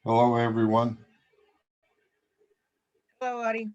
Hello, everyone. Hello, Audie.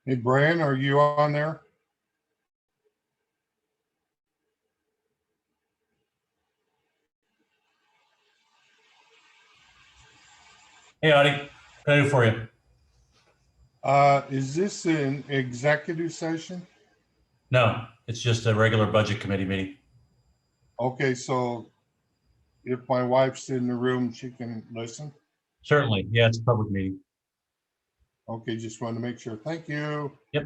Hey, Brian, are you on there? Hey, Audie, what can I do for you? Is this an executive session? No, it's just a regular budget committee meeting. Okay, so if my wife's in the room, she can listen? Certainly. Yeah, it's a public meeting. Okay, just wanted to make sure. Thank you. Yep.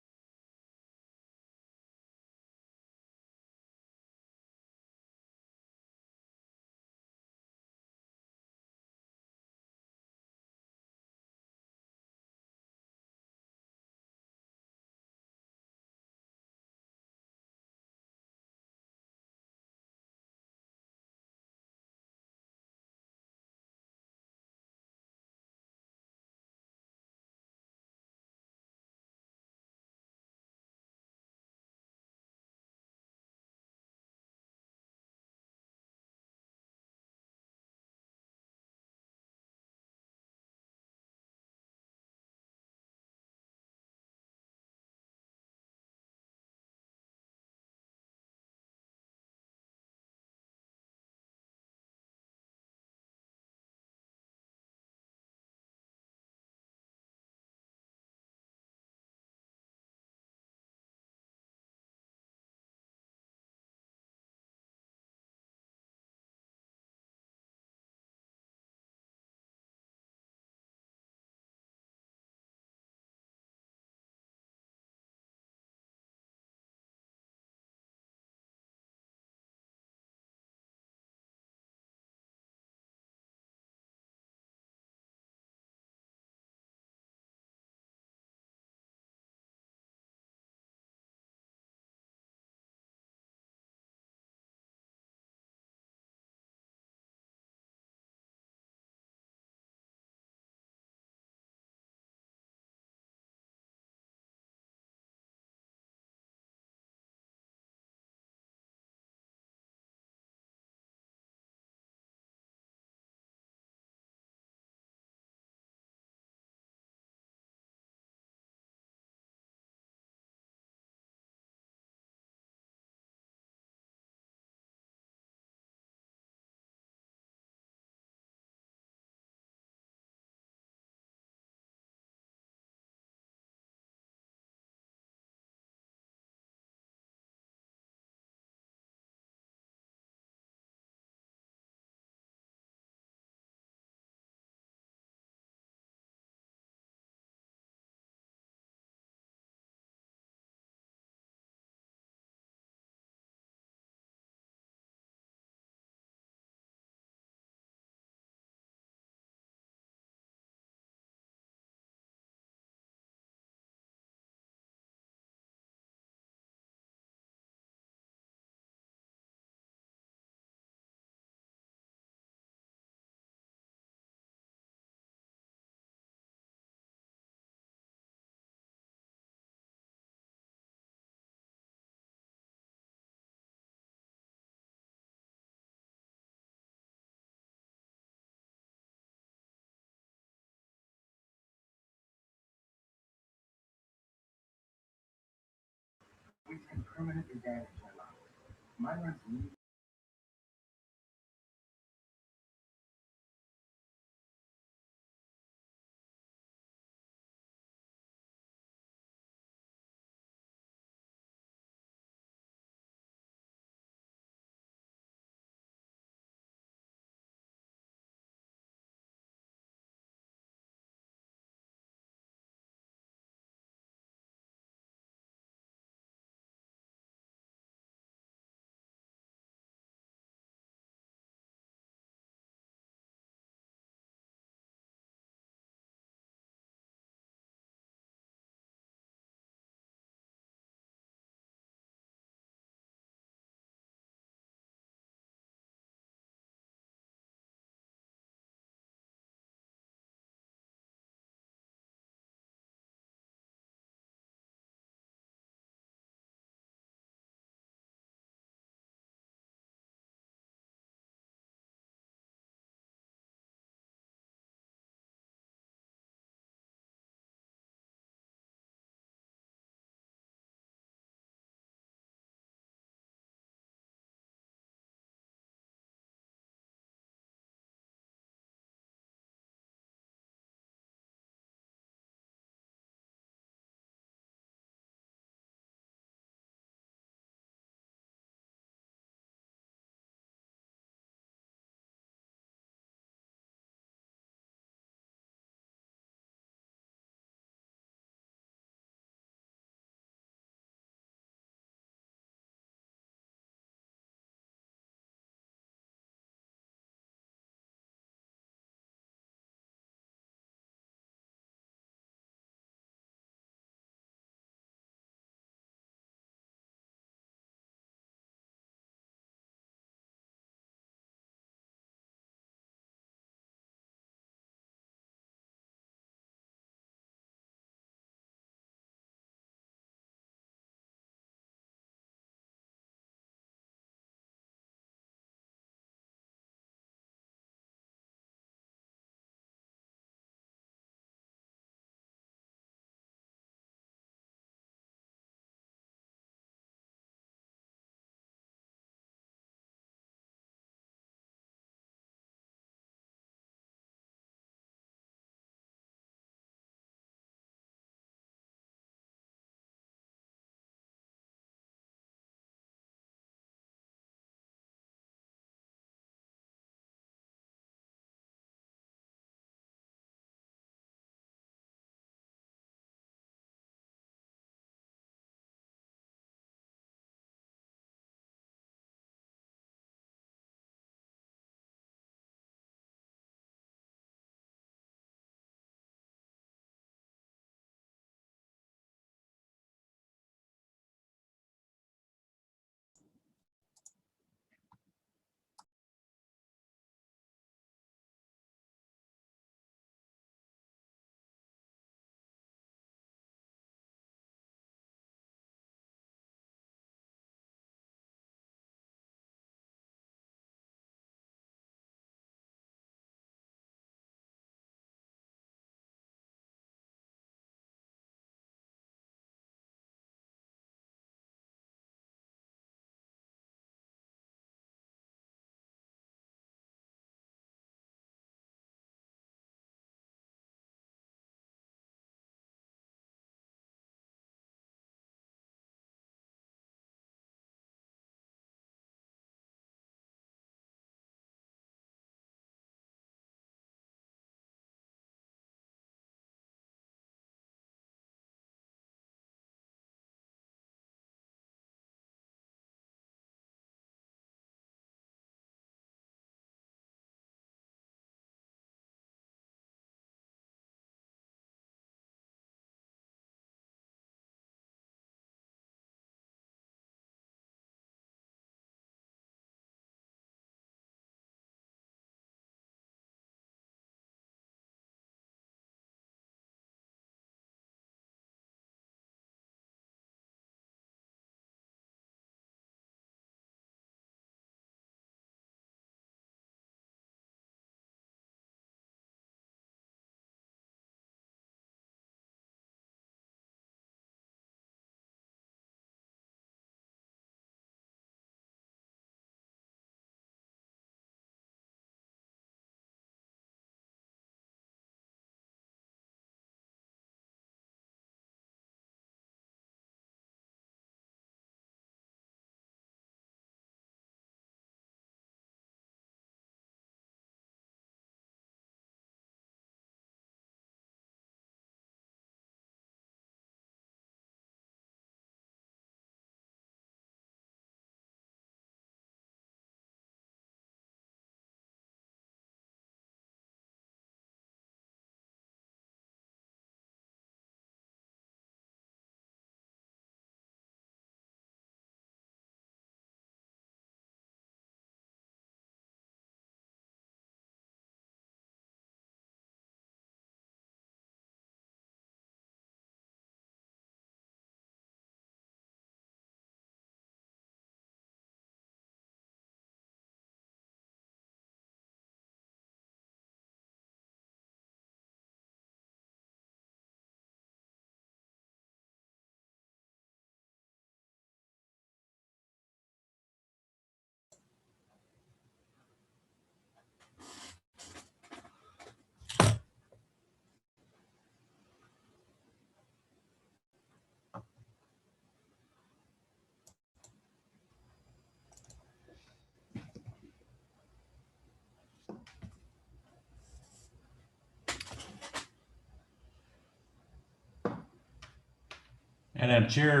Madam Chair,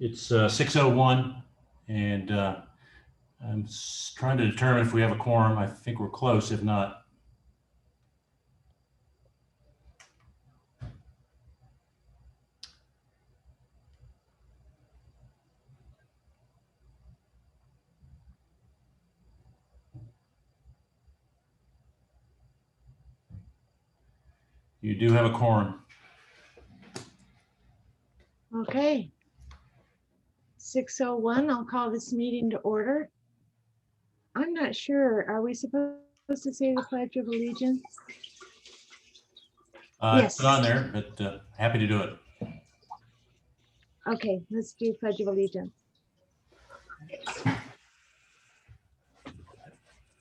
it's 6:01, and I'm trying to determine if we have a quorum. I think we're close, if not. You do have a quorum. Okay. 6:01, I'll call this meeting to order. I'm not sure, are we supposed to say the Pledge of Allegiance? It's Yes. on there, but happy to do it. Okay, let's do Pledge of Allegiance.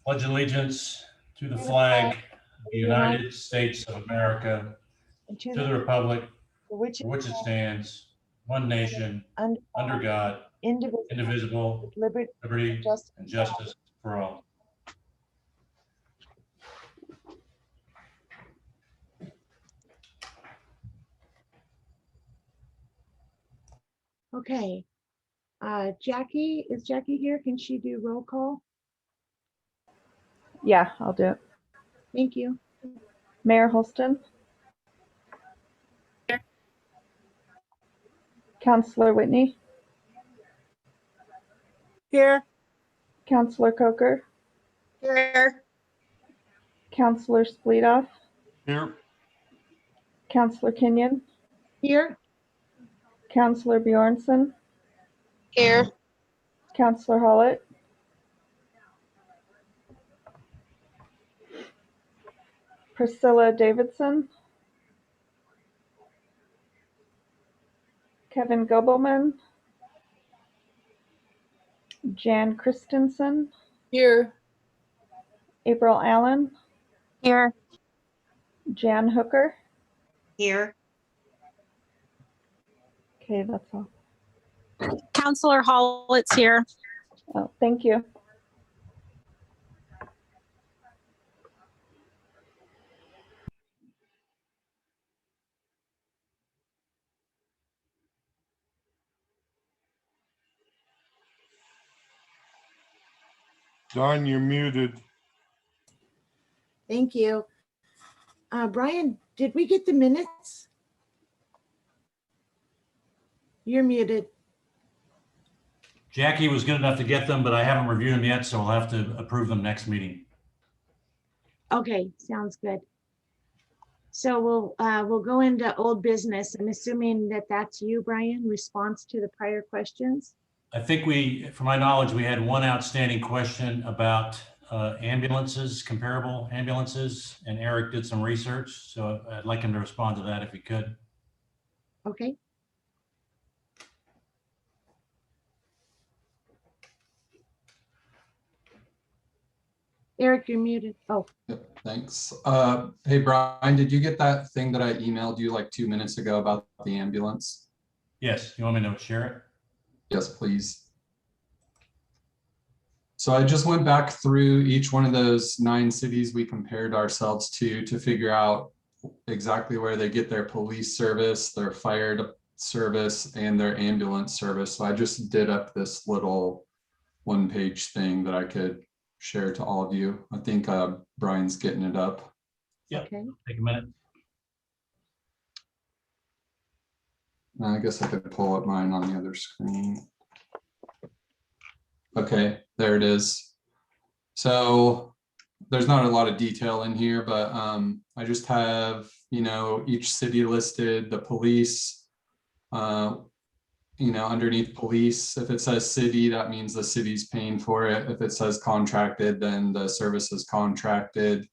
Pledge allegiance to the flag of the United States of America, And to the republic for which for which it stands, one nation, under God, indivisible, indivisible, with liberty liberty justice. and justice for all. Okay. Jackie, is Jackie here? Can she do roll call? Yeah, I'll do it. Thank you. Mayor Holston. Councillor Whitney. Here. Councillor Coker. Here. Councillor Splitoff. Here. Councillor Kenyon. Here? Councillor Bjornson. Here. Councillor Hollett. Priscilla Davidson. Kevin Gobelman. Jan Christensen. Here. April Allen. Here. Jan Hooker. Here. Okay, that's all. Counselor Hollett's here. Oh, thank you. Don, you're muted. Thank you. Brian, did we get the minutes? You're muted. Jackie was good enough to get them, but I haven't reviewed them yet, so we'll have to approve them next meeting. Okay, sounds good. So we'll go into old business. I'm assuming that that's you, Brian, response to the prior questions. I think from my knowledge, we had one outstanding question about ambulances, comparable ambulances, and Eric did some research. So I'd like him to respond to that if he could. Okay. Eric, you're muted. Oh, Yep, thanks. Hey, Brian, did you get that thing that I emailed you like 2 minutes ago about the ambulance? Yes, you want me to share it? Yes, please. So I just went back through each one of those 9 cities we compared ourselves to figure out exactly where they get their police service, their fire service, and their ambulance service. So I just did up this little 1-page thing that I could share to all of you. I think Brian's getting it up. Yep. okay. Take a minute. I guess I could pull up mine on the other screen. Okay, there it is. So there's not a lot of detail in here, but I just have, each city listed, the police, underneath police. If it says city, that means the city's paying for it. If it says contracted, then the service is contracted.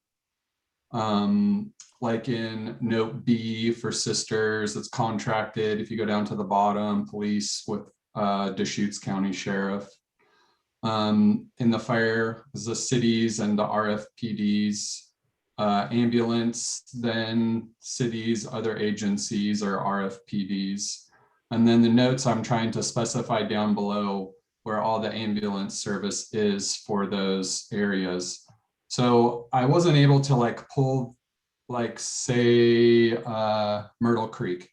Like in note B for sisters, it's contracted. If you go down to the bottom, police with Deschutes County Sheriff. In the fire is the cities and the RFPDs. Ambulance, then cities, other agencies, or RFPDs. And then the notes, I'm trying to specify down below where all the ambulance service is for those areas. So I wasn't able to pull say Myrtle Creek.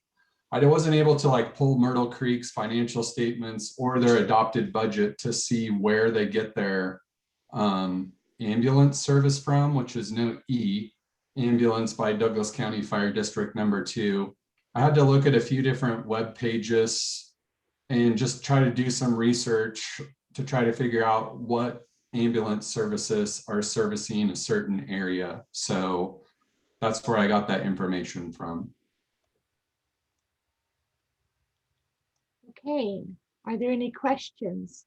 I wasn't able to like pull Myrtle Creek's financial statements or their adopted budget to see where they get their ambulance service from, which is note E, ambulance by Douglas County Fire District number 2. I had to look at a few different web pages and just try to do some research to try to figure out what ambulance services are servicing a certain area. So that's where I got that information from. Okay, are there any questions?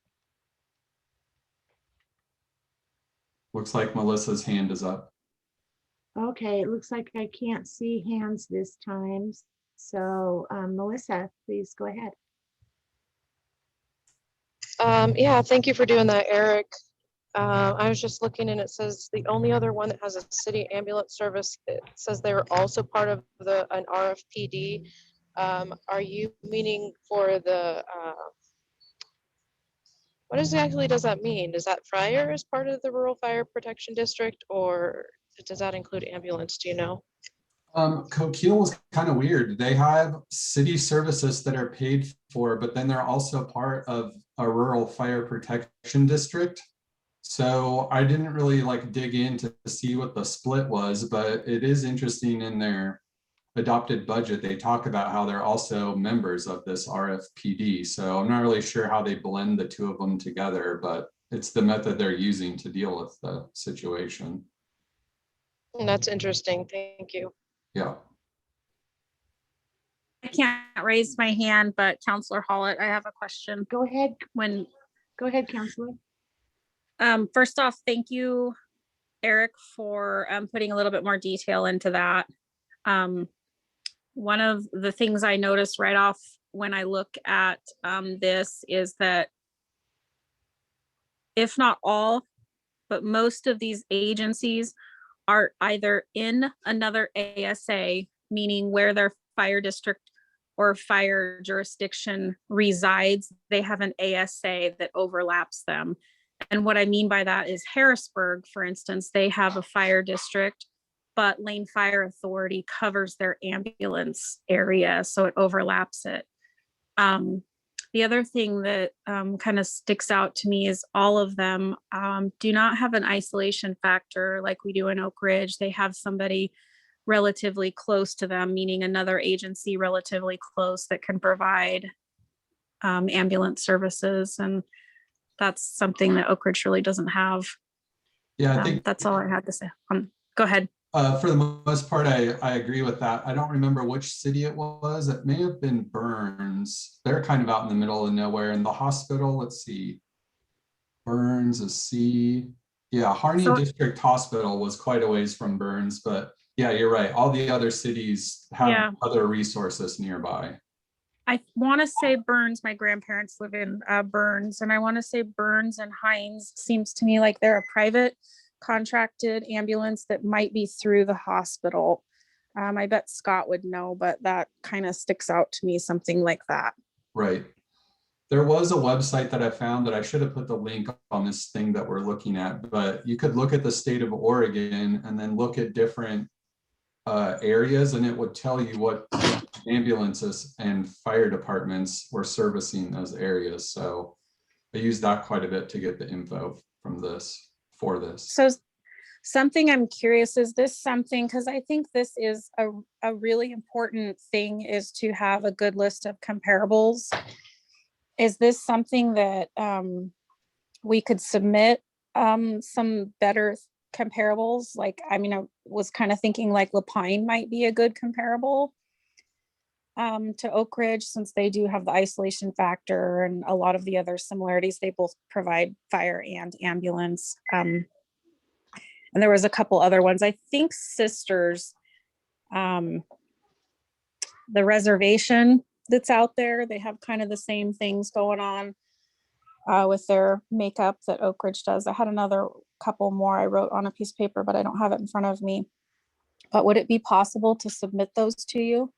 Looks like Melissa's hand is up. Okay, it looks like I can't see hands this time. So Melissa, please go ahead. Yeah, thank you for doing that, Eric. I was just looking and it says the only other one that has a city ambulance service, it says they were also part of an RFPD. Are you meaning for the, what exactly does that mean? Does that fire as part of the Rural Fire Protection District, or does that include ambulance? Do you know? Coquille was kind of weird. They have city services that are paid for, but then they're also part of a rural fire protection district. So I didn't really like dig in to see what the split was, but it is interesting in their adopted budget. They talk about how they're also members of this RFPD. So I'm not really sure how they blend the two of them together, but it's the method they're using to deal with the situation. That's interesting. Thank you. Yeah. I can't raise my hand, but Counselor Hollett, I have a question. Go ahead, Go ahead, Counselor. First off, thank you, Eric, for putting a little bit more detail into that. One of the things I noticed right off when I look at this is that if not all, but most of these agencies are either in another ASA, meaning where their fire district or fire jurisdiction resides, they have an ASA that overlaps them. And what I mean by that is Harrisburg, for instance, they have a fire district, but Lane Fire Authority covers their ambulance area, so it overlaps it. The other thing that kind of sticks out to me is all of them do not have an isolation factor like we do in Oakridge. They have somebody relatively close to them, meaning another agency relatively close that can provide ambulance services. And that's something that Oakridge really doesn't have. Yeah, I think that's all I had to say. Go ahead. for the most part, I agree with that. I don't remember which city it was. It may have been Burns. They're kind of out in the middle of nowhere. And the hospital, let's see, Burns is C. Yeah, Harney District Hospital was quite a ways from Burns, but yeah, you're right. All the other cities have other resources nearby. I want to say Burns, my grandparents live in Burns, and I want to say Burns and Hines seems to me like they're a private contracted ambulance that might be through the hospital. I bet Scott would know, but that kind of sticks out to me, something like that. Right. There was a website that I found that I should have put the link on this thing that we're looking at, but you could look at the state of Oregon and then look at different areas, and it would tell you what ambulances and fire departments were servicing those areas. So I used that quite a bit to get the info from this, for this. So something I'm curious, is this something, because I think this is a really important thing, is to have a good list of comparables. Is this something that we could submit some better comparables? Like, I mean, I was kind of thinking like Lapine might be a good comparable to Oakridge, since they do have the isolation factor and a lot of the other similarities. They both provide fire and ambulance. And there was a couple other ones. I think Sisters, the reservation that's out there, they have kind of the same things going on with their makeup that Oakridge does. I had another couple more I wrote on a piece of paper, but I don't have it in front of me. But would it be possible to submit those to you?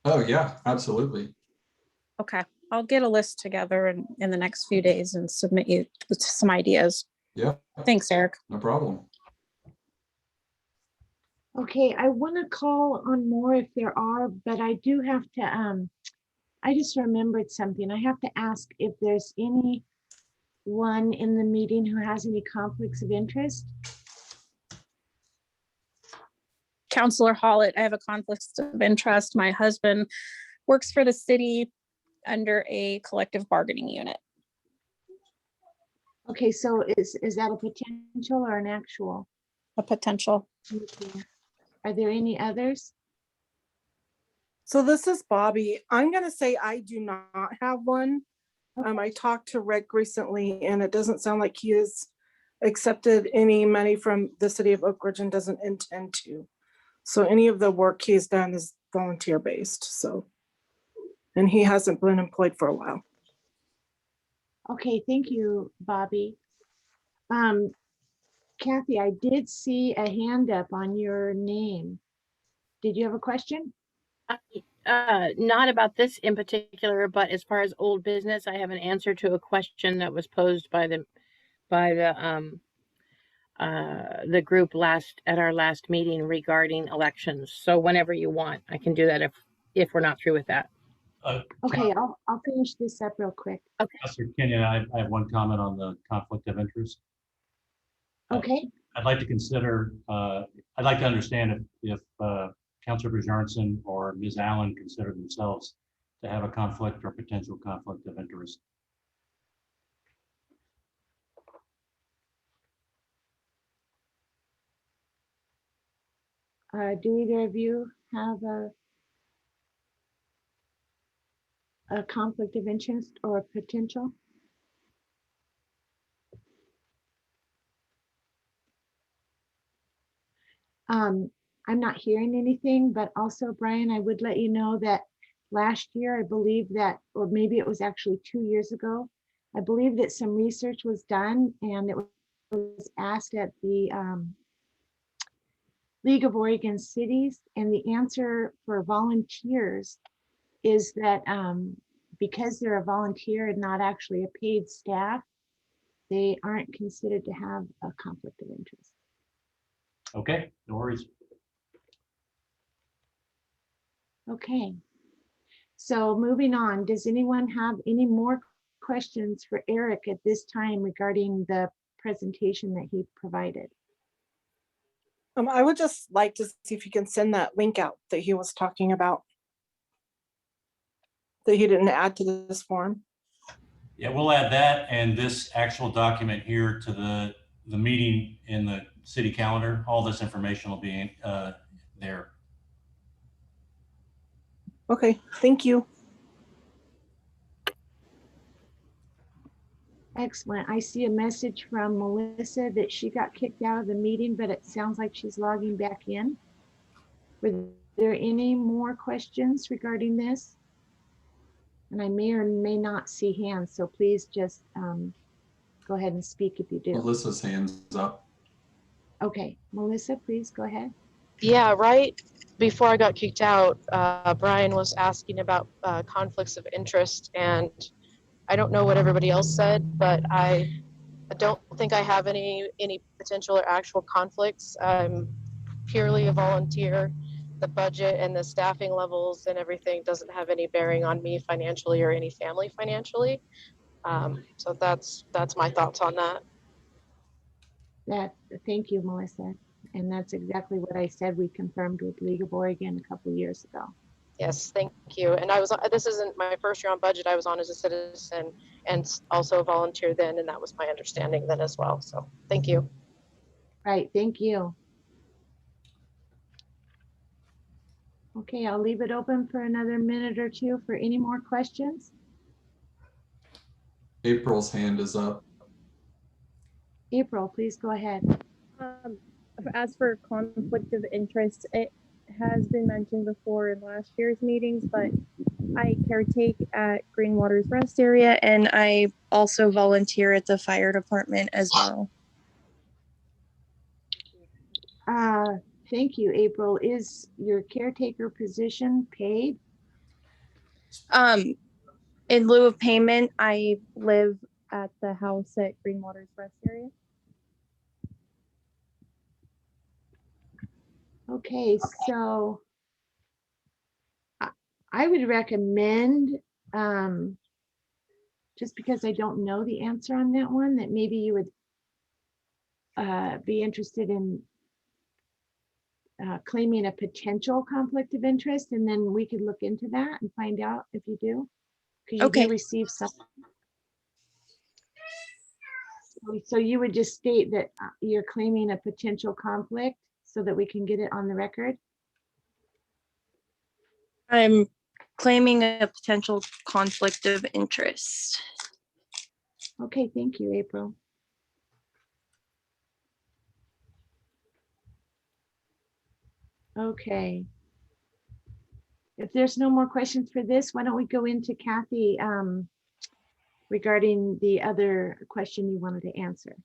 Oh yeah, absolutely. Okay, I'll get a list together in the next few days and submit you with some ideas. Yeah. Thanks, Eric. No problem. Okay, I want to call on more if there are, but I do have to, I just remembered something. I have to ask if there's anyone in the meeting who has any conflicts of interest. Counselor Hollett, I have a conflict of interest. My husband works for the city under a collective bargaining unit. Okay, so is that a potential or an actual? A potential. Okay. Are there any others? So this is Bobby. I'm gonna say I do not have one. I talked to Rick recently and it doesn't sound like he has accepted any money from the city of Oakridge and doesn't intend to. So any of the work he's done is volunteer based, so. And he hasn't been employed for a while. Okay, thank you, Bobby. Kathy, I did see a hand up on your name. Did you have a question? Not about this in particular, but as far as old business, I have an answer to a question that was posed by the group at our last meeting regarding elections. So whenever you want, I can do that if we're not through with that. Okay, I'll finish this up real quick. Okay. Counselor Kenyon, I have one comment on the conflict of interest. Okay, I'd like to consider, I'd like to understand if Councilor Bjarnson or Ms. Allen consider themselves to have a conflict or potential conflict of interest. do either of you have a conflict of interest or a potential? I'm not hearing anything, but also Brian, I would let you know that last year, I believe that, or maybe it was actually 2 years ago, I believe that some research was done and it was asked at the League of Oregon Cities, and the answer for volunteers is that because they're a volunteer and not actually a paid staff, they aren't considered to have a conflict of interest. Okay, no worries. Okay. So moving on, does anyone have any more questions for Eric at this time regarding the presentation that he provided? I would just like to see if you can send that link out that he was talking about, that he didn't add to this form. Yeah, we'll add that and this actual document here to the meeting in the city calendar. All this information will be there. Okay, thank you. Excellent. I see a message from Melissa that she got kicked out of the meeting, but it sounds like she's logging back in. Were there any more questions regarding this? And I may or may not see hands, so please just go ahead and speak if you do. Melissa's hands up. Okay, Melissa, please go ahead. Yeah, right before I got kicked out, Brian was asking about conflicts of interest, and I don't know what everybody else said, but I don't think I have any potential or actual conflicts. I'm purely a volunteer. The budget and the staffing levels and everything doesn't have any bearing on me financially or any family financially. So that's my thoughts on that. Thank you, Melissa. And that's exactly what I said. We confirmed with League of Oregon a couple of years ago. Yes, thank you. And this isn't my first year on budget. I was on as a citizen and also a volunteer then, and that was my understanding then as well. So thank you. Right, thank you. Okay, I'll leave it open for another minute or two for any more questions. April's hand is up. April, please go ahead. As for conflict of interest, it has been mentioned before in last year's meetings, but I caretake at Green Waters Rest Area and I also volunteer at the fire department as well. Thank you, April. Is your caretaker position paid? In lieu of payment, I live at the house at Green Waters Rest Area. Okay, so I would recommend, just because I don't know the answer on that one, that maybe you would be interested in claiming a potential conflict of interest, and then we could look into that and find out if you do, because you Okay. do receive some. So you would just state that you're claiming a potential conflict so that we can get it on the record. I'm claiming a potential conflict of interest. Okay, thank you, April. Okay. If there's no more questions for this, why don't we go into Kathy regarding the other question you wanted to answer?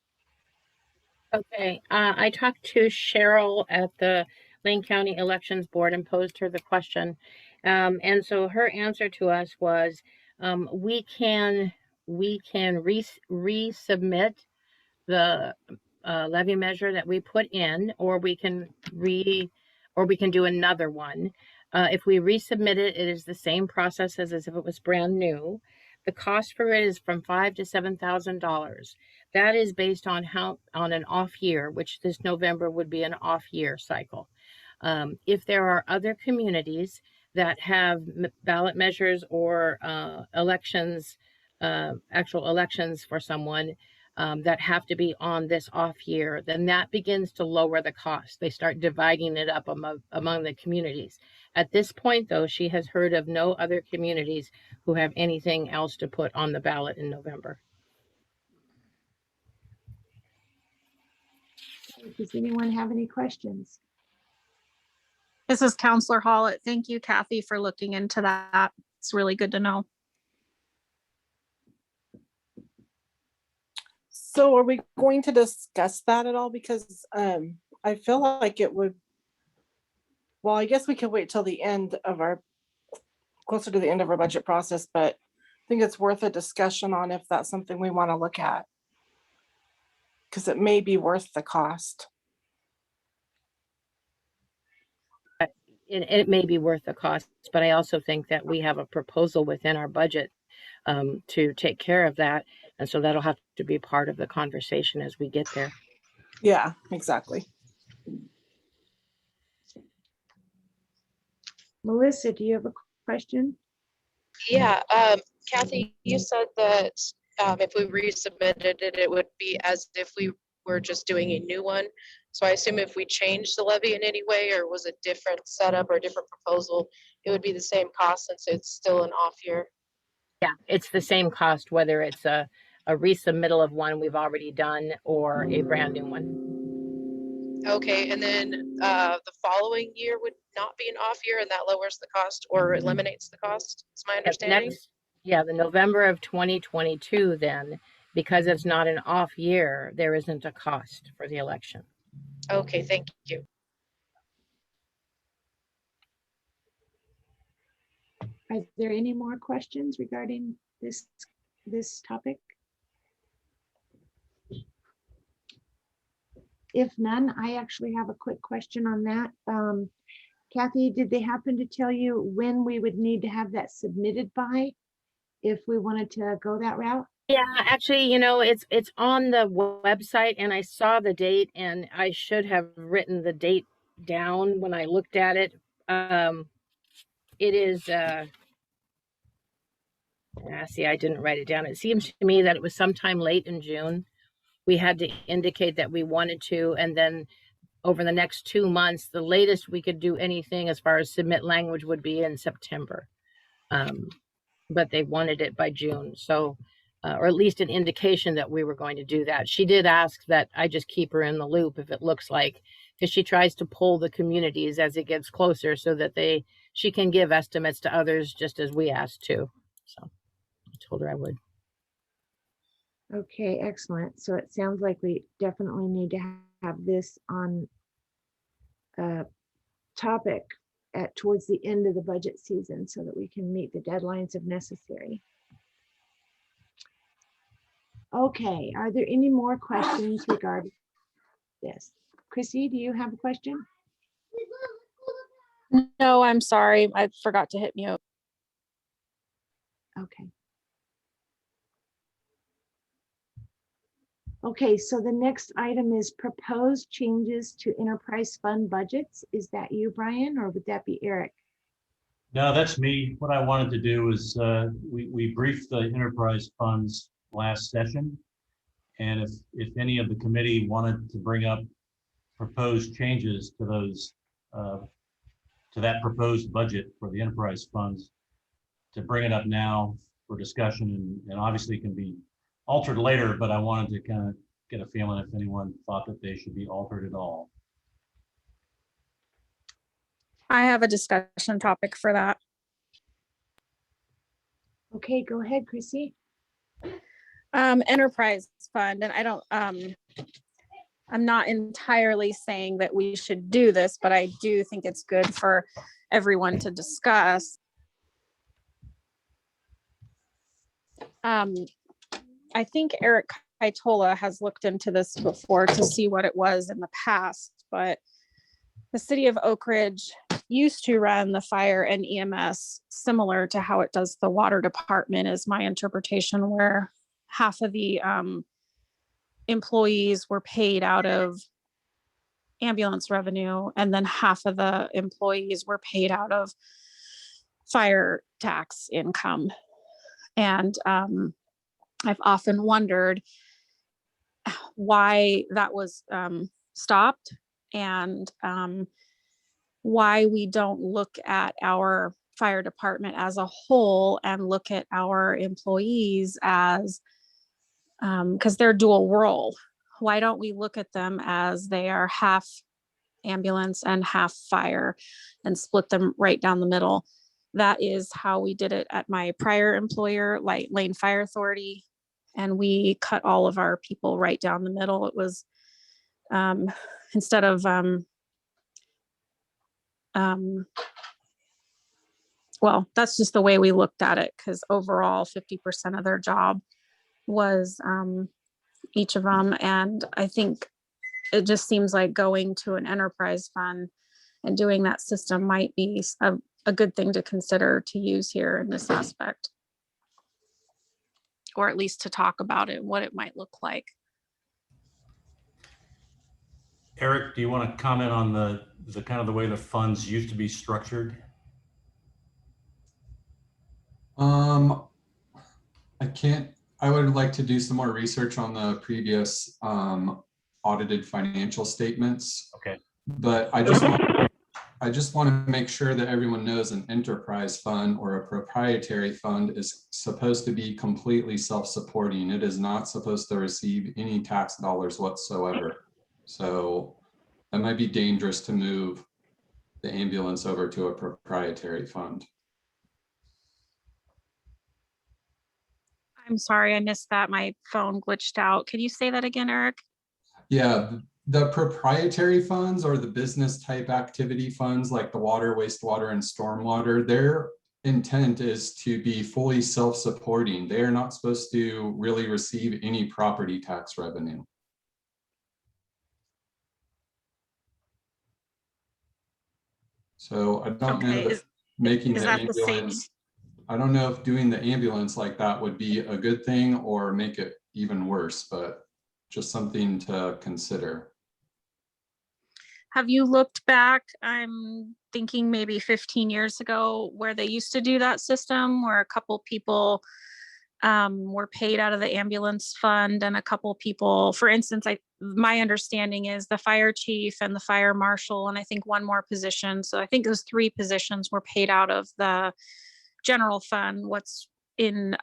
Okay, I talked to Cheryl at the Lane County Elections Board and posed her the question. And so her answer to us was, we can resubmit the levy measure that we put in, or we can do another one. If we resubmit it, it is the same process as if it was brand new. The cost for it is from $5,000 to $7,000. That is based on an off year, which this November would be an off year cycle. If there are other communities that have ballot measures or elections, actual elections for someone that have to be on this off year, then that begins to lower the cost. They start dividing it up among the communities. At this point, though, she has heard of no other communities who have anything else to put on the ballot in November. Does anyone have any questions? This is Counselor Hollett. Thank you, Kathy, for looking into that. It's really good to know. So are we going to discuss that at all? Because I feel like it would, well, I guess we could wait till the end of closer to the end of our budget process, but I think it's worth a discussion on if that's something we want to look at. Because it may be worth the cost. It may be worth the cost, but I also think that we have a proposal within our budget to take care of that. And so that'll have to be part of the conversation as we get there. Yeah, exactly. Melissa, do you have a question? Yeah, Kathy, you said that if we resubmitted it, it would be as if we were just doing a new one. So I assume if we changed the levy in any way, or was a different setup or a different proposal, it would be the same cost since it's still an off year. Yeah, it's the same cost, whether it's a resubmittal of one we've already done or a brand new one. Okay, and then the following year would not be an off year, and that lowers the cost or eliminates the cost, is my understanding? The November of 2022, then, because it's not an off year, there isn't a cost for the election. Okay, thank you. Are there any more questions regarding this topic? If none, I actually have a quick question on that. Kathy, did they happen to tell you when we would need to have that submitted by if we wanted to go that route? Yeah, actually, it's on the website and I saw the date and I should have written the date down when I looked at it. It is, see, I didn't write it down. It seems to me that it was sometime late in June. We had to indicate that we wanted to, and then over the next 2 months, the latest we could do anything as far as submit language would be in September. But they wanted it by June. So, or at least an indication that we were going to do that. She did ask that I just keep her in the loop if it looks like, because she tries to pull the communities as it gets closer so that she can give estimates to others just as we asked to. So I told her I would. Okay, excellent. So it sounds like we definitely need to have this on a topic towards the end of the budget season so that we can meet the deadlines if necessary. Okay, are there any more questions regarding this? Chrissy, do you have a question? No, I'm sorry. I forgot to hit mute. Okay. Okay, so the next item is proposed changes to enterprise fund budgets. Is that you, Brian, or would that be Eric? No, that's me. What I wanted to do is, we briefed the enterprise funds last session. And if any of the committee wanted to bring up proposed changes to those, to that proposed budget for the enterprise funds, to bring it up now for discussion, and obviously it can be altered later, but I wanted to kind of get a feeling if anyone thought that they should be altered at all. I have a discussion topic for that. Okay, go ahead, Chrissy. Enterprise fund, and I don't, I'm not entirely saying that we should do this, but I do think it's good for everyone to discuss. I think Eric Kaitola has looked into this before to see what it was in the past, but the city of Oakridge used to run the fire and EMS similar to how it does the water department, is my interpretation, where half of the employees were paid out of ambulance revenue, and then half of the employees were paid out of fire tax income. And I've often wondered why that was stopped, and why we don't look at our fire department as a whole and look at our employees as, because they're dual role. Why don't we look at them as they are half ambulance and half fire and split them right down the middle? That is how we did it at my prior employer, like Lane Fire Authority. And we cut all of our people right down the middle. It was instead of well, that's just the way we looked at it, because overall 50% of their job was each of them. And I think it just seems like going to an enterprise fund and doing that system might be a good thing to consider to use here in this aspect, or at least to talk about it, what it might look like. Eric, do you want to comment on the kind of the way the funds used to be structured? I would like to do some more research on the previous audited financial statements. Okay. But I just want to make sure that everyone knows an enterprise fund or a proprietary fund is supposed to be completely self-supporting. It is not supposed to receive any tax dollars whatsoever. So that might be dangerous to move the ambulance over to a proprietary fund. I'm sorry, I missed that. My phone glitched out. Can you say that again, Eric? Yeah, the proprietary funds or the business type activity funds like the water, wastewater, and stormwater, their intent is to be fully self-supporting. They are not supposed to really receive any property tax revenue. So I don't know that making the ambulance, I don't know if doing the ambulance like that would be a good thing or make it even worse, but just something to consider. Have you looked back? I'm thinking maybe 15 years ago, where they used to do that system, where a couple people were paid out of the ambulance fund, and a couple people, for instance, my understanding is the fire chief and the fire marshal, and I think one more position. So I think those 3 positions were paid out of the general fund, what's in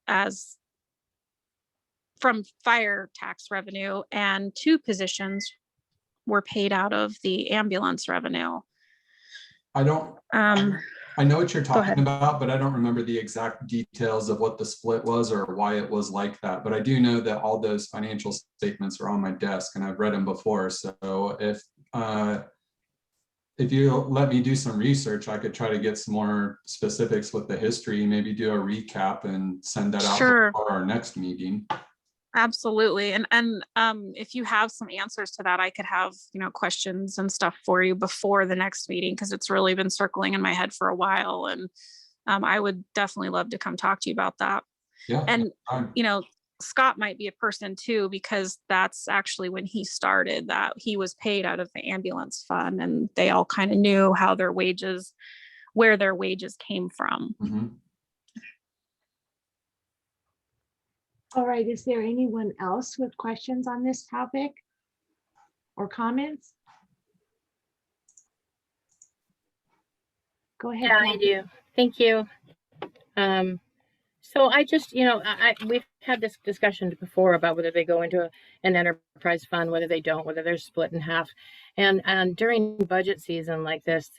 as from fire tax revenue, and 2 positions were paid out of the ambulance revenue. I know what you're talking about, but I don't remember the exact details of what the split was or why it was like that. But I do know that all those financial statements are on my desk and I've read them before. So if you let me do some research, I could try to get some more specifics with the history, maybe do a recap and send that out Sure. for our next meeting. Absolutely. And if you have some answers to that, I could have, questions and stuff for you before the next meeting, because it's really been circling in my head for a while. And I would definitely love to come talk to you about that. Yeah. And, fine. Scott might be a person too, because that's actually when he started, that he was paid out of the ambulance fund, and they all kind of knew how where their wages came from. Mhm. All right, is there anyone else with questions on this topic or comments? Go ahead. Yeah, I Kathy. do. Thank you. So I just, we've had this discussion before about whether they go into an enterprise fund, whether they don't, whether they're split in half. And during budget season like this,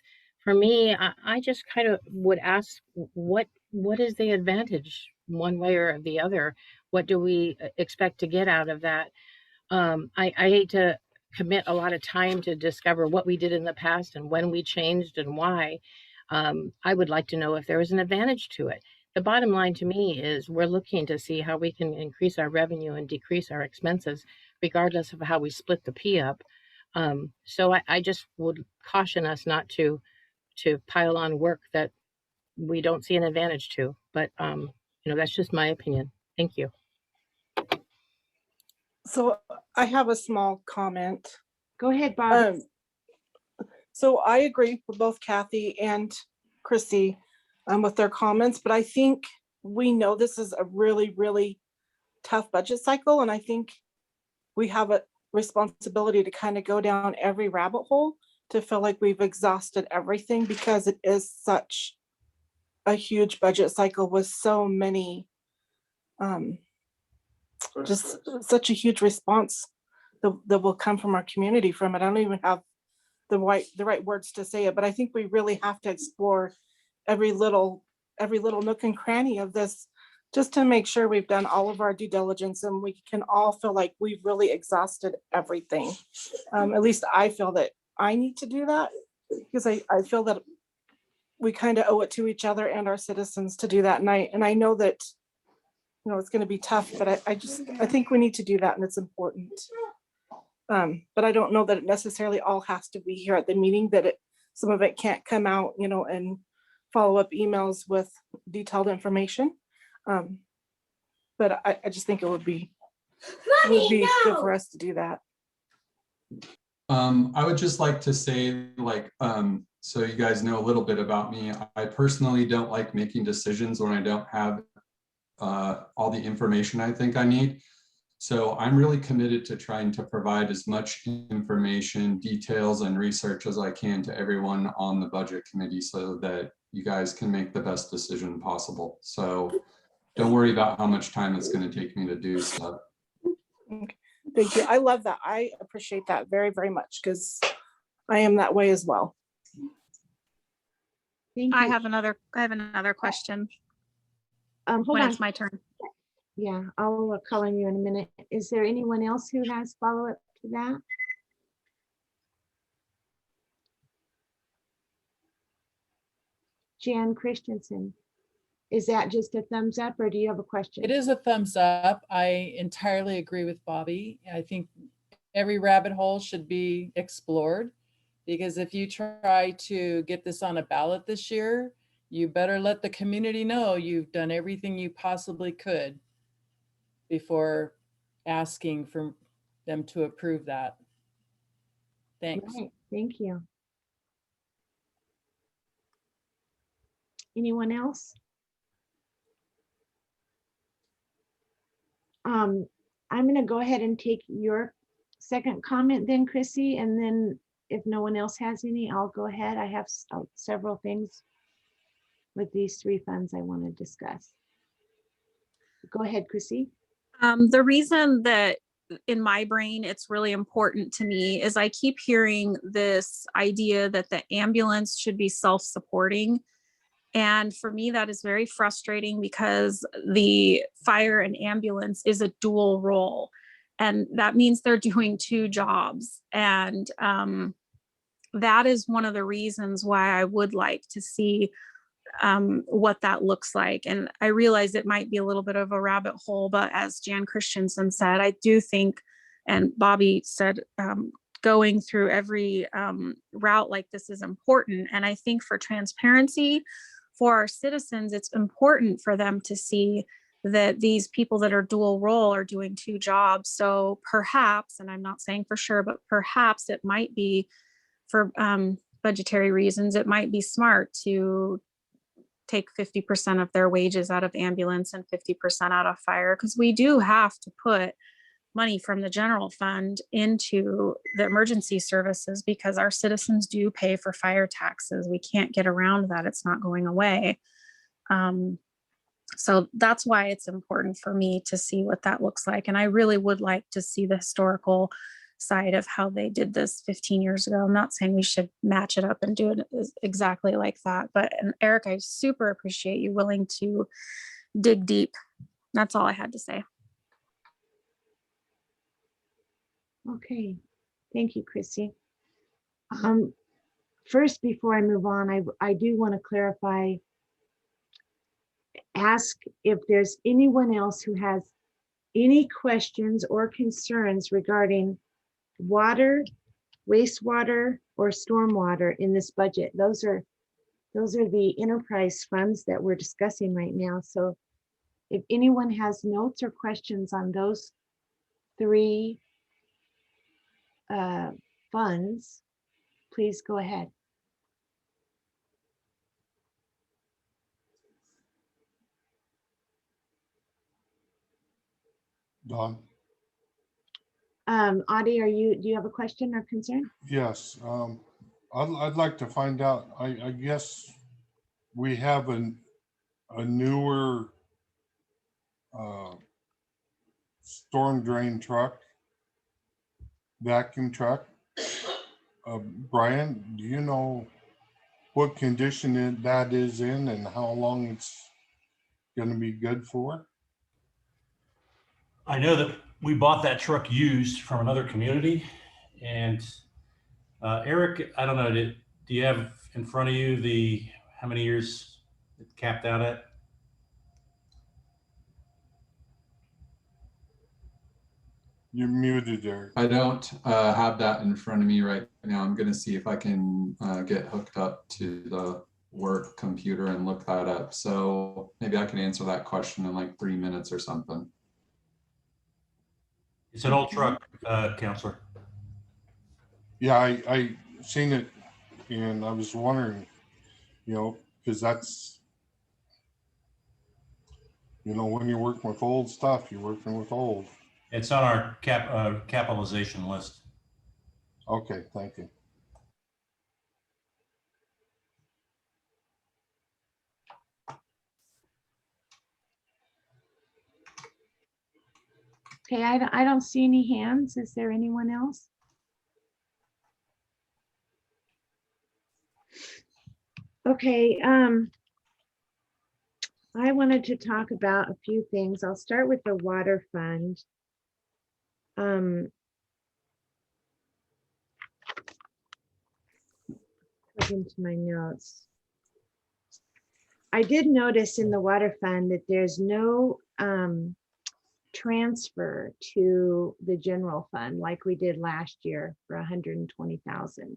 for me, I just kind of would ask, what is the advantage one way or the other? What do we expect to get out of that? I hate to commit a lot of time to discover what we did in the past and when we changed and why. I would like to know if there was an advantage to it. The bottom line to me is we're looking to see how we can increase our revenue and decrease our expenses, regardless of how we split the P up. So I just would caution us not to pile on work that we don't see an advantage to. But that's just my opinion. Thank you. So I have a small comment. Go ahead, Bob. So I agree with both Kathy and Chrissy with their comments, but I think we know this is a really, really tough budget cycle. And I think we have a responsibility to kind of go down every rabbit hole to feel like we've exhausted everything, because it is such a huge budget cycle with so many, just such a huge response that will come from our community from it. I don't even have the right words to say it, but I think we really have to explore every little nook and cranny of this, just to make sure we've done all of our due diligence and we can all feel like we've really exhausted everything. At least I feel that I need to do that, because I feel that we kind of owe it to each other and our citizens to do that. And I know that, it's going to be tough, but I think we need to do that, and it's important. But I don't know that it necessarily all has to be here at the meeting, that some of it can't come out, and follow up emails with detailed information. But I just think it would be good for us to do that. I would just like to say, so you guys know a little bit about me. I personally don't like making decisions when I don't have all the information I think I need. So I'm really committed to trying to provide as much information, details, and research as I can to everyone on the budget committee, so that you guys can make the best decision possible. So don't worry about how much time it's going to take me to do stuff. Thank you. I love that. I appreciate that very, very much, because I am that way as well. Thank you. I have another question. Hold when on. It's my turn. Yeah, I'll call on you in a minute. Is there anyone else who has follow-up to that? Jan Christensen, is that just a thumbs up, or do you have a question? It is a thumbs up. I entirely agree with Bobby. I think every rabbit hole should be explored, because if you try to get this on a ballot this year, you better let the community know you've done everything you possibly could before asking for them to approve that. Thanks. Right. Thank you. Anyone else? I'm going to go ahead and take your second comment then, Chrissy, and then if no one else has any, I'll go ahead. I have several things with these three funds I want to discuss. Go ahead, Chrissy. The reason that in my brain it's really important to me is I keep hearing this idea that the ambulance should be self-supporting. And for me, that is very frustrating, because the fire and ambulance is a dual role. And that means they're doing two jobs. And that is one of the reasons why I would like to see what that looks like. And I realize it might be a little bit of a rabbit hole, but as Jan Christensen said, I do think, and Bobby said, going through every route like this is important. And I think for transparency for our citizens, it's important for them to see that these people that are dual role are doing 2 jobs. So perhaps, and I'm not saying for sure, but perhaps it might be for budgetary reasons, it might be smart to take 50% of their wages out of ambulance and 50% out of fire, because we do have to put money from the general fund into the emergency services because our citizens do pay for fire taxes. We can't get around that. It's not going away. So that's why it's important for me to see what that looks like. And I really would like to see the historical side of how they did this 15 years ago. I'm not saying we should match it up and do it exactly like that, but and Eric, I super appreciate you willing to dig deep. That's all I had to say. Okay, thank you, Chrissy. First, before I move on, I do want to clarify, ask if there's anyone else who has any questions or concerns regarding water, wastewater, or stormwater in this budget. Those are the enterprise funds that we're discussing right now. So if anyone has notes or questions on those 3 funds, please go ahead. Don? Audie, do you have a question or concern? Yes, I'd like to find out, I guess we have a newer storm drain truck, vacuum truck. Brian, do you know what condition that is in and how long it's going to be good for? I know that we bought that truck used from another community, and Eric, I don't know, do you have in front of you how many years it capped out at? You're muted there. I don't have that in front of me right now. I'm going to see if I can get hooked up to the work computer and look that up. So maybe I can answer that question in like 3 minutes or something. It's an old truck, Counselor. Yeah, I seen it and I was wondering, because that's, when you're working with old stuff, you're working with old. It's on our capitalization list. Okay, thank you. Okay, I don't see any hands. Is there anyone else? Okay, I wanted to talk about a few things. I'll start with the water fund. Look into my notes. I did notice in the water fund that there's no transfer to the general fund like we did last year for 120,000.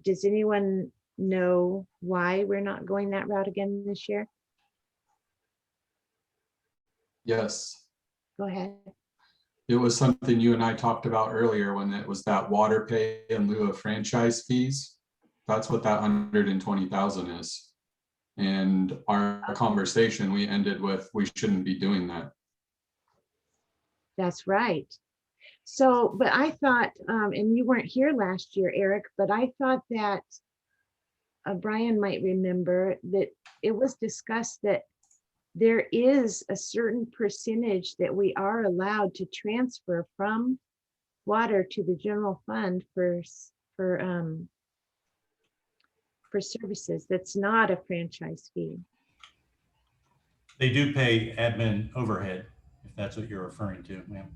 Does anyone know why we're not going that route again this year? Yes. Go ahead. It was something you and I talked about earlier when it was that water pay in lieu of franchise fees. That's what that 120,000 is. And our conversation, we ended with, we shouldn't be doing that. That's right. So, but I thought, and you weren't here last year, Eric, but I thought that Brian might remember that it was discussed that there is a certain percentage that we are allowed to transfer from water to the general fund for services. That's not a franchise fee. They do pay admin overhead, if that's what you're referring to, ma'am.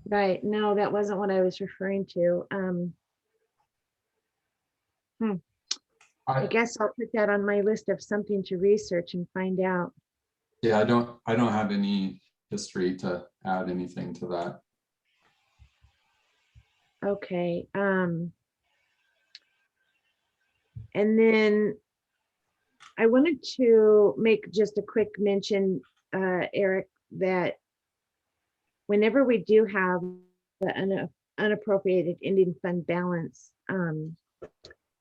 Right. No, that wasn't what I was referring to. I I, guess I'll put that on my list of something to research and find out. yeah, I don't have any history to add anything to that. Okay. And then I wanted to make just a quick mention, Eric, that whenever we do have the unappropriated ending fund balance,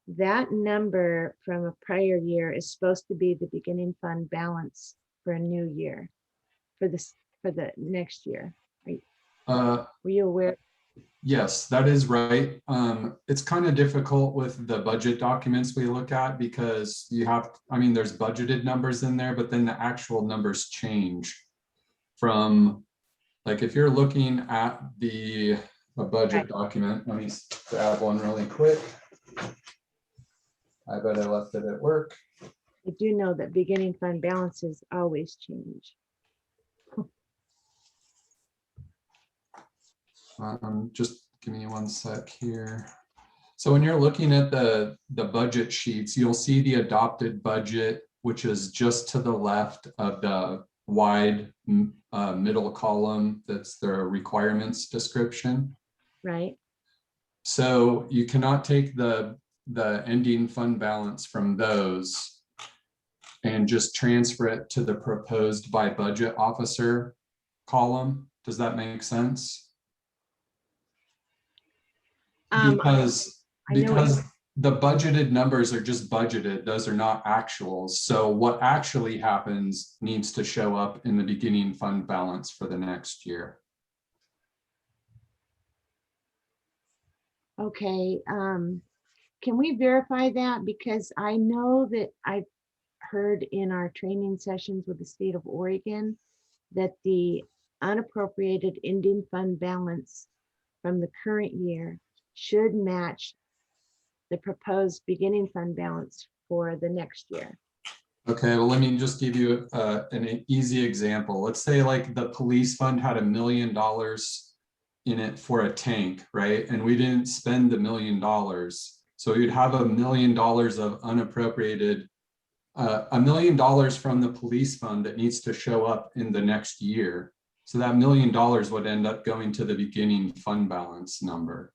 that number from a prior year is supposed to be the beginning fund balance for a new year, for the next year. Were you aware? Yes, that is right. It's kind of difficult with the budget documents we look at because you have, I mean, there's budgeted numbers in there, but then the actual numbers change from, like, if you're looking at a budget document, let me grab one really quick. I bet I left it at work. I do know that beginning fund balances always change. Just give me one sec here. So when you're looking at the budget sheets, you'll see the adopted budget, which is just to the left of the wide middle column. That's the requirements description. Right. So you cannot take the ending fund balance from those and just transfer it to the proposed by budget officer column. Does that make sense? Because the budgeted numbers are just budgeted, those are not actuals. So what actually happens needs to show up in the beginning fund balance for the next year. Okay, can we verify that? Because I know that I've heard in our training sessions with the state of Oregon that the unappropriated ending fund balance from the current year should match the proposed beginning fund balance for the next year. Okay, well, let me just give you an easy example. Let's say like the police fund had $1 million in it for a tank, right? And we didn't spend the $1 million. So you'd have $1 million of unappropriated, $1 million from the police fund that needs to show up in the next year. So that $1 million would end up going to the beginning fund balance number.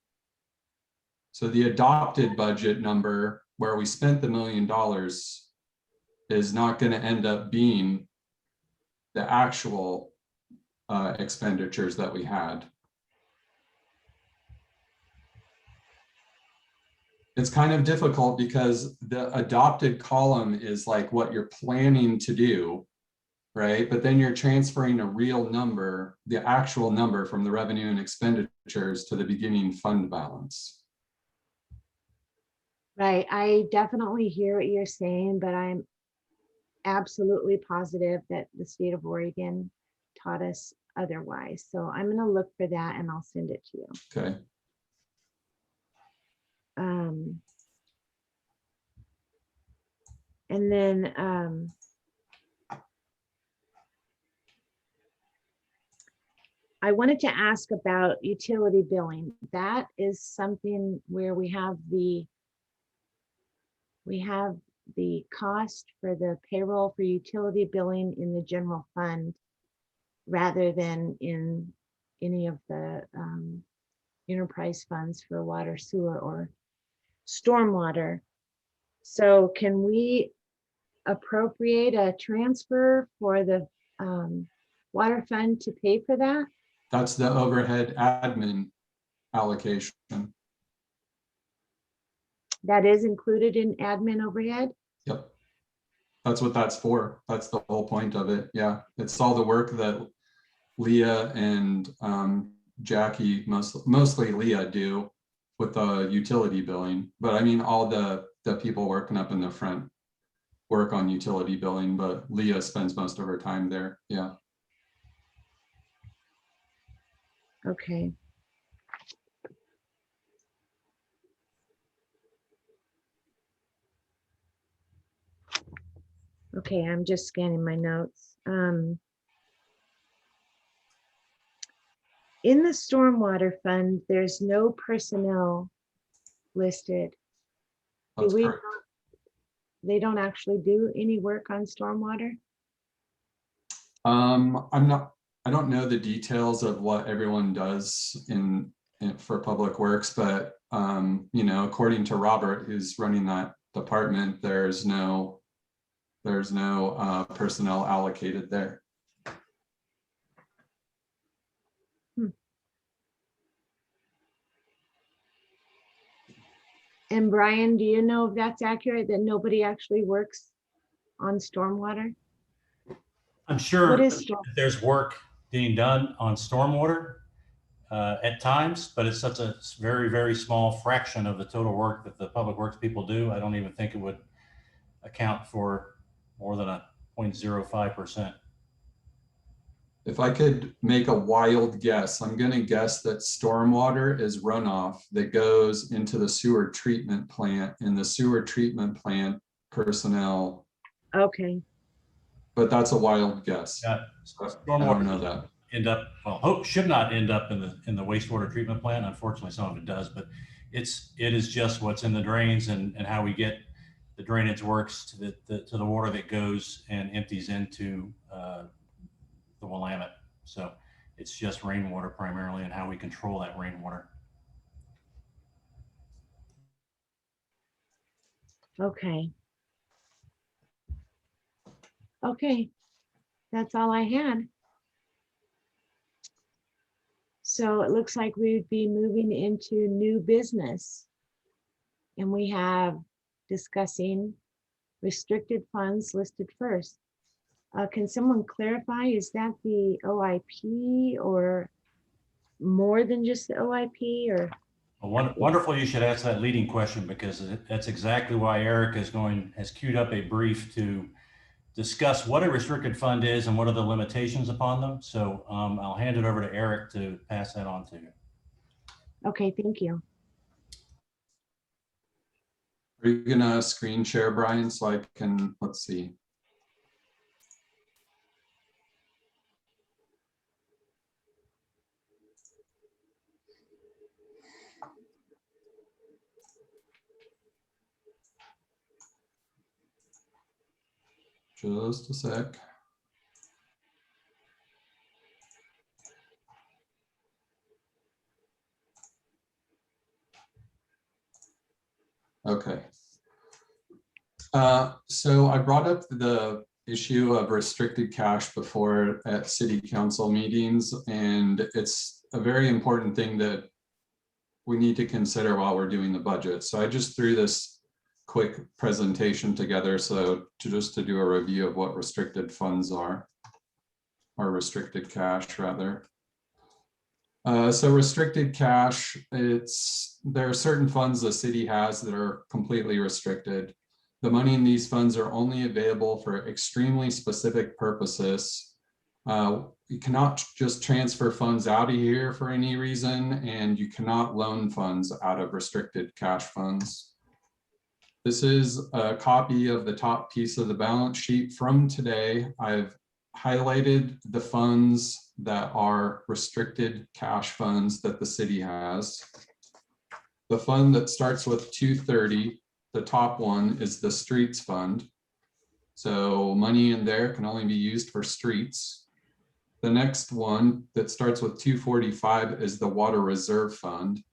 So the adopted budget number where we spent the $1 million is not going to end up being the actual expenditures that we had. It's kind of difficult because the adopted column is like what you're planning to do, right? But then you're transferring a real number, the actual number from the revenue and expenditures to the beginning fund balance. Right, I definitely hear what you're saying, but I'm absolutely positive that the state of Oregon taught us otherwise. So I'm going to look for that and I'll send it to you. Okay. And then I wanted to ask about utility billing. That is something where we have the cost for the payroll for utility billing in the general fund rather than in any of the enterprise funds for water, sewer, or stormwater. So can we appropriate a transfer for the water fund to pay for that? That's the overhead admin allocation. That is included in admin overhead? Yep. That's what that's for. That's the whole point of it. Yeah. It's all the work that Leah and Jackie, mostly Leah, do with the utility billing. But I mean, all the people working up in the front work on utility billing, but Leah spends most of her time there. Yeah. Okay. Okay, I'm just scanning my notes. In the stormwater fund, there's no personnel listed. That's we, correct. they don't actually do any work on stormwater? I don't know the details of what everyone does for Public Works, but you know, according to Robert, who's running that department, there's no personnel allocated there. And Brian, do you know if that's accurate, that nobody actually works on stormwater? I'm sure What is that storm? there's work being done on stormwater at times, but it's such a very, very small fraction of the total work that the public works people do. I don't even think it would account for more than a 0.05%. If I could make a wild guess, I'm going to guess that stormwater is runoff that goes into the sewer treatment plant, and the sewer treatment plant personnel. Okay, But that's a wild guess. Yeah, I don't know that. Should not end up in the wastewater treatment plant. Unfortunately, some of it does, but it is just what's in the drains and how we get the drainage works to the water that goes and empties into the Willamette. So it's just rainwater primarily, and how we control that rainwater. okay. Okay, that's all I had. So it looks like we would be moving into new business. And we have discussing restricted funds listed first. Can someone clarify, is that the OIP or more than just the OIP, or? Well, wonderful you should ask that leading question, because that's exactly why Eric has queued up a brief to discuss what a restricted fund is and what are the limitations upon them. So I'll hand it over to Eric to pass that on to you. Okay, thank you. Are you gonna screen share, Brian, so I can, let's see. Just a sec. Okay. So I brought up the issue of restricted cash before at city council meetings, and it's a very important thing that we need to consider while we're doing the budget. So I just threw this quick presentation together to do a review of what restricted funds are, or restricted cash rather. So restricted cash, there are certain funds the city has that are completely restricted. The money in these funds are only available for extremely specific purposes. You cannot just transfer funds out of here for any reason, and you cannot loan funds out of restricted cash funds. This is a copy of the top piece of the balance sheet from today. I've highlighted the funds that are restricted cash funds that the city has. The fund that starts with 230, the top one, is the streets fund. So money in there can only be used for streets. The next one that starts with 245 is the water reserve fund.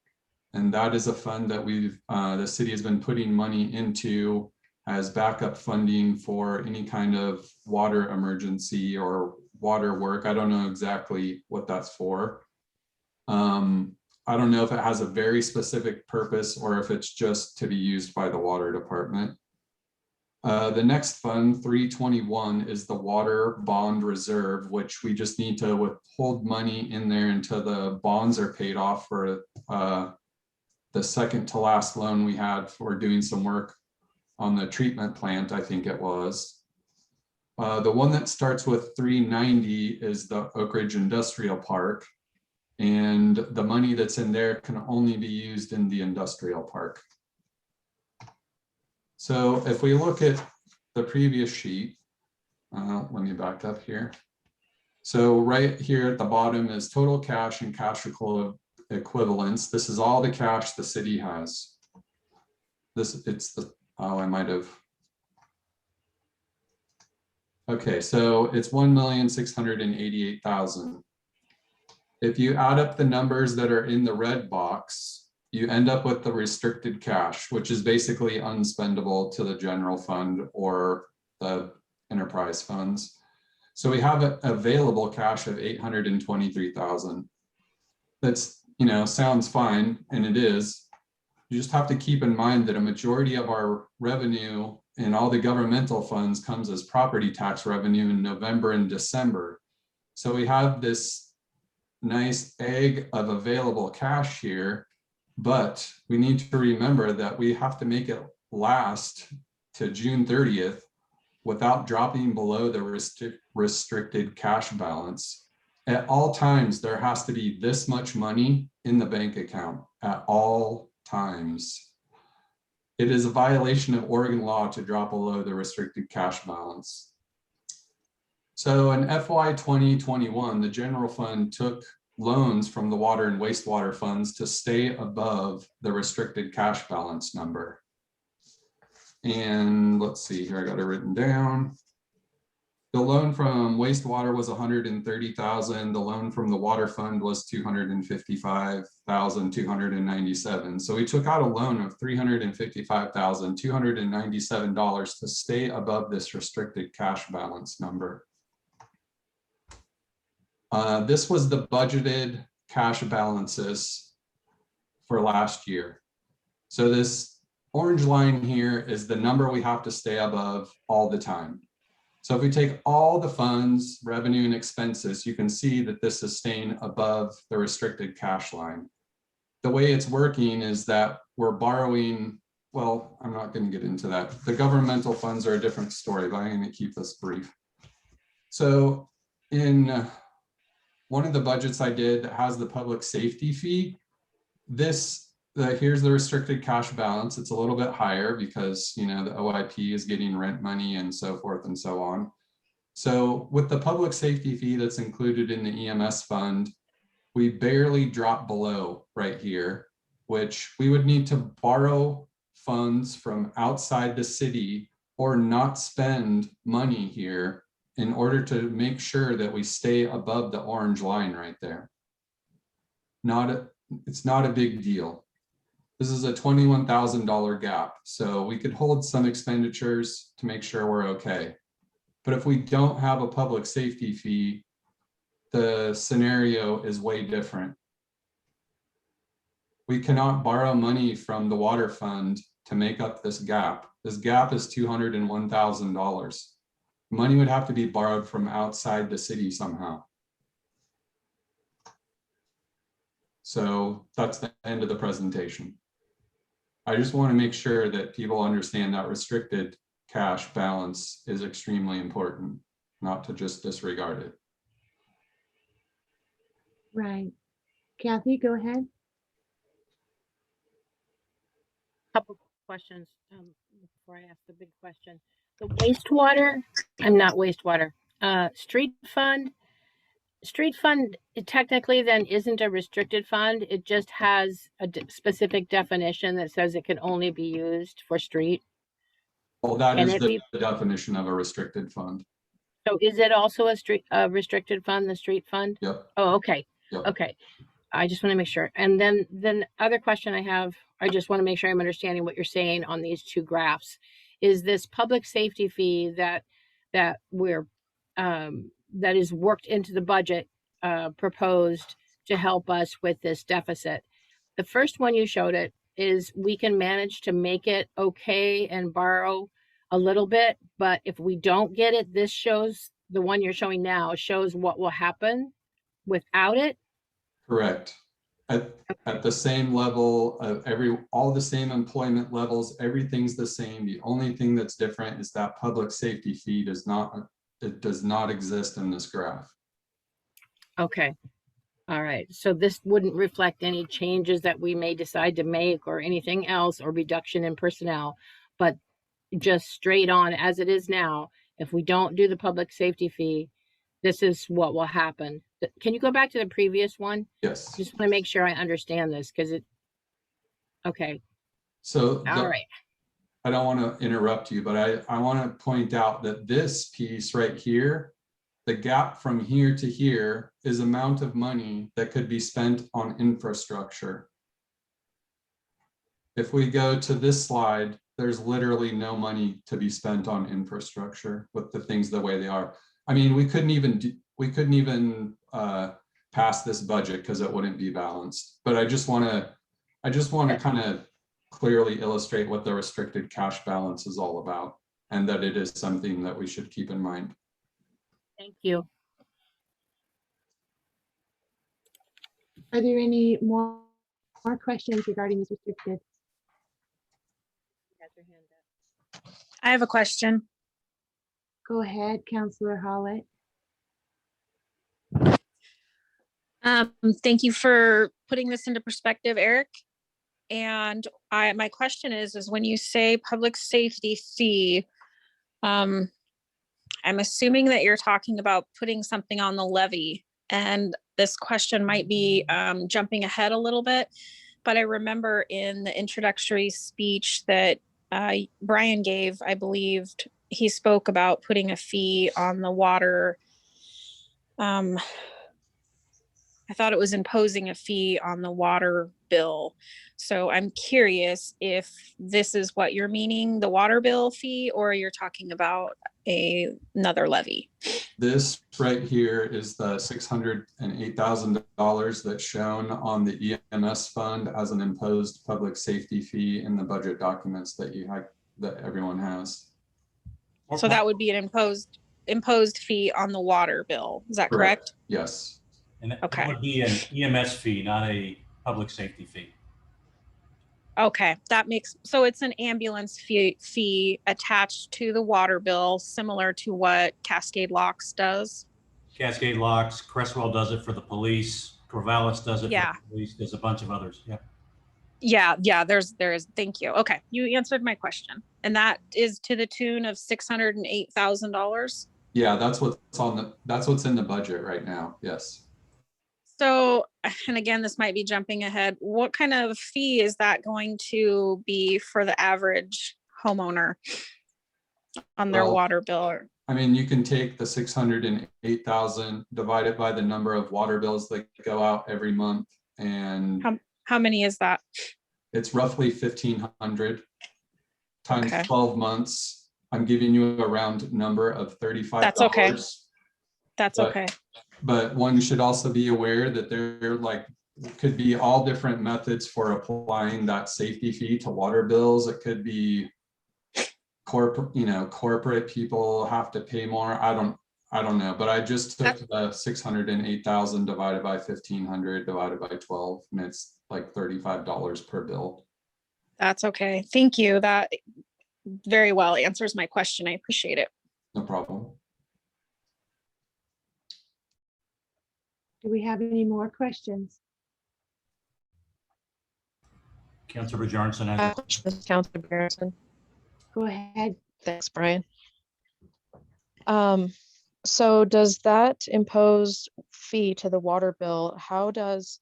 And that is a fund that the city has been putting money into as backup funding for any kind of water emergency or water work. I don't know exactly what that's for. I don't know if it has a very specific purpose or if it's just to be used by the water department. The next fund, 321, is the water bond reserve, which we just need to withhold money in there until the bonds are paid off for the second to last loan we had for doing some work on the treatment plant, I think it was. The one that starts with 390 is the Oakridge Industrial Park. And the money that's in there can only be used in the industrial park. So if we look at the previous sheet, let me back up here. So right here at the bottom is total cash and cash equivalents. This is all the cash the city has. it's the, oh, I might have. Okay, so it's 1,688,000. If you add up the numbers that are in the red box, you end up with the restricted cash, which is basically unspendable to the general fund or the enterprise funds. So we have an available cash of 823,000. That's, you know, sounds fine, and it is. You just have to keep in mind that a majority of our revenue and all the governmental funds comes as property tax revenue in November and December. So we have this nice egg of available cash here, but we need to remember that we have to make it last to June 30th without dropping below the restricted cash balance. At all times, there has to be this much money in the bank account at all times. It is a violation of Oregon law to drop below the restricted cash balance. So in FY 2021, the general fund took loans from the water and wastewater funds to stay above the restricted cash balance number. And let's see here, I got it written down. The loan from wastewater was 130,000. The loan from the water fund was 255,297. So we took out a loan of $355,297 to stay above this restricted cash balance number. This was the budgeted cash balances for last year. So this orange line here is the number we have to stay above all the time. So if we take all the funds, revenue, and expenses, you can see that this is staying above the restricted cash line. The way it's working is that we're borrowing, well, I'm not going to get into that. The governmental funds are a different story, but I'm going to keep this brief. So in one of the budgets I did that has the public safety fee, here's the restricted cash balance. It's a little bit higher because, you know, the OIP is getting rent money and so forth and so on. So with the public safety fee that's included in the EMS fund, we barely drop below right here, which we would need to borrow funds from outside the city or not spend money here in order to make sure that we stay above the orange line right there. It's not a big deal. This is a $21,000 gap. So we could hold some expenditures to make sure we're okay. But if we don't have a public safety fee, the scenario is way different. We cannot borrow money from the water fund to make up this gap. This gap is $201,000. Money would have to be borrowed from outside the city somehow. So that's the end of the presentation. I just want to make sure that people understand that restricted cash balance is extremely important, not to just disregard it. Right. Kathy, go ahead. Couple questions before I ask the big question. The wastewater, street fund, it technically then isn't a restricted fund. It just has a specific definition that says it can only be used for street. Well, that is the definition of a restricted fund. So is it also a restricted fund, the street fund? Yep. Oh, okay. Yep. Okay. I just want to make sure. And then other question I have, I just want to make sure I'm understanding what you're saying on these two graphs. Is this public safety fee that is worked into the budget proposed to help us with this deficit? The first one you showed it is we can manage to make it okay and borrow a little bit, but if we don't get it, this shows, the one you're showing now shows what will happen without it. Correct. At the same level of all the same employment levels, everything's the same. The only thing that's different is that public safety fee does not exist in this graph. Okay. All right. So this wouldn't reflect any changes that we may decide to make or anything else or reduction in personnel, but just straight on as it is now, if we don't do the public safety fee, this is what will happen. Can you go back to the previous one? Yes. Just want to make sure I understand this because okay. So All right. I don't want to interrupt you, but I want to point out that this piece right here, the gap from here to here is amount of money that could be spent on infrastructure. If we go to this slide, there's literally no money to be spent on infrastructure with the things the way they are. I mean, we couldn't even pass this budget because it wouldn't be balanced. But I just want to kind of clearly illustrate what the restricted cash balance is all about, and that it is something that we should keep in mind. Thank you. Are there any more questions regarding this restricted? I have a question. Go ahead, Councillor Hollett. Thank you for putting this into perspective, Eric. And my question is when you say public safety fee, I'm assuming that you're talking about putting something on the levy. And this question might be jumping ahead a little bit, but I remember in the introductory speech that Brian gave, I believed he spoke about putting a fee on the water. I thought it was imposing a fee on the water bill. So I'm curious if this is what you're meaning, the water bill fee, or you're talking about another levy. This right here is the $608,000 that's shown on the EMS fund as an imposed public safety fee in the budget documents that everyone has. So that would be an imposed fee on the water bill. Is that correct? Yes. And that Okay. would be an EMS fee, not a public safety fee. Okay, so it's an ambulance fee attached to the water bill, similar to what Cascade Locks does. Cascade Locks, Crestwell does it for the police, Corvallis does it for the police, there's a bunch of others. Yeah. Yeah, there is. Thank you. Okay, you answered my question. And that is to the tune of $608,000. Yeah, that's what's in the budget right now. Yes. So, and again, this might be jumping ahead. What kind of fee is that going to be for the average homeowner on their water bill? I mean, you can take the 608,000, divide it by the number of water bills that go out every month, and how many is that? It's roughly 1,500 times 12 months. I'm giving you a round number of $35. That's okay. That's okay. But one should also be aware that there could be all different methods for applying that safety fee to water bills. It could be corporate people have to pay more. I don't know, but I just took the 608,000 divided by 1,500 divided by 12, and it's like $35 per bill. That's okay. Thank you. That very well answers my question. I appreciate it. No problem. Do we have any more questions? Councilor Bjarnson has a question. Councilor Bjarnson. Go ahead. Thanks, Brian. So does that impose fee to the water bill? How does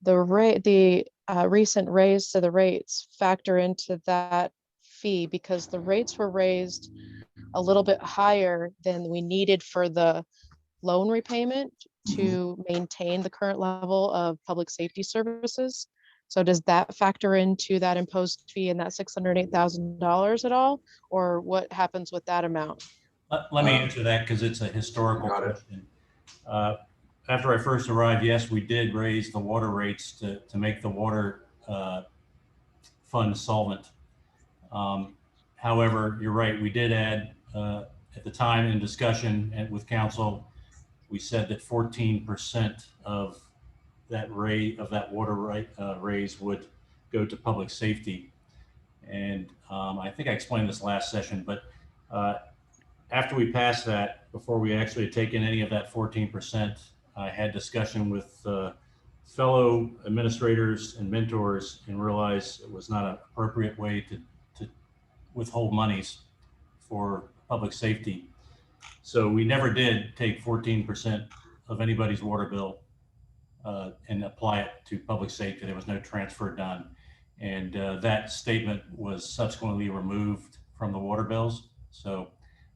the recent raise to the rates factor into that fee? Because the rates were raised a little bit higher than we needed for the loan repayment to maintain the current level of public safety services. So does that factor into that imposed fee and that $608,000 at all? Or what happens with that amount? Let me answer that because it's a historical question. After I first arrived, yes, we did raise the water rates to make the water fund solvent. However, you're right, we did add, at the time in discussion and with council, we said that 14% of that rate of that water raise would go to public safety. And I think I explained this last session, but after we passed that, before we actually had taken any of that 14%, I had discussion with fellow administrators and mentors and realized it was not an appropriate way to withhold monies for public safety. So we never did take 14% of anybody's water bill and apply it to public safety. There was no transfer done. And that statement was subsequently removed from the water bills. So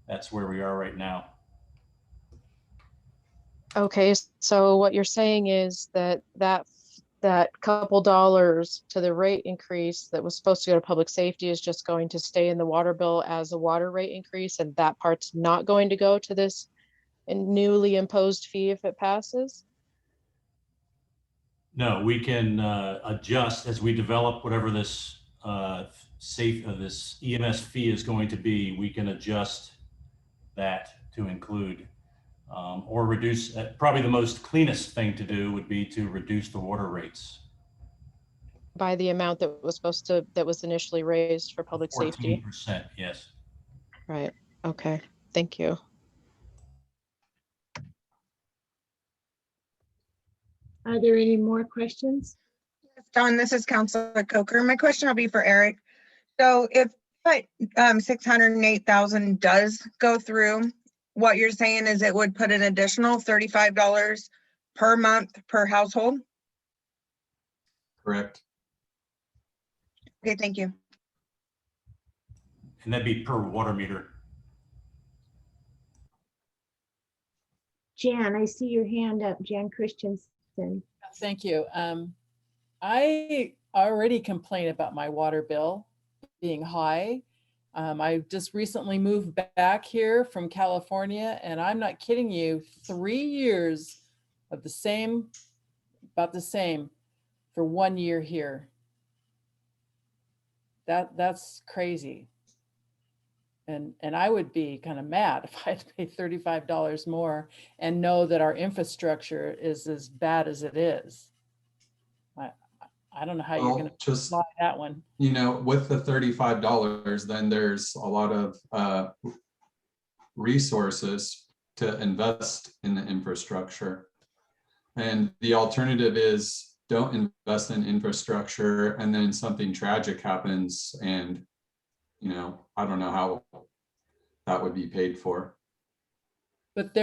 that's where we are right now. Okay, so what you're saying is that couple dollars to the rate increase that was supposed to go to public safety is just going to stay in the water bill as a water rate increase, and that part's not going to go to this newly imposed fee if it passes? No, we can adjust as we develop whatever this this EMS fee is going to be. We can adjust that to include or reduce. Probably the most cleanest thing to do would be to reduce the water rates By the amount that was initially raised for public safety? 14%. Yes. Right. Okay. Thank you. Are there any more questions? Dawn, this is Councilor Coker. My question will be for Eric. So if 608,000 does go through, what you're saying is it would put an additional $35 per month per household? Correct. Okay, thank you. And that'd be per water meter. Jan, I see your hand up, Jan Christensen. Thank you. I already complain about my water bill being high. I just recently moved back here from California, and I'm not kidding you, 3 years of about the same for 1 year here. That's crazy. And I would be kind of mad if I had to pay $35 more and know that our infrastructure is as bad as it is. I don't know how you're going to just apply that one. You know, with the $35, then there's a lot of resources to invest in the infrastructure. And the alternative is don't invest in infrastructure and then something tragic happens and, you know, I don't know how that would be paid for. But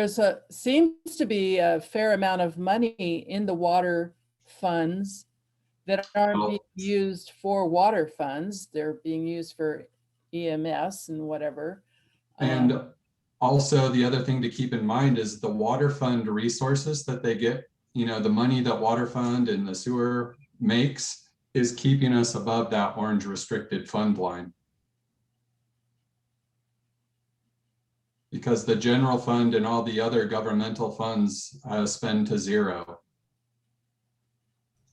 seems to be a fair amount of money in the water funds that aren't being used for water funds. They're being used for EMS and whatever. And also the other thing to keep in mind is the water fund resources that they get, you know, the money that water fund and the sewer makes is keeping us above that orange restricted fund line. Because the general fund and all the other governmental funds spend to zero.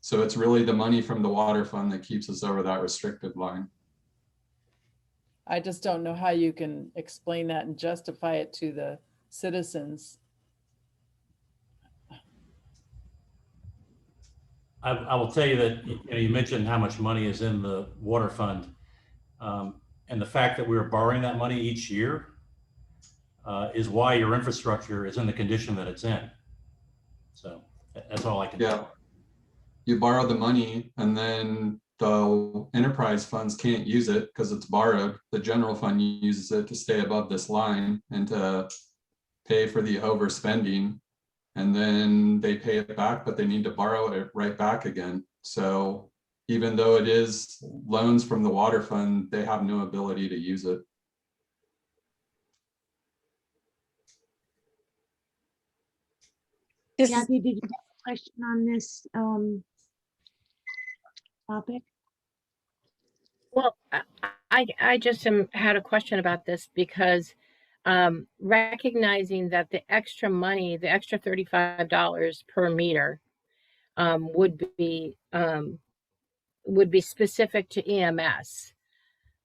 So it's really the money from the water fund that keeps us over that restricted line. I just don't know how you can explain that and justify it to the citizens. I will tell you that you mentioned how much money is in the water fund, and the fact that we're borrowing that money each year is why your infrastructure is in the condition that it's in. So that's all I can say. You borrow the money and then the enterprise funds can't use it because it's borrowed. The general fund uses it to stay above this line and to pay for the overspending. And then they pay it back, but they need to borrow it right back again. So even though it is loans from the water fund, they have no ability to use it. Kathy, did you have a question on this topic? Well, I just had a question about this because recognizing that the extra money, the extra $35 per meter would be specific to EMS.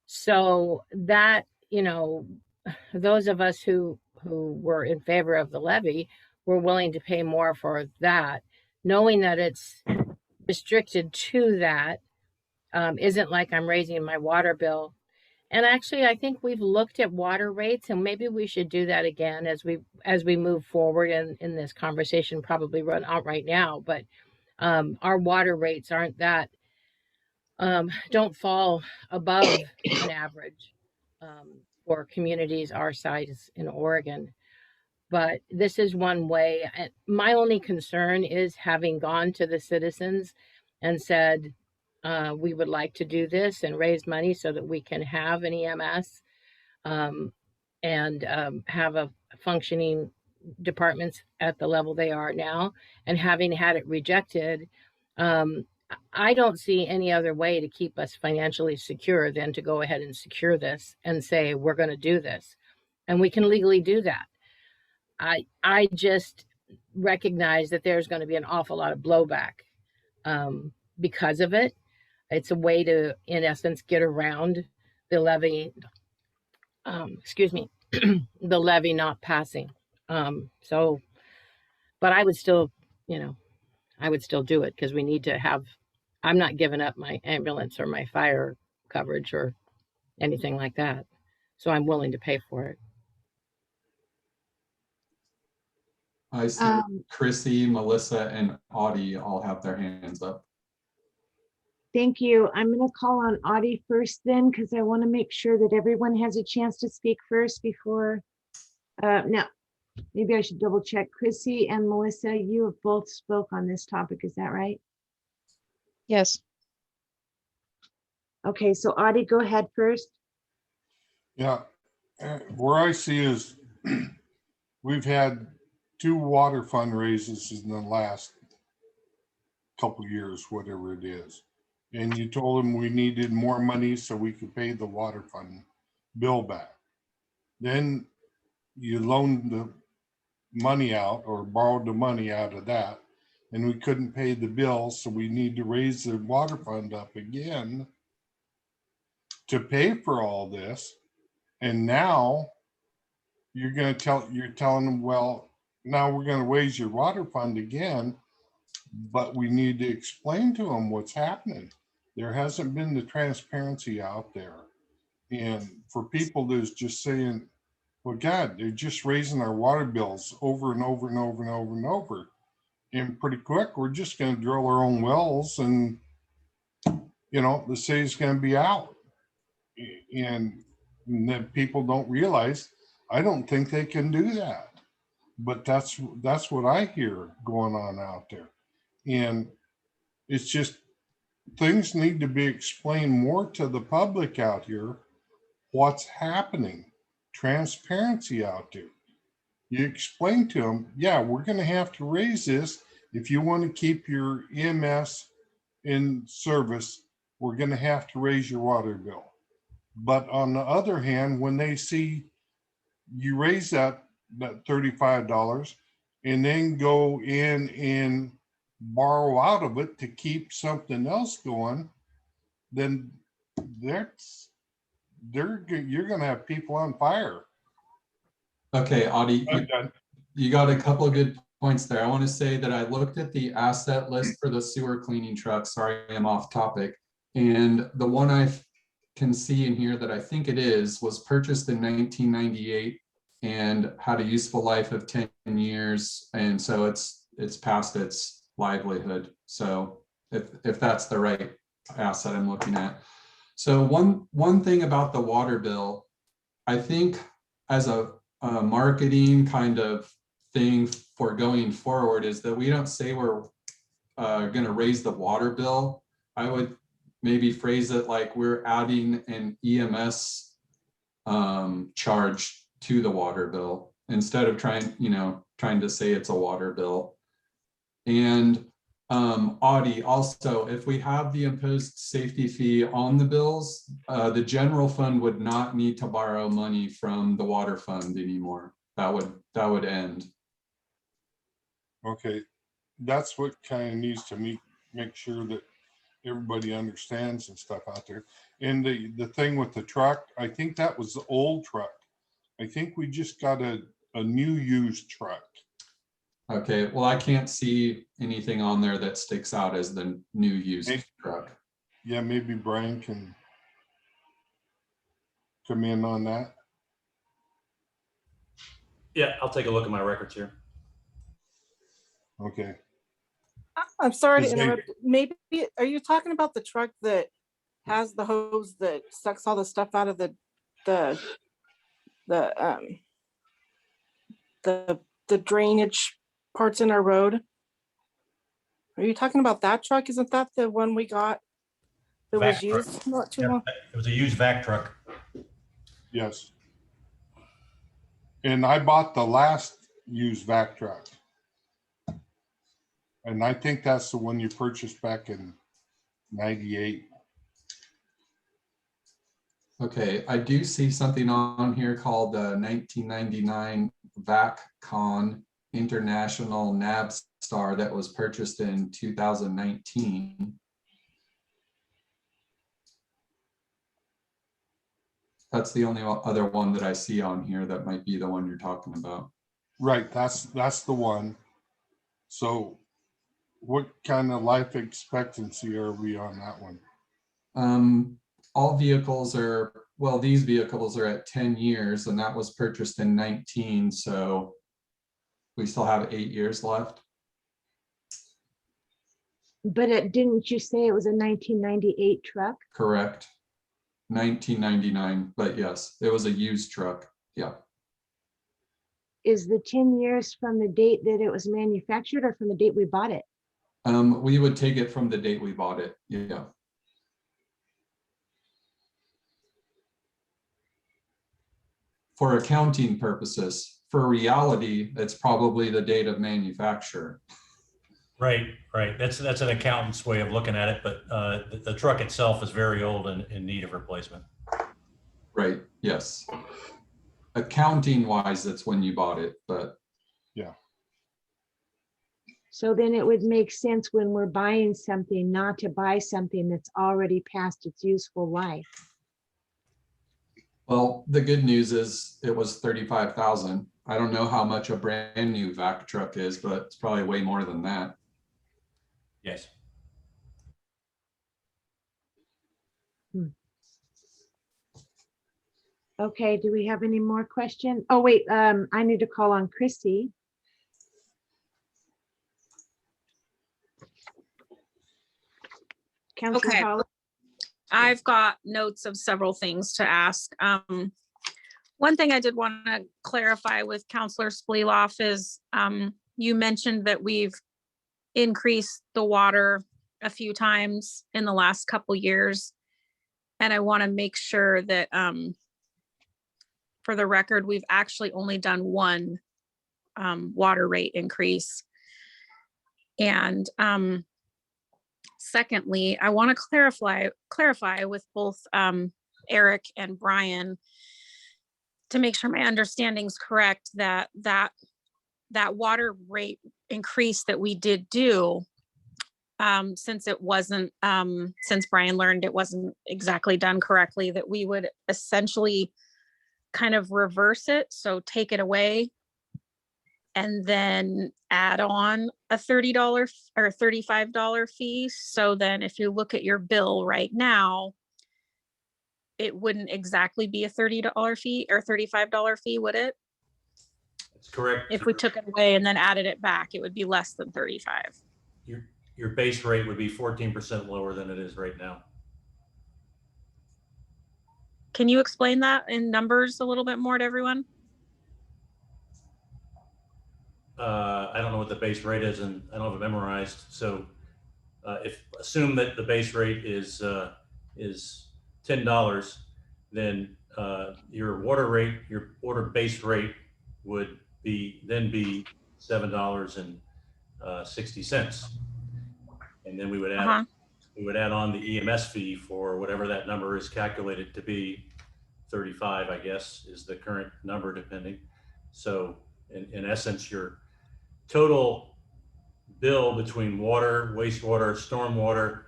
So that, you know, those of us who were in favor of the levy were willing to pay more for that, knowing that it's restricted to that. Isn't like I'm raising my water bill. And actually, I think we've looked at water rates, and maybe we should do that again as we move forward in this conversation, probably run out right now. But our water rates aren't that, don't fall above an average for communities our size in Oregon. But this is one way. My only concern is having gone to the citizens and said, we would like to do this and raise money so that we can have an EMS and have a functioning departments at the level they are now. And having had it rejected, I don't see any other way to keep us financially secure than to go ahead and secure this and say, we're going to do this. And we can legally do that. I just recognize that there's going to be an awful lot of blowback because of it. It's a way to, in essence, get around the levy, excuse me, the levy not passing. So, but I would still, I would still do it because we need to have, I'm not giving up my ambulance or my fire coverage or anything like that. So I'm willing to pay for it. I see Chrissy, Melissa, and Audie all have their hands up. Thank you. I'm going to call on Audie first then, because I want to make sure that everyone has a chance to speak first before. Now, maybe I should double check. Chrissy and Melissa, you have both spoke on this topic. Is that right? Yes. Okay, so Audie, go ahead first. Yeah, where I see is we've had 2 water fundraisers in the last couple years, whatever it is. And you told them we needed more money so we could pay the water fund bill back. Then you loaned the money out or borrowed the money out of that, and we couldn't pay the bill, so we need to raise the water fund up again to pay for all this. And now you're telling them, well, now we're going to raise your water fund again, but we need to explain to them what's happening. There hasn't been the transparency out there. And for people that's just saying, well, God, they're just raising our water bills over and over and over and over and over. And pretty quick, we're just going to drill our own wells and, the city's going to be out. And that people don't realize, I don't think they can do that. But that's what I hear going on out there. And it's just, things need to be explained more to the public out here, what's happening, transparency out there. You explain to them, yeah, we're going to have to raise this. If you want to keep your EMS in service, we're going to have to raise your water bill. But on the other hand, when they see you raise that $35 and then go in and borrow out of it to keep something else going, then you're going to have people on fire. Okay, Audie, you got a couple of good points there. I want to say that I looked at the asset list for the sewer cleaning truck. Sorry, I'm off topic. And the one I can see in here that I think it is was purchased in 1998 and had a useful life of 10 years. And so it's past its livelihood. So if that's the right asset I'm looking at. So one thing about the water bill, I think as a marketing kind of thing for going forward is that we don't say we're going to raise the water bill. I would maybe phrase it like we're adding an EMS charge to the water bill instead of trying to say it's a water bill. And Audie, also, if we have the imposed safety fee on the bills, the general fund would not need to borrow money from the water fund anymore. That would end. Okay, that's what kind of needs to make sure that everybody understands and stuff out there. And the thing with the truck, I think that was the old truck. I think we just got a new used truck. Okay, well, I can't see anything on there that sticks out as the new used truck. Yeah, maybe Brian can come in on that. Yeah, I'll take a look at my records here. Okay. I'm sorry to interrupt. Maybe, are you talking about the truck that has the hose that sucks all the stuff out of the drainage parts in our road? Are you talking about that truck? Isn't that the one we got It Vac was truck. used not too Yeah, long. it was a used vac truck. Yes. And I bought the last used vac truck. And I think that's the one you purchased back in 98. Okay, I do see something on here called the 1999 VacCon International Navstar that was purchased in 2019. That's the only other one that I see on here that might be the one you're talking about. Right, that's the one. So what kind of life expectancy are we on that one? All vehicles are, well, these vehicles are at 10 years and that was purchased in 19. So we still have 8 years left. But didn't you say it was a 1998 truck? Correct. 1999, but yes, it was a used truck. Yeah. Is the 10 years from the date that it was manufactured or from the date we bought it? We would take it from the date we bought it. Yeah. For accounting purposes, for reality, it's probably the date of manufacture. Right, right. That's an accountant's way of looking at it, but the truck itself is very old and in need of replacement. Right, yes. Accounting wise, that's when you bought it, but Yeah. So then it would make sense when we're buying something, not to buy something that's already past its useful life. well, the good news is it was 35,000. I don't know how much a brand new vac truck is, but it's probably way more than that. Yes. Okay, do we have any more questions? Oh, wait, I need to call on Chrissy. Councilor Okay. Holly? I've got notes of several things to ask. One thing I did want to clarify with Counselor Spleeloff is you mentioned that we've increased the water a few times in the last couple years. And I want to make sure that for the record, we've actually only done one water rate increase. And secondly, I want to clarify with both Eric and Brian to make sure my understanding is correct that water rate increase that we did do, since it wasn't, since Brian learned it wasn't exactly done correctly, that we would essentially kind of reverse it. So take it away and then add on a $30 or $35 fee. So then if you look at your bill right now, it wouldn't exactly be a $30 fee or $35 fee, would it? That's correct. If we took it away and then added it back, it would be less than 35. Your base rate would be 14% lower than it is right now. Can you explain that in numbers a little bit more to everyone? I don't know what the base rate is and I don't have it memorized. So assume that the base rate is $10, then your water base rate would be $7.60. And then we would add on the EMS fee for whatever that number is calculated to be. 35, I guess, is the current number depending. So in essence, your total bill between water, wastewater, stormwater,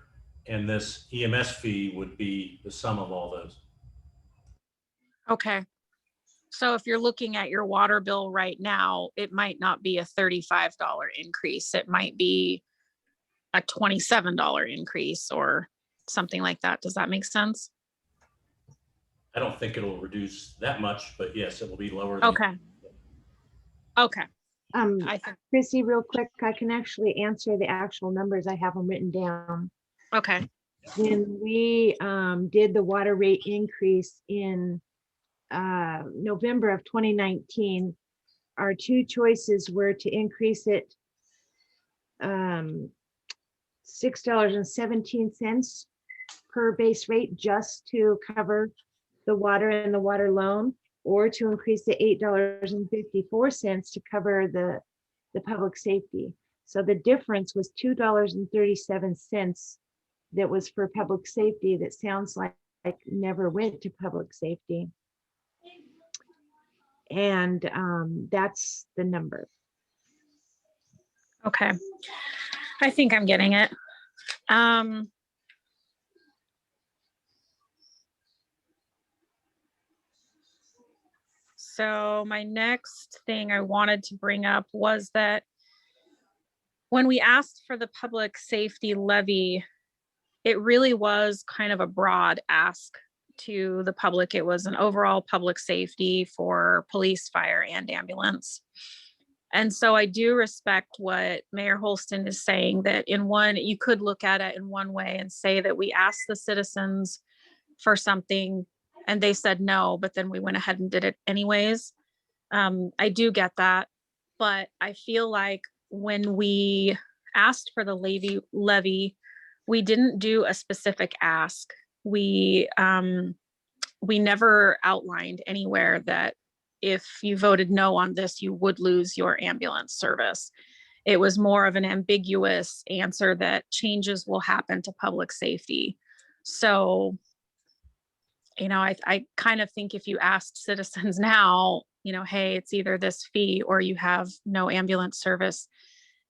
and this EMS fee would be the sum of all those. Okay. So if you're looking at your water bill right now, it might not be a $35 increase. It might be a $27 increase or something like that. Does that make sense? I don't think it'll reduce that much, but yes, it will be lower. Than Okay. Okay. I think, Chrissy, real quick, I can actually answer the actual numbers. I have them written down. Okay. When we did the water rate increase in November of 2019, our two choices were to increase it $6.17 per base rate just to cover the water and the water loan, or to increase to $8.54 to cover the public safety. So the difference was $2.37 that was for public safety. That sounds like never went to public safety. And that's the number. Okay. I think I'm getting it. So my next thing I wanted to bring up was that when we asked for the public safety levy, it really was kind of a broad ask to the public. It was an overall public safety for police, fire, and ambulance. And so I do respect what Mayor Holston is saying, that in one, you could look at it in one way and say that we asked the citizens for something and they said no, but then we went ahead and did it anyways. I do get that, but I feel like when we asked for the levy, we didn't do a specific ask. We never outlined anywhere that if you voted no on this, you would lose your ambulance service. It was more of an ambiguous answer that changes will happen to public safety. So, you know, I kind of think if you asked citizens now, you know, hey, it's either this fee or you have no ambulance service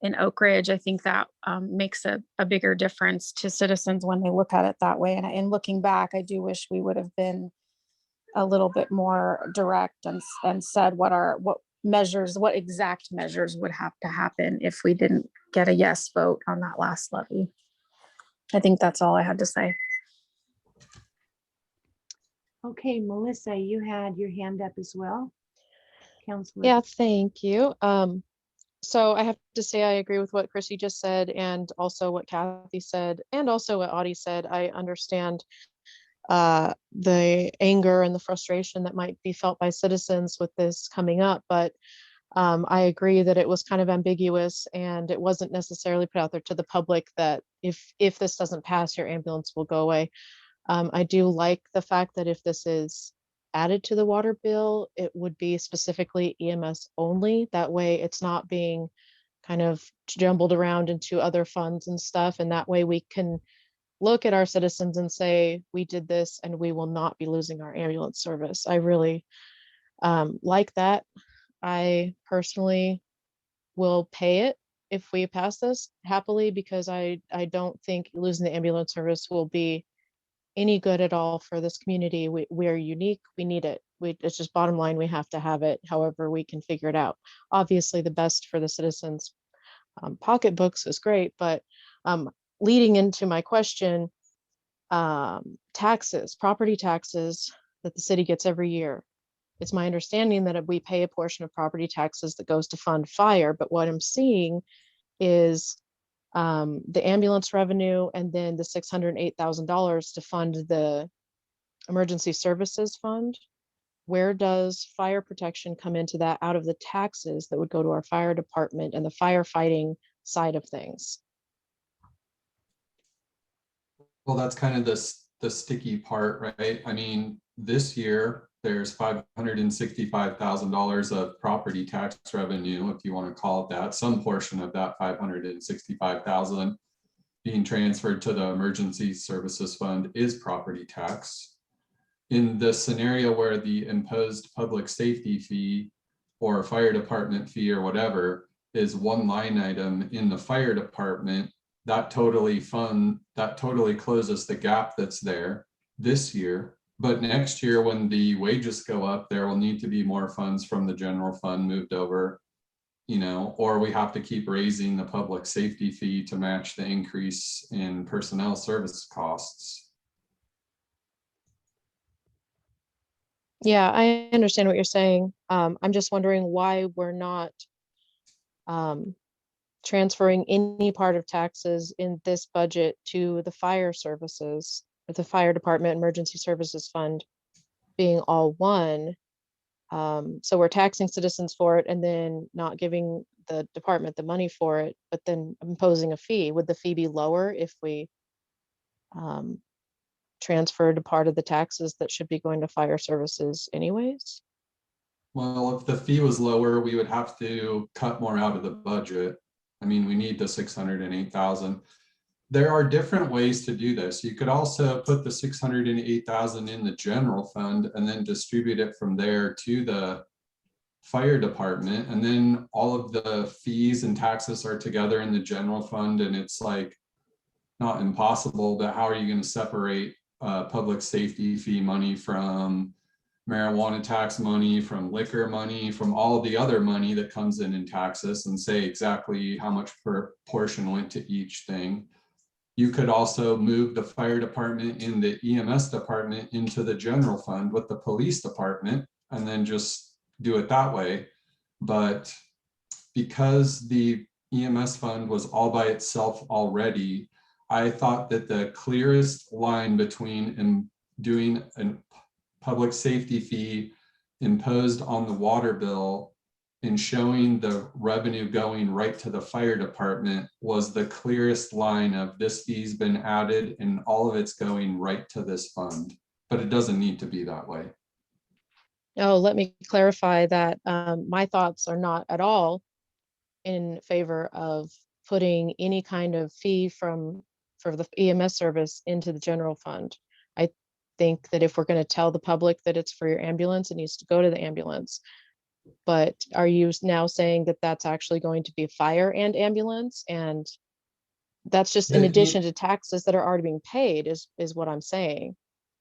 in Oakridge, I think that makes a bigger difference to citizens when they look at it that way. And looking back, I do wish we would have been a little bit more direct and said what exact measures would have to happen if we didn't get a yes vote on that last levy. I think that's all I had to say. Okay, Melissa, you had your hand up as well. Counselor. Yeah, thank you. So I have to say I agree with what Chrissy just said, and also what Kathy said, and also what Audie said. I understand the anger and the frustration that might be felt by citizens with this coming up, but I agree that it was kind of ambiguous, and it wasn't necessarily put out there to the public that if this doesn't pass, your ambulance will go away. I do like the fact that if this is added to the water bill, it would be specifically EMS only. That way it's not being kind of jumbled around into other funds and stuff. And that way we can look at our citizens and say, we did this and we will not be losing our ambulance service. I really like that. I personally will pay it if we pass this happily, because I don't think losing the ambulance service will be any good at all for this community. We are unique. We need it. It's just bottom line. We have to have it. However, we can figure it out. Obviously, the best for the citizens' pocketbooks is great. But leading into my question, taxes, property taxes that the city gets every year. It's my understanding that we pay a portion of property taxes that goes to fund fire. But what I'm seeing is the ambulance revenue and then the $608,000 to fund the emergency services fund. Where does fire protection come into that out of the taxes that would go to our fire department and the firefighting side of things? Well, that's kind of the sticky part, right? I mean, this year there's $565,000 of property tax revenue, if you want to call it that. Some portion of that 565,000 being transferred to the emergency services fund is property tax. In the scenario where the imposed public safety fee or fire department fee or whatever is one line item in the fire department, that totally closes the gap that's there this year. But next year, when the wages go up, there will need to be more funds from the general fund moved over, you know, or we have to keep raising the public safety fee to match the increase in personnel service costs. Yeah, I understand what you're saying. I'm just wondering why we're not transferring any part of taxes in this budget to the fire services, or the fire department emergency services fund being all one. So we're taxing citizens for it and then not giving the department the money for it, but then imposing a fee. Would the fee be lower if we transferred a part of the taxes that should be going to fire services anyways? Well, if the fee was lower, we would have to cut more out of the budget. I mean, we need the 608,000. There are different ways to do this. You could also put the 608,000 in the general fund and then distribute it from there to the fire department. And then all of the fees and taxes are together in the general fund. And it's like not impossible, but how are you going to separate public safety fee money from marijuana tax money, from liquor money, from all the other money that comes in taxes, and say exactly how much per portion went to each thing? You could also move the fire department and the EMS department into the general fund with the police department and then just do it that way. But because the EMS fund was all by itself already, I thought that the clearest line between doing a public safety fee imposed on the water bill and showing the revenue going right to the fire department was the clearest line of this fee's been added and all of it's going right to this fund. But it doesn't need to be that way. Oh, let me clarify that my thoughts are not at all in favor of putting any kind of fee for the EMS service into the general fund. I think that if we're going to tell the public that it's for your ambulance, it needs to go to the ambulance. But are you now saying that that's actually going to be fire and ambulance? And that's just in addition to taxes that are already being paid is what I'm saying.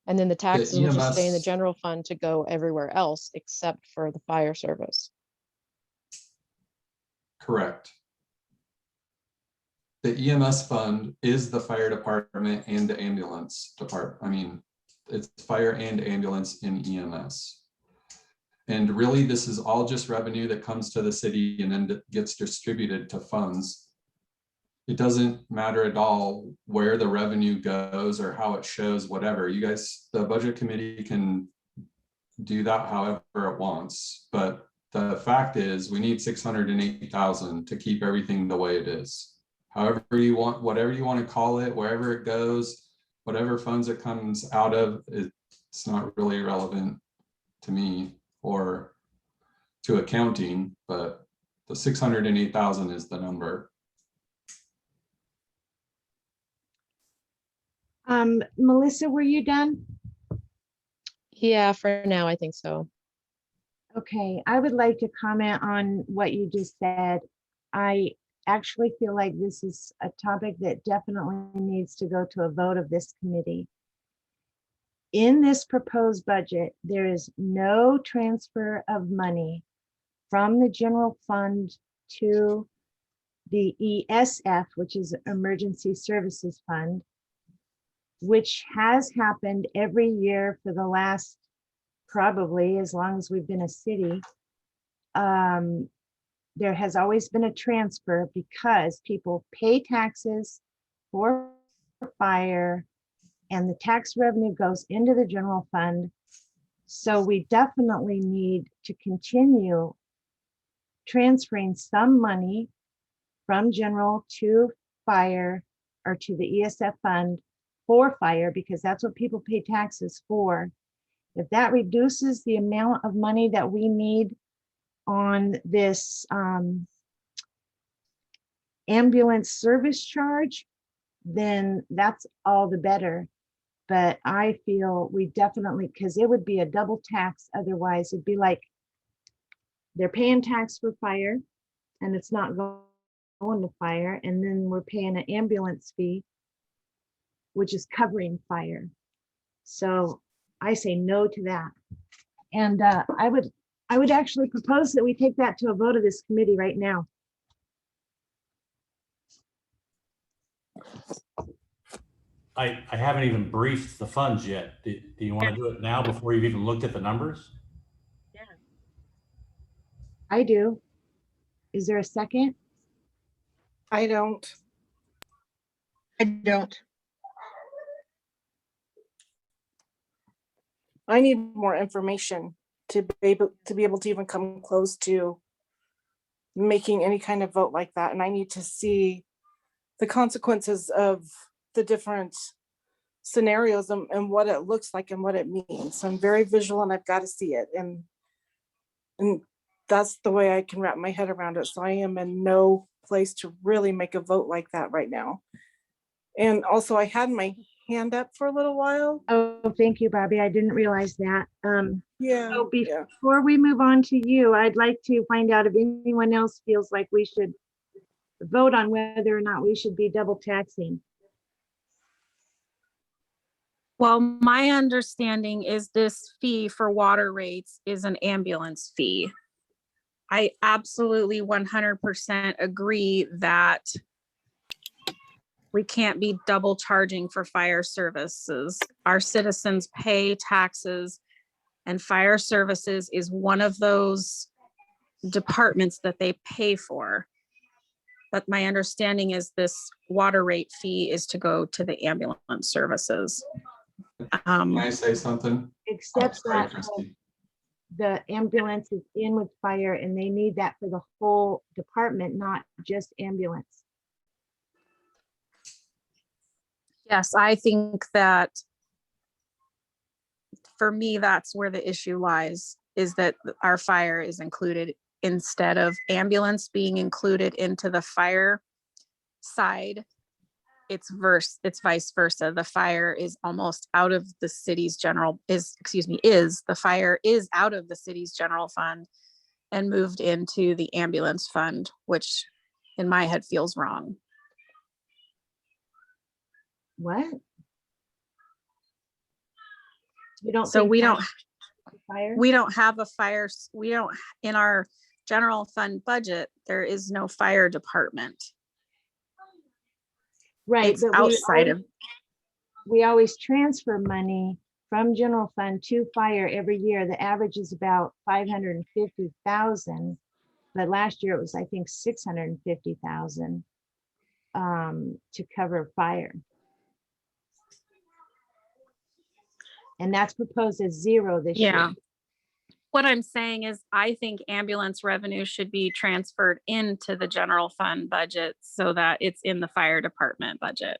And then the taxes will just stay in the general fund to go everywhere else except for the fire service. Correct. The EMS fund is the fire department and the ambulance department. I mean, it's fire and ambulance in EMS. And really, this is all just revenue that comes to the city and then gets distributed to funds. It doesn't matter at all where the revenue goes or how it shows, whatever. You guys, the budget committee can do that however it wants. But the fact is we need 680,000 to keep everything the way it is. However you want, whatever you want to call it, wherever it goes, whatever funds it comes out of, it's not really relevant to me or to accounting, but the 608,000 is the number. Melissa, were you done? Yeah, for now, I think so. Okay, I would like to comment on what you just said. I actually feel like this is a topic that definitely needs to go to a vote of this committee. In this proposed budget, there is no transfer of money from the general fund to the ESF, which is Emergency Services Fund, which has happened every year for the last, probably as long as we've been a city. There has always been a transfer because people pay taxes for fire and the tax revenue goes into the general fund. So we definitely need to continue transferring some money from general to fire or to the ESF fund for fire, because that's what people pay taxes for. If that reduces the amount of money that we need on this ambulance service charge, then that's all the better. But I feel we definitely, because it would be a double tax otherwise. It'd be like they're paying tax for fire and it's not going to fire, and then we're paying an ambulance fee, which is covering fire. So I say no to that. And I would actually propose that we take that to a vote of this committee right now. I haven't even briefed the funds yet. Do you want to do it now before you've even looked at the numbers? Yeah. I do. Is there a second? I don't. I don't. I need more information to be able to even come close to making any kind of vote like that. And I need to see the consequences of the different scenarios and what it looks like and what it means. So I'm very visual and I've got to see it. And that's the way I can wrap my head around it. So I am in no place to really make a vote like that right now. And also I had my hand up for a little while. Oh, thank you, Bobby. I didn't realize that. Yeah. So yeah. before we move on to you, I'd like to find out if anyone else feels like we should vote on whether or not we should be double taxing. Well, my understanding is this fee for water rates is an ambulance fee. I absolutely 100% agree that we can't be double charging for fire services. Our citizens pay taxes, and fire services is one of those departments that they pay for. But my understanding is this water rate fee is to go to the ambulance services. Can I say something? Except Sorry, that Christy. the ambulance is in with fire and they need that for the whole department, not just ambulance. Yes, I think that for me, that's where the issue lies, is that our fire is included instead of ambulance being included into the fire side. It's vice versa. The fire is almost out of the city's general the fire is out of the city's general fund and moved into the ambulance fund, which in my head feels wrong. What? You don't So think we that's don't fire? we don't have a fire, we don't, in our general fund budget, there is no fire department. Right, It's but outside of, we always transfer money from general fund to fire every year. The average is about 550,000, but last year it was, I think, 650,000 to cover fire. And that's proposed as zero this yeah. year. What I'm saying is I think ambulance revenue should be transferred into the general fund budget so that it's in the fire department budget,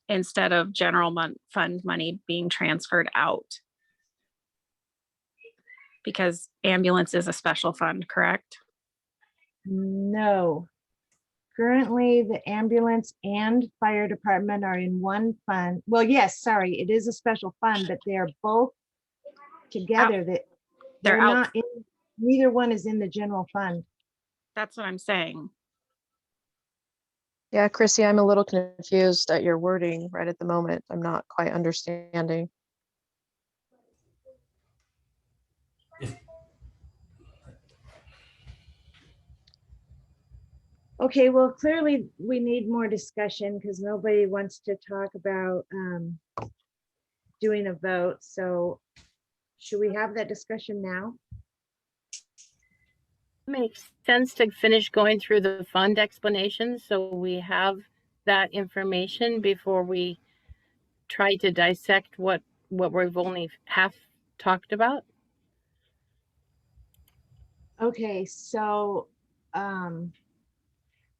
instead of general fund money being transferred out. Because ambulance is a special fund, correct? No. Currently, the ambulance and fire department are in one fund. Well, yes, sorry, it is a special fund, but they are both together. That They're they're out. not in, neither one is in the general fund. That's what I'm saying. Yeah, Chrissy, I'm a little confused at your wording right at the moment. I'm not quite understanding. Okay, well, clearly we need more discussion because nobody wants to talk about doing a vote. So should we have that discussion now? Makes sense to finish going through the fund explanations so we have that information before we try to dissect what we've only half talked about. Okay, so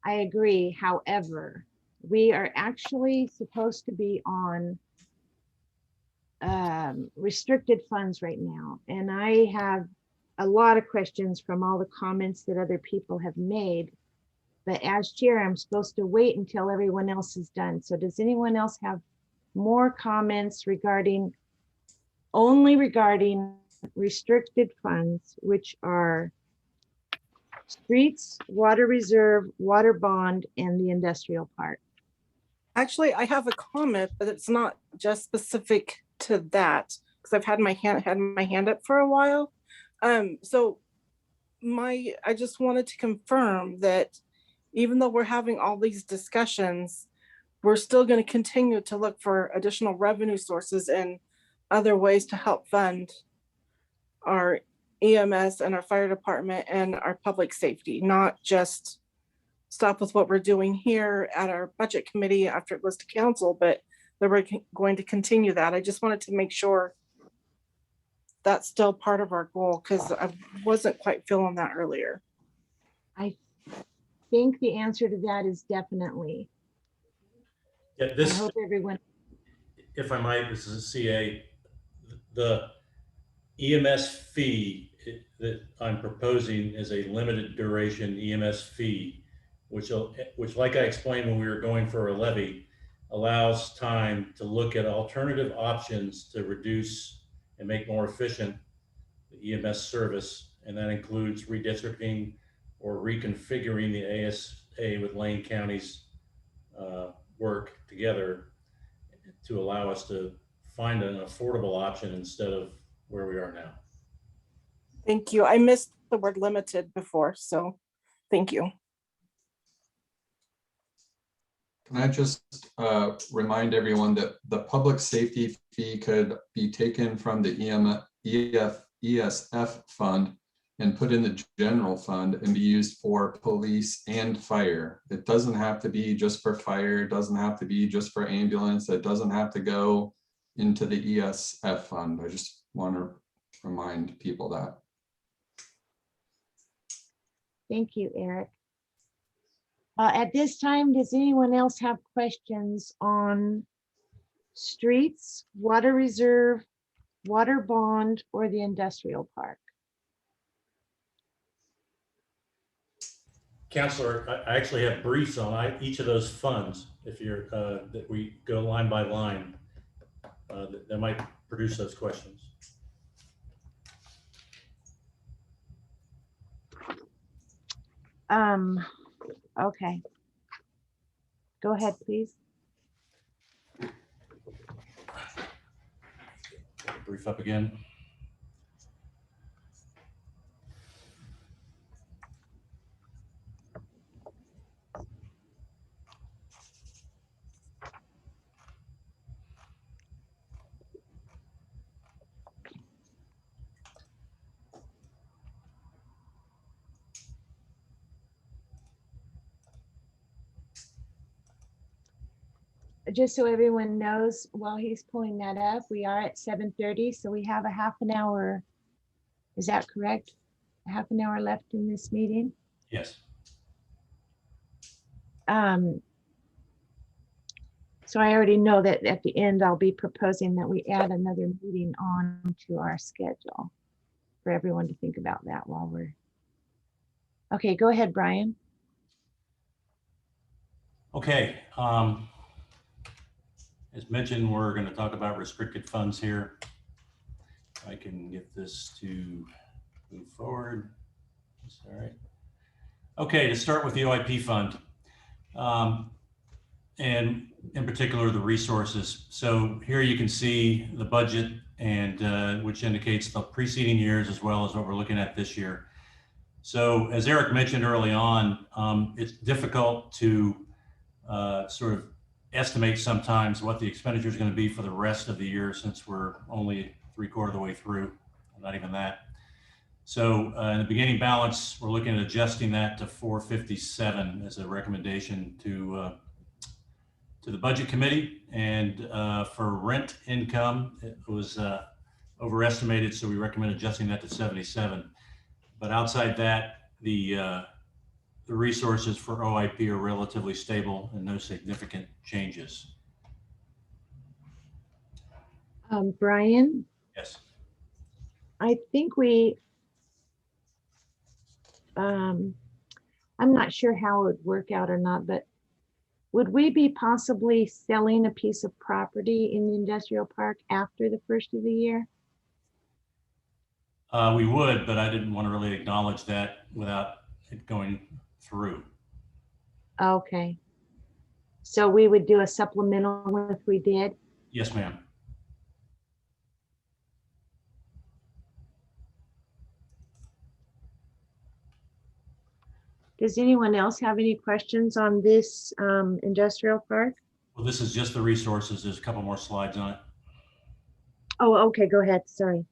I agree. However, we are actually supposed to be on restricted funds right now. And I have a lot of questions from all the comments that other people have made. But as chair, I'm supposed to wait until everyone else is done. So does anyone else have more comments regarding restricted funds, which are streets, water reserve, water bond, and the industrial park? Actually, I have a comment, but it's not just specific to that because I've had my hand up for a while. So I just wanted to confirm that even though we're having all these discussions, we're still going to continue to look for additional revenue sources and other ways to help fund our EMS and our fire department and our public safety, not just stop with what we're doing here at our budget committee after it goes to council, but that we're going to continue that. I just wanted to make sure that's still part of our goal because I wasn't quite feeling that earlier. I think the answer to that is definitely. Yeah, I this, hope everyone, if I might, this is a CA. The EMS fee that I'm proposing is a limited duration EMS fee, which like I explained when we were going for a levy, allows time to look at alternative options to reduce and make more efficient the EMS service. And that includes redistricting or reconfiguring the ASA with Lane County's work together to allow us to find an affordable option instead of where we are now. Thank you. I missed the word limited before, so thank you. Can I just remind everyone that the public safety fee could be taken from the ESF fund and put in the general fund and be used for police and fire. It doesn't have to be just for fire. It doesn't have to be just for ambulance. It doesn't have to go into the ESF fund. I just want to remind people that. thank you, Eric. At this time, does anyone else have questions on streets, water reserve, water bond, or the industrial park? Counselor, I actually have briefs on each of those funds. If you're, that we go line by line, that might produce those questions. Okay. Go ahead, please. Brief up again. Just so everyone knows, while he's pulling that up, we are at 7:30, so we have a half an hour. Is that correct? A half an hour left in this meeting? Yes. So I already know that at the end, I'll be proposing that we add another meeting on to our schedule for everyone to think about that while we're. Okay, go ahead, Brian. Okay. As mentioned, we're going to talk about restricted funds here. I can get this to move forward. That's all right. Okay, to start with the OIP fund, and in particular the resources. So here you can see the budget, and which indicates the preceding years as well as what we're looking at this year. So as Eric mentioned early on, it's difficult to sort of estimate sometimes what the expenditure is going to be for the rest of the year, since we're only 3/4 of the way through, not even that. So in the beginning balance, we're looking at adjusting that to 457 as a recommendation to the budget committee. And for rent income, it was overestimated, so we recommend adjusting that to 77. But outside that, the resources for OIP are relatively stable and no significant changes. Brian, Yes. I think we, I'm not sure how it would work out or not, but would we be possibly selling a piece of property in the industrial park after the first of the year? We would, but I didn't want to really acknowledge that without it going through. Okay. So we would do a supplemental if we did? Yes, ma'am. Does anyone else have any questions on this industrial park? Well, this is just the resources. There's a couple more slides on it. Oh, okay, go ahead, sorry.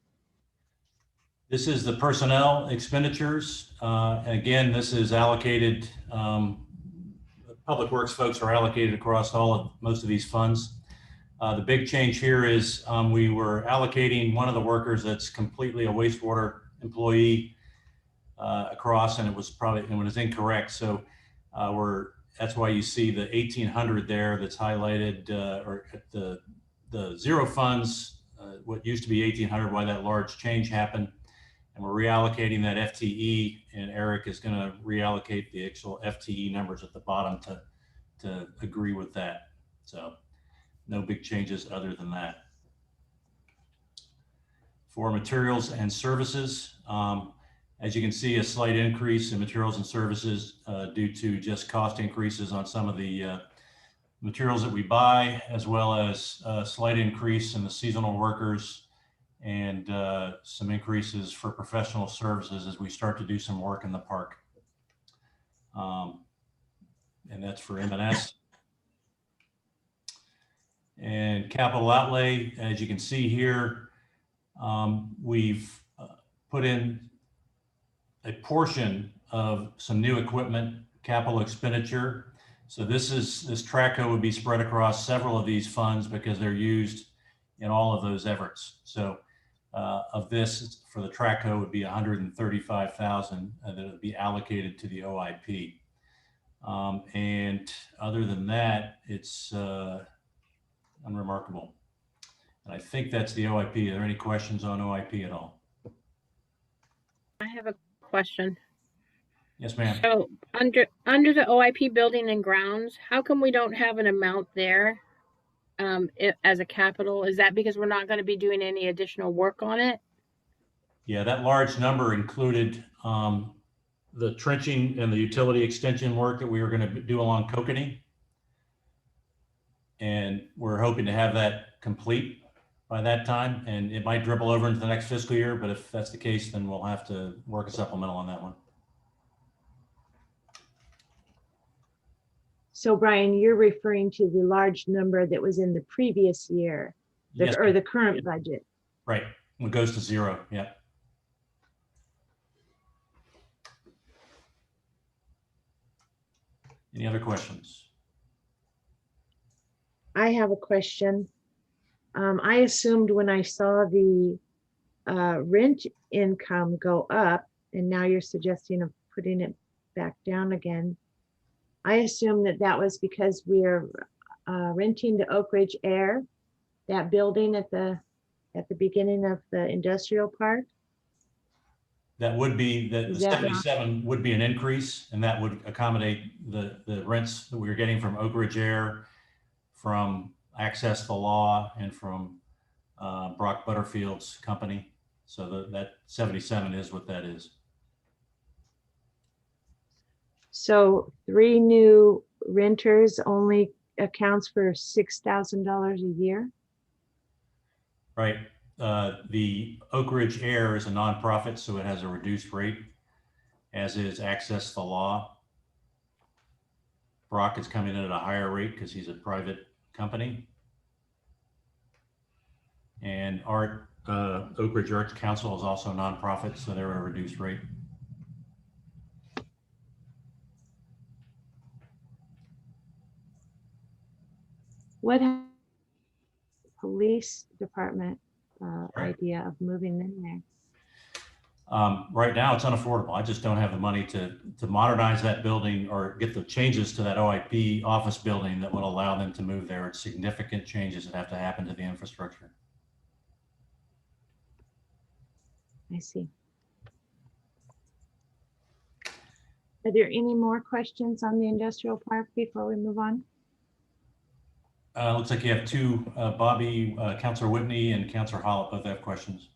This is the personnel expenditures. And again, this is allocated, Public Works folks are allocated across most of these funds. The big change here is we were allocating one of the workers that's completely a wastewater employee across, and it was incorrect. So we're That's why you see the 1,800 there that's highlighted, or the zero funds, what used to be 1,800, why that large change happened. And we're reallocating that FTE, and Eric is going to reallocate the actual FTE numbers at the bottom to agree with that. So no big changes other than that. For materials and services, as you can see, a slight increase in materials and services due to just cost increases on some of the materials that we buy, as well as a slight increase in the seasonal workers and some increases for professional services as we start to do some work in the park. And that's for M&S. And capital outlay, as you can see here, we've put in a portion of some new equipment capital expenditure. So this track code would be spread across several of these funds because they're used in all of those efforts. So of this, for the track code would be 135,000 that would be allocated to the OIP. And other than that, it's unremarkable. And I think that's the OIP. Are there any questions on OIP at all? I have a question. Yes, ma'am. So under the OIP building and grounds, how come we don't have an amount there as a capital? Is that because we're not going to be doing any additional work on it? Yeah, that large number included the trenching and the utility extension work that we were going to do along Kokanee. And we're hoping to have that complete by that time. And it might dribble over into the next fiscal year, but if that's the case, then we'll have to work a supplemental on that one. So Brian, you're referring to the large number that was in the previous year, Yes, or the current budget. right. It goes to zero. Yeah. Any other questions? I have a question. I assumed when I saw the rent income go up, and now you're suggesting of putting it back down again. I assume that that was because we're renting the Oakridge Air, that building at the beginning of the industrial park. That would be, the Is that not- 77 would be an increase, and that would accommodate the rents that we were getting from Oakridge Air, from Access the Law, and from Brock Butterfield's company. So that 77 is what that is. So 3 new renters only accounts for $6,000 a year. Right. The Oakridge Air is a nonprofit, so it has a reduced rate, as is Access the Law. Brock is coming in at a higher rate because he's a private company. And Oakridge Arts Council is also a nonprofit, so they're at a reduced rate. What police department idea of moving in there? Right now, it's unaffordable. I just don't have the money to modernize that building or get the changes to that OIP office building that would allow them to move there. It's significant changes that have to happen to the infrastructure. I see. Are there any more questions on the industrial park before we move on? Looks like you have two, Bobby, Councilor Whitney and Councilor Hollop both have questions.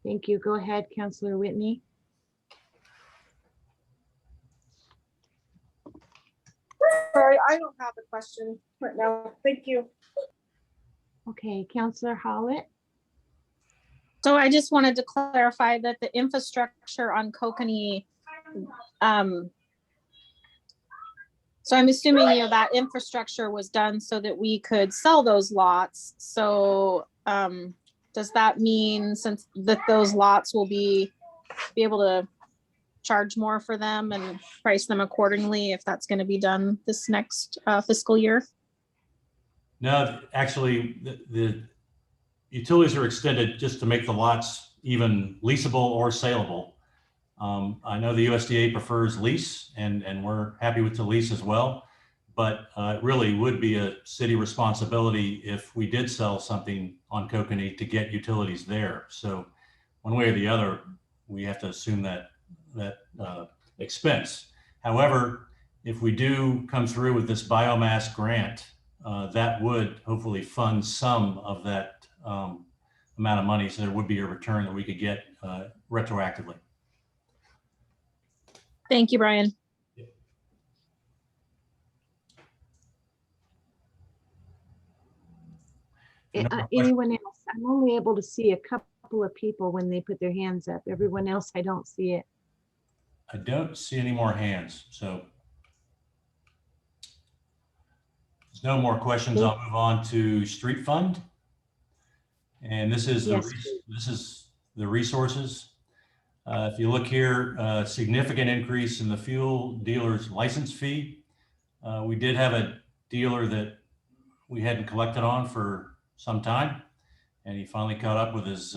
Thank you. Go ahead, Councilor Whitney. Sorry, I don't have a question right now. Thank you. Okay, Councilor Hollett. So I just wanted to clarify that the infrastructure on Kokanee, so I'm assuming, that infrastructure was done so that we could sell those lots. So does that mean since that those lots will be able to charge more for them and price them accordingly if that's going to be done this next fiscal year? No, actually, the utilities are extended just to make the lots even leasable or saleable. I know the USDA prefers lease, and we're happy with the lease as well. But it really would be a city responsibility if we did sell something on Kokanee to get utilities there. So one way or the other, we have to assume that expense. However, if we do come through with this biomass grant, that would hopefully fund some of that amount of money. So there would be a return that we could get retroactively. Thank you, Brian. Anyone else? I'm only able to see a couple of people when they put their hands up. Everyone else, I don't see it. I don't see any more hands, so there's no more questions. I'll move on to street fund. And this is the resources. If you look here, significant increase in the fuel dealer's license fee. We did have a dealer that we hadn't collected on for some time, and he finally caught up with his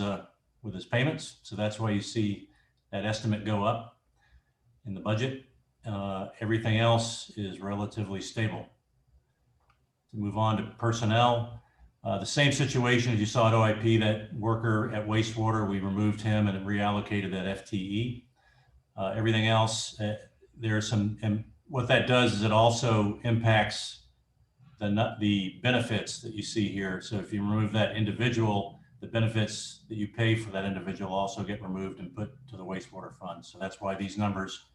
payments. So that's why you see that estimate go up in the budget. Everything else is relatively stable. To move on to personnel, the same situation as you saw at OIP, that worker at wastewater, we removed him and reallocated that FTE. Everything else, there's some, and what that does is it also impacts the benefits that you see here. So if you remove that individual, the benefits that you pay for that individual also get removed and put to the wastewater fund. So that's why these numbers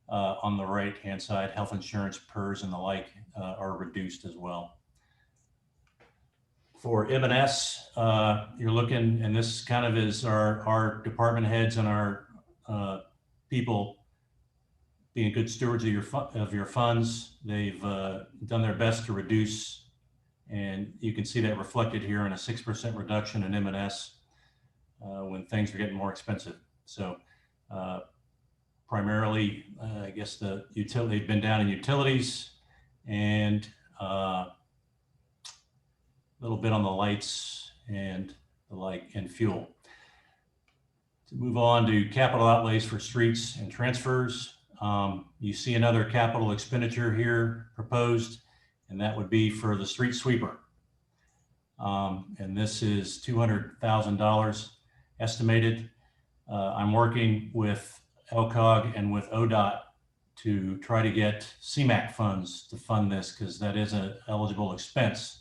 on the right-hand side, health insurance, PERS and the like, are reduced as well. For M&S, you're looking, and this kind of is our department heads and our people being good stewards of your funds. They've done their best to reduce, and you can see that reflected here in a 6% reduction in M&S when things are getting more expensive. So primarily, I guess the utility, they've been down in utilities and a little bit on the lights and the like, and fuel. To move on to capital outlays for streets and transfers. You see another capital expenditure here proposed, and that would be for the street sweeper. And this is $200,000 estimated. I'm working with LCOG and with ODOT to try to get CMAQ funds to fund this, because that is an eligible expense.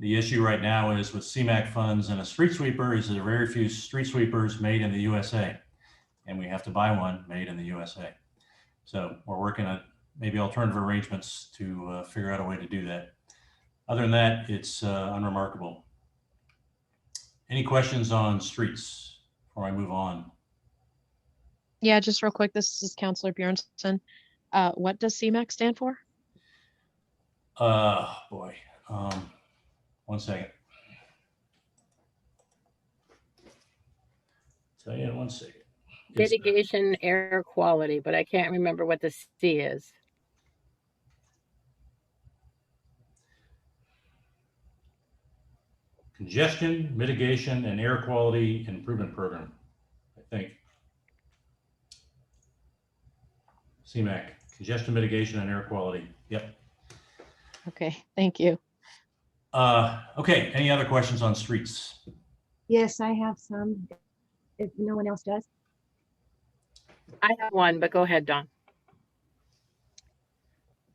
The issue right now is with CMAQ funds and a street sweeper is there are very few street sweepers made in the USA, and we have to buy one made in the USA. So we're working on maybe alternative arrangements to figure out a way to do that. Other than that, it's unremarkable. Any questions on streets before I move on? Yeah, just real quick, this is Counselor Bjornson. What does CMAQ stand for? Boy, 1 second. Tell you in 1 second. Mitigation air quality, but I can't remember what the C is. Congestion Mitigation and Air Quality Improvement Program, I think. CMAQ, Congestion Mitigation and Air Quality. Yep. Okay, thank you. Okay, any other questions on streets? Yes, I have some, if no one else does. I have one, but go ahead, Dawn.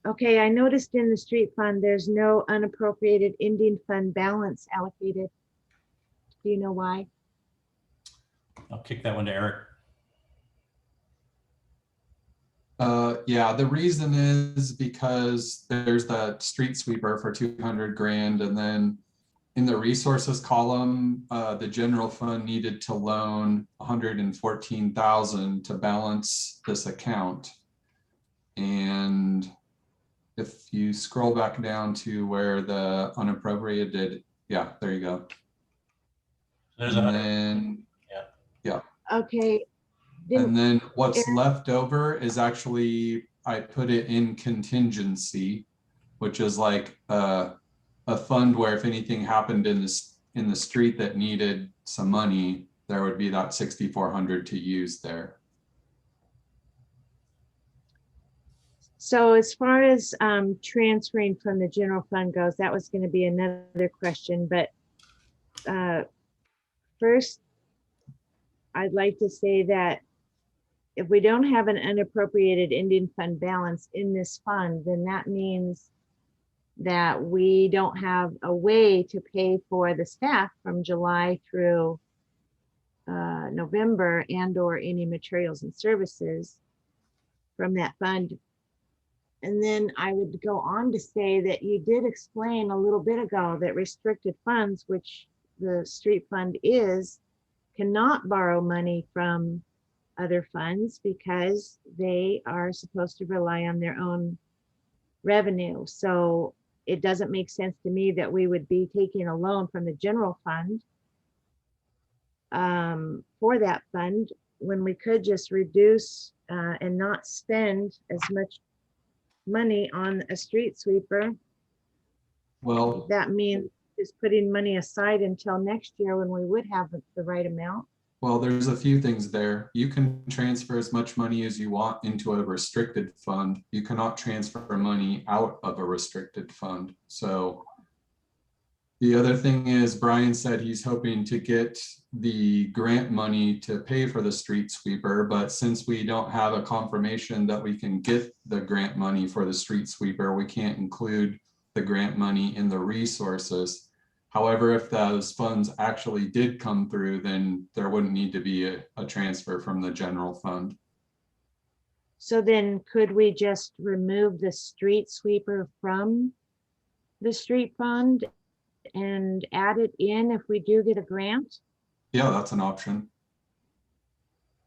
Okay, I noticed in the street fund, there's no unappropriated ending fund balance allocated. Do you know why? I'll kick that one to Eric. Yeah, the reason is because there's that street sweeper for 200 grand, and then in the resources column, the general fund needed to loan 114,000 to balance this account. And if you scroll back down to where the unappropriated, yeah, there you go. There's and then, yeah. Okay. And then what's left over is actually, I put it in contingency, which is like a fund where if anything happened in the street that needed some money, there would be that 6,400 to use there. So as far as transferring from the general fund goes, that was going to be another question, but first, I'd like to say that if we don't have an unappropriated ending fund balance in this fund, then that means that we don't have a way to pay for the staff from July through November and or any materials and services from that fund. And then I would go on to say that you did explain a little bit ago that restricted funds, which the street fund is, cannot borrow money from other funds because they are supposed to rely on their own revenue. So it doesn't make sense to me that we would be taking a loan from the general fund for that fund when we could just reduce and not spend as much money on a street sweeper. Well, That means just putting money aside until next year when we would have the right amount. well, there's a few things there. You can transfer as much money as you want into a restricted fund. You cannot transfer money out of a restricted fund. So the other thing is Brian said he's hoping to get the grant money to pay for the street sweeper, but since we don't have a confirmation that we can get the grant money for the street sweeper, we can't include the grant money in the resources. However, if those funds actually did come through, then there wouldn't need to be a transfer from the general fund. So then could we just remove the street sweeper from the street fund and add it in if we do get a grant? Yeah, that's an option.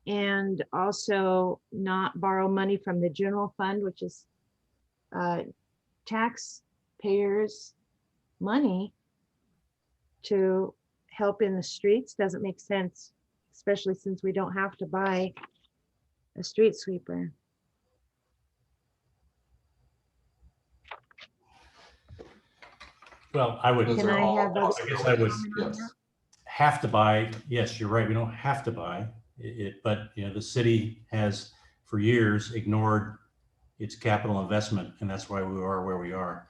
And also not borrow money from the general fund, which is taxpayers' money to help in the streets. Doesn't make sense, especially since we don't have to buy a street sweeper. Well, I would, Those Can are I all have a- I guess I would yes. have to buy. Yes, you're right. We don't have to buy it, but you know, the city has for years ignored its capital investment, and that's why we are where we are.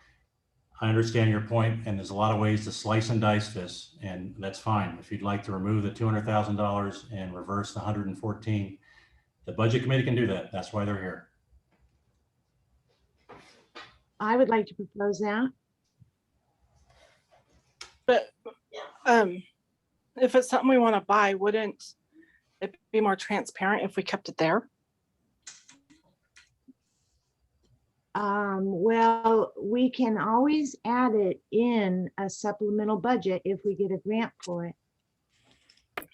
I understand your point, and there's a lot of ways to slice and dice this, and that's fine. If you'd like to remove the $200,000 and reverse the 114, the budget committee can do that. That's why they're here. I would like to propose that. But if it's something we want to buy, wouldn't it be more transparent if we kept it there? Well, we can always add it in a supplemental budget if we get a grant for it.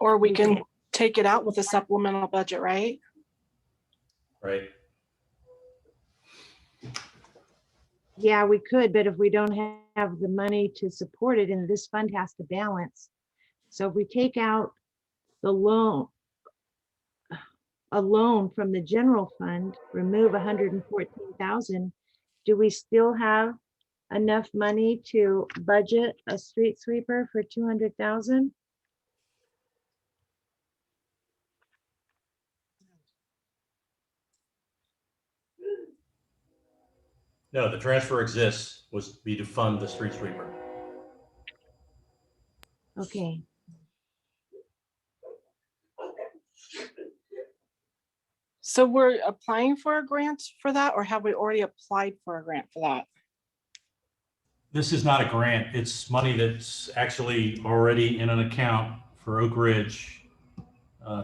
Or we can take it out with a supplemental budget, right? Right. Yeah, we could, but if we don't have the money to support it, and this fund has to balance. So if we take out the loan, a loan from the general fund, remove 114,000, do we still have enough money to budget a street sweeper for 200,000? No, the transfer exists, was be to fund the street sweeper. Okay. So we're applying for a grant for that, or have we already applied for a grant for that? This is not a grant. It's money that's actually already in an account for Oakridge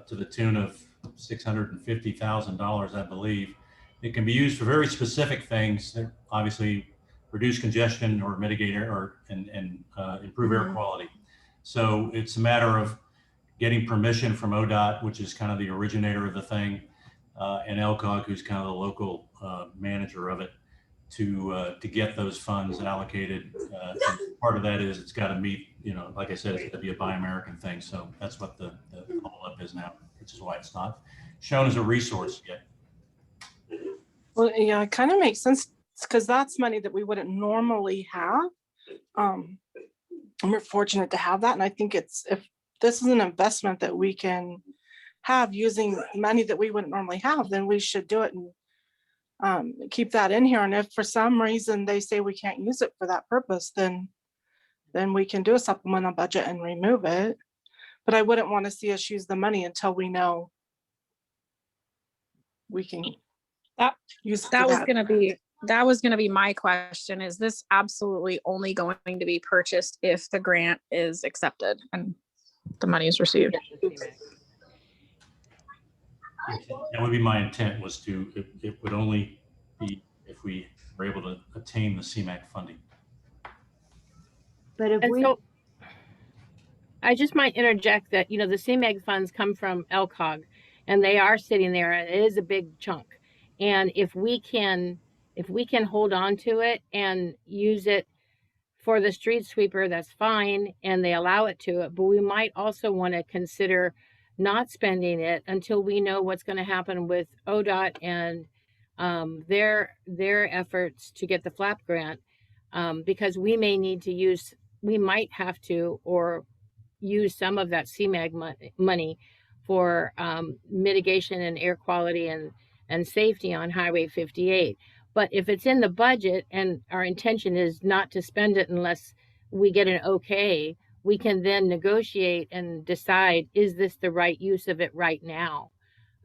to the tune of $650,000, I believe. It can be used for very specific things that obviously reduce congestion or mitigate air or and improve air quality. So it's a matter of getting permission from ODOT, which is kind of the originator of the thing, and LCOG, who's kind of the local manager of it, to get those funds allocated. Part of that is it's got to meet, you know, like I said, it's got to be a Buy American thing. So that's what the holdup is now, which is why it's not shown as a resource yet. Well, yeah, it kind of makes sense because that's money that we wouldn't normally have. And we're fortunate to have that. And I think if this is an investment that we can have using money that we wouldn't normally have, then we should do it. And keep that in here. And if for some reason they say we can't use it for that purpose, then we can do a supplemental budget and remove it. But I wouldn't want to see us use the money until we know we can use it for That was gonna be my question. Is this absolutely only going to be purchased if the grant is accepted and the money is received? That would be my intent, was it would only be if we were able to attain the CMAQ funding. But if And we, so I just might interject that, the CMAG funds come from LCOG and they are sitting there and it is a big chunk. And if we can hold on to it and use it for the street sweeper, that's fine. And they allow it to it, but we might also want to consider not spending it until we know what's going to happen with ODOT and their efforts to get the FLAP grant, because we might have to, or use some of that CMAG money for mitigation and air quality and safety on Highway 58. But if it's in the budget and our intention is not to spend it unless we get an okay, we can then negotiate and decide, is this the right use of it right now?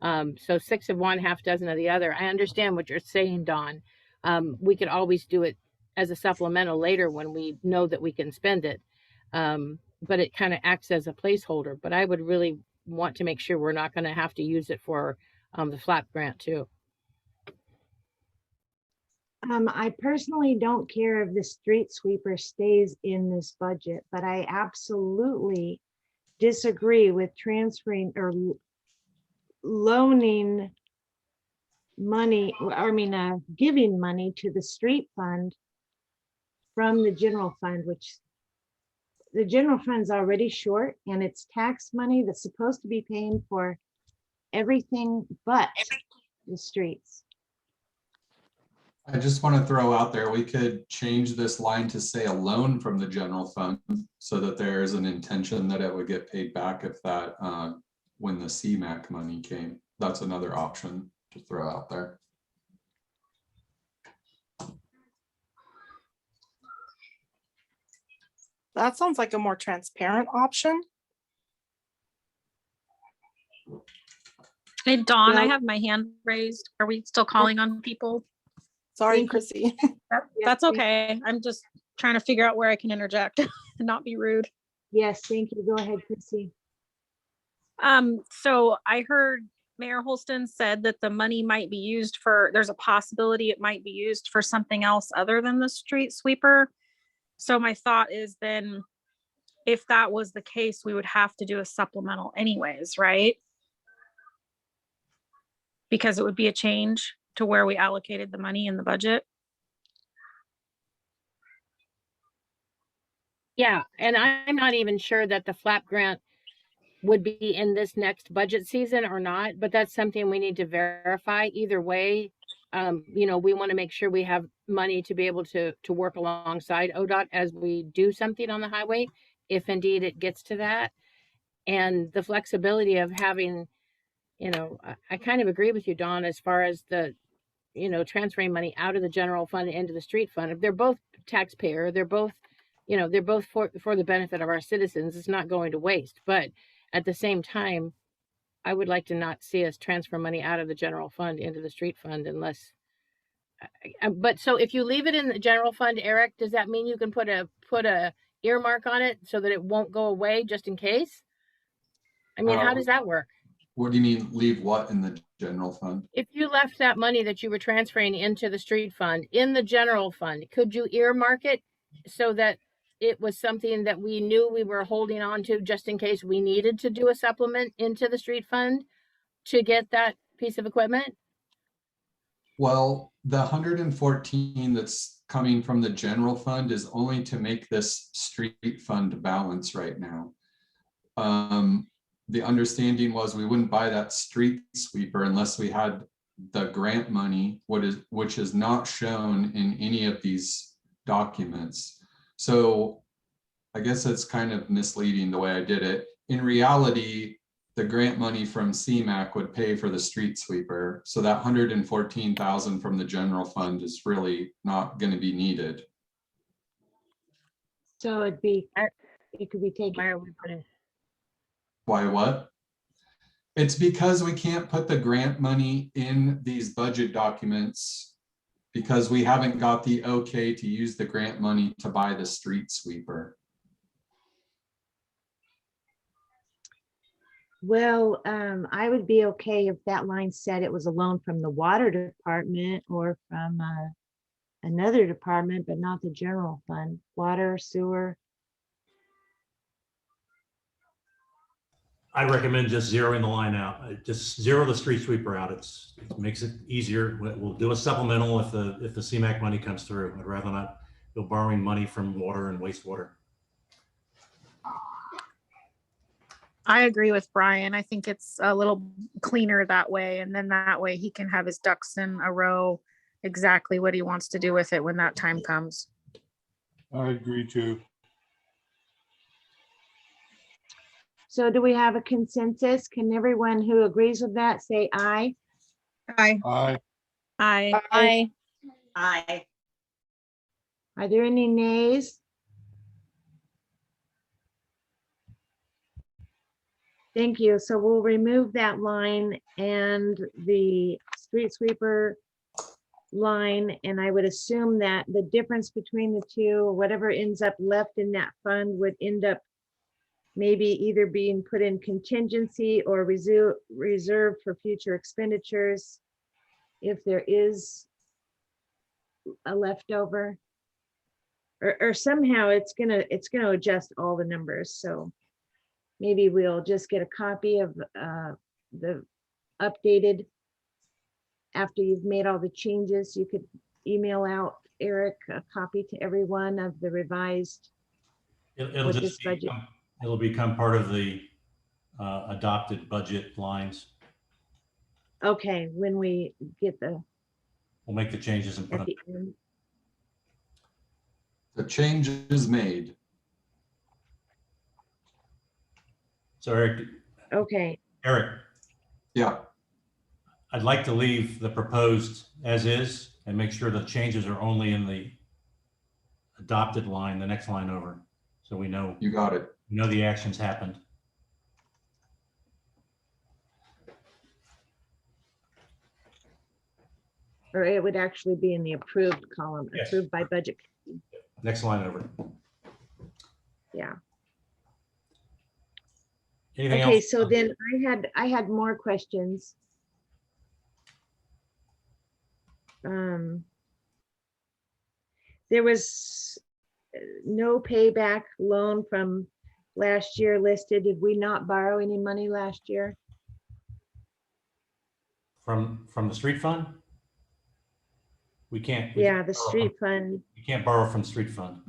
So 6 of one, half dozen of the other. I understand what you're saying, Dawn. We could always do it as a supplemental later when we know that we can spend it. But it kind of acts as a placeholder. But I would really want to make sure we're not going to have to use it for the FLAP grant too. I personally don't care if the street sweeper stays in this budget, but I absolutely disagree with transferring or loaning money, giving money to the street fund from the general fund, which the general fund's already short, and it's tax money that's supposed to be paying for everything but the streets. I just want to throw out there, we could change this line to say a loan from the general fund so that there's an intention that it would get paid back if that, when the CMAQ money came. That's another option to throw out there. That sounds like a more transparent option. Hey, Dawn, I Yeah. have my hand raised. Are we still calling on people? Sorry, Chrissy. That's okay. I'm just trying to figure out where I can interject and not be rude. Yes, thank you. Go ahead, Chrissy. So I heard Mayor Holston said that the money might be used for, there's a possibility it might be used for something else other than the street sweeper. So my thought is then, if that was the case, we would have to do a supplemental anyways, right? Because it would be a change to where we allocated the money in the budget. Yeah, and I'm not even sure that the FLAP grant would be in this next budget season or not, but that's something we need to verify. Either way, we want to make sure we have money to be able to work alongside ODOT as we do something on the highway, if indeed it gets to that. And the flexibility of having, I kind of agree with you, Dawn, as far as the, transferring money out of the general fund into the street fund. If they're both taxpayer, they're both for the benefit of our citizens. It's not going to waste. But at the same time, I would like to not see us transfer money out of the general fund into the street fund unless. But so if you leave it in the general fund, Eric, does that mean you can put a earmark on it so that it won't go away just in case? I mean, how does that work? What do you mean, leave what in the general fund? If you left that money that you were transferring into the street fund in the general fund, could you earmark it so that it was something that we knew we were holding on to just in case we needed to do a supplement into the street fund to get that piece of equipment? Well, the 114 that's coming from the general fund is only to make this street fund balance right now. The understanding was we wouldn't buy that street sweeper unless we had the grant money, which is not shown in any of these documents. So I guess it's kind of misleading the way I did it. In reality, the grant money from CMAQ would pay for the street sweeper. So that 114,000 from the general fund is really not going to be needed. So it'd be, Are- it could be taken. Why are we putting? Why what? It's because we can't put the grant money in these budget documents because we haven't got the okay to use the grant money to buy the street sweeper. Well, I would be okay if that line said it was a loan from the water department or from another department, but not the general fund, water, sewer. I recommend just zeroing the line out. Just zero the street sweeper out. It makes it easier. We'll do a supplemental if the CMAQ money comes through. I'd rather not go borrowing money from water and wastewater. I agree with Brian. I think it's a little cleaner that way. And then that way he can have his ducks in a row, exactly what he wants to do with it when that time comes. I agree too. So do we have a consensus? Can everyone who agrees with that say aye? Aye. Aye. Aye. Aye. Are there any nays? Thank you. So we'll remove that line and the street sweeper line. And I would assume that the difference between the two, or whatever ends up left in that fund, would end up maybe either being put in contingency or reserved for future expenditures if there is a leftover. Or somehow it's gonna adjust all the numbers. So maybe we'll just get a copy of the updated. After you've made all the changes, you could email out, Eric, a copy to everyone of the revised. It'll With just this budget. it'll become part of the adopted budget lines. Okay, when we get We'll make the changes and put at them. the end. The change is made. So Eric, Okay, Yeah, I'd like to leave the proposed as is and make sure the changes are only in the adopted line, the next line over. So we know you got it. the actions happened. or it would actually be in the approved column, Yes. approved by budget. Next line over. Yeah. Anything Okay, else? so then I had more questions. There was no payback loan from last year listed. Did we not borrow any money last year? From the street fund? We can't. Yeah, the borrow from- street fund. You can't borrow from street fund.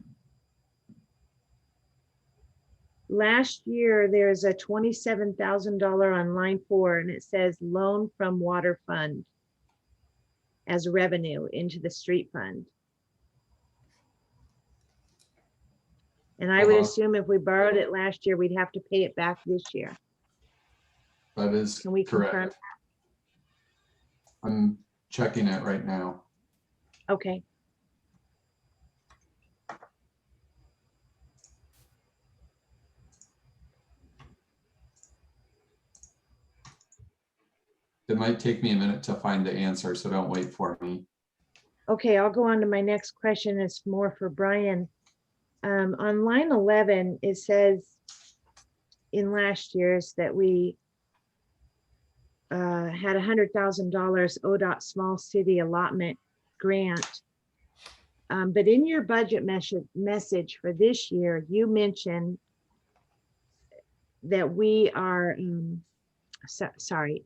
Last year, there's a $27,000 on line 4, and it says loan from water fund as revenue into the street fund. And I would Uh-huh. assume if we borrowed it last year, we'd have to pay it back this year. That is Can we confirm? correct. I'm checking it right now. Okay, It might take me a minute to find the answer, so don't wait for me. okay, I'll go on to my next question. It's more for Brian. On line 11, it says in last year's that we had $100,000 ODOT small city allotment grant. But in your budget message for this year, you mentioned that we are, sorry.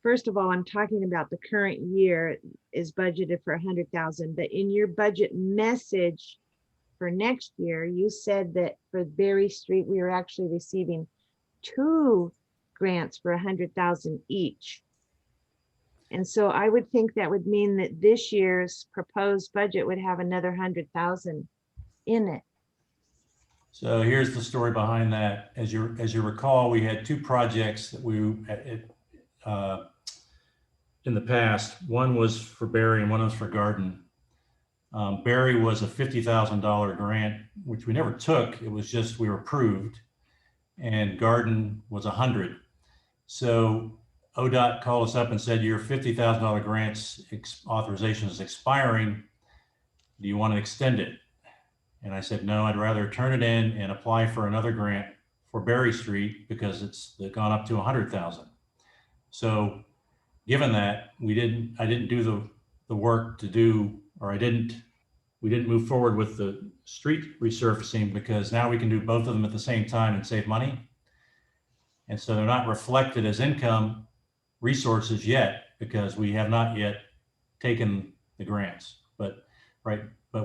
First of all, I'm talking about the current year is budgeted for 100,000, but in your budget message for next year, you said that for Berry Street, we are actually receiving 2 grants for 100,000 each. And so I would think that would mean that this year's proposed budget would have another 100,000 in it. So here's the story behind that. As you recall, we had two projects that we in the past. One was for Barry and one was for Garden. Barry was a $50,000 grant, which we never took. It was just we were approved, and Garden was 100. So ODOT called us up and said, your $50,000 grants authorization is expiring. Do you want to extend it? And I said, no, I'd rather turn it in and apply for another grant for Berry Street because it's gone up to 100,000. So given that, I didn't do the work to do, or we didn't move forward with the street resurfacing because now we can do both of them at the same time and save money. And so they're not reflected as income resources yet because we have not yet taken the grants, but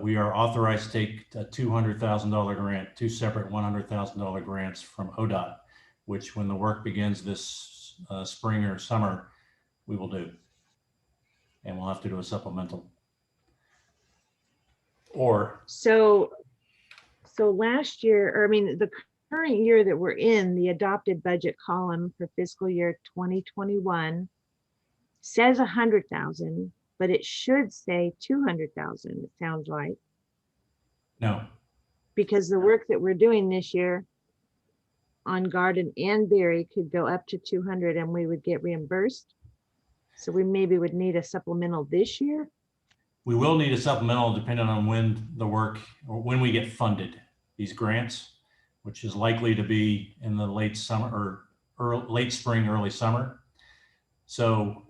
we are authorized to take a $200,000 grant, two separate $100,000 grants from ODOT, which when the work begins this spring or summer, we will do. And we'll have to do a supplemental. So last year, or I mean, the current year that we're in, the adopted budget column for fiscal year 2021 says 100,000, but it should say 200,000, it sounds like. No. Because the work that we're doing this year on Garden and Berry could go up to 200 and we would get reimbursed. So we maybe would need a supplemental this year. We will need a supplemental depending on when the work, or when we get funded these grants, which is likely to be in the late summer or late spring, early summer. So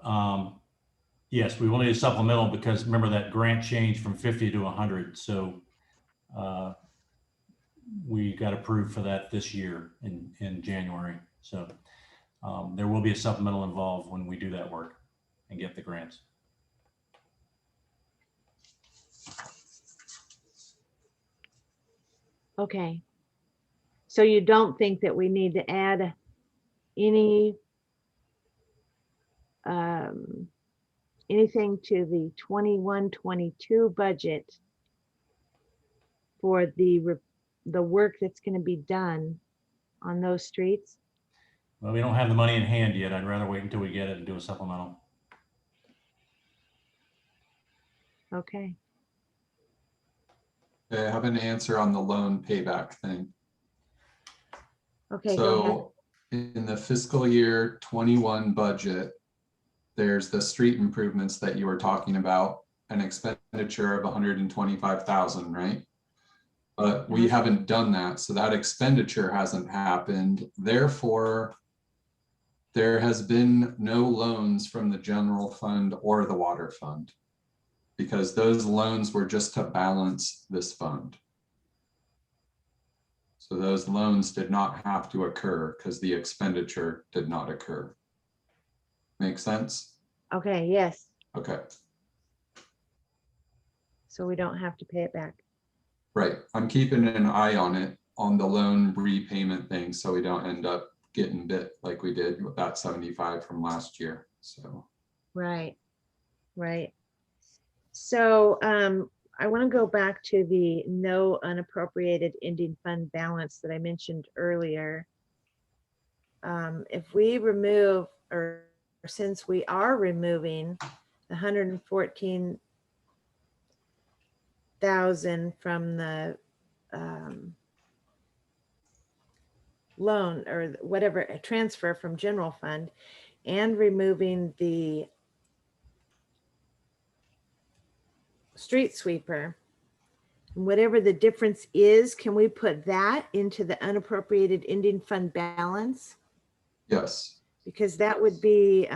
yes, we will need a supplemental because remember that grant changed from 50 to 100. So we got approved for that this year in January. So there will be a supplemental involved when we do that work and get the grants. Okay. So you don't think that we need to add any anything to the 21-22 budget for the work that's going to be done on those streets? Well, we don't have the money in hand yet. I'd rather wait until we get it and do a supplemental. Okay. I have an answer on the loan payback thing. Okay, go ahead. So in the fiscal year 21 budget, there's the street improvements that you were talking about, an expenditure of 125,000, right? But we haven't done that. So that expenditure hasn't happened. Therefore, there has been no loans from the general fund or the water fund, because those loans were just to balance this fund. So those loans did not have to occur because the expenditure did not occur. Make sense? Okay, yes. Okay, So we don't have to pay it back. right. I'm keeping an eye on it, on the loan repayment thing, so we don't end up getting bit like we did with that 75 from last year. So Right, right. So I want to go back to the no unappropriated ending fund balance that I mentioned earlier. If we remove, or since we are removing the 114,000 from the loan or whatever, a transfer from general fund, and removing the street sweeper, whatever the difference is, can we put that into the unappropriated ending fund balance? yes, Because that would be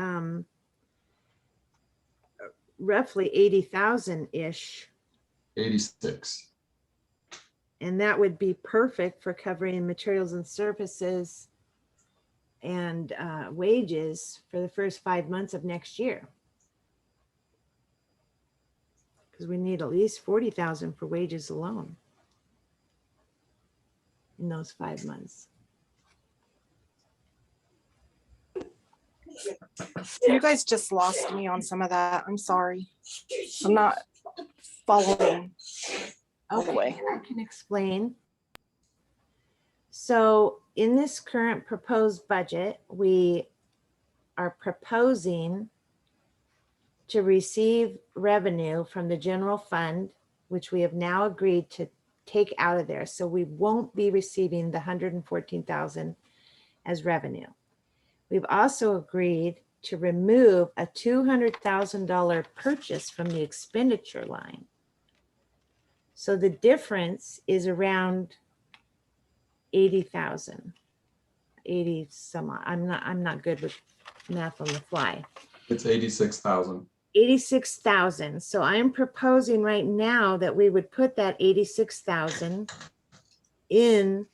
roughly 80,000-ish. 86. And that would be perfect for covering materials and services and wages for the first 5 months of next year. Because we need at least 40,000 for wages alone in those 5 months. You guys just lost me on some of that. I'm sorry. I'm not following all the way. I can explain. So in this current proposed budget, we are proposing to receive revenue from the general fund, which we have now agreed to take out of there. So we won't be receiving the 114,000 as revenue. We've also agreed to remove a $200,000 purchase from the expenditure line. So the difference is around 80,000, 80 some odd. I'm not good with math on the fly. It's 86,000. 86,000. So I'm proposing right now that we would put that 86,000 in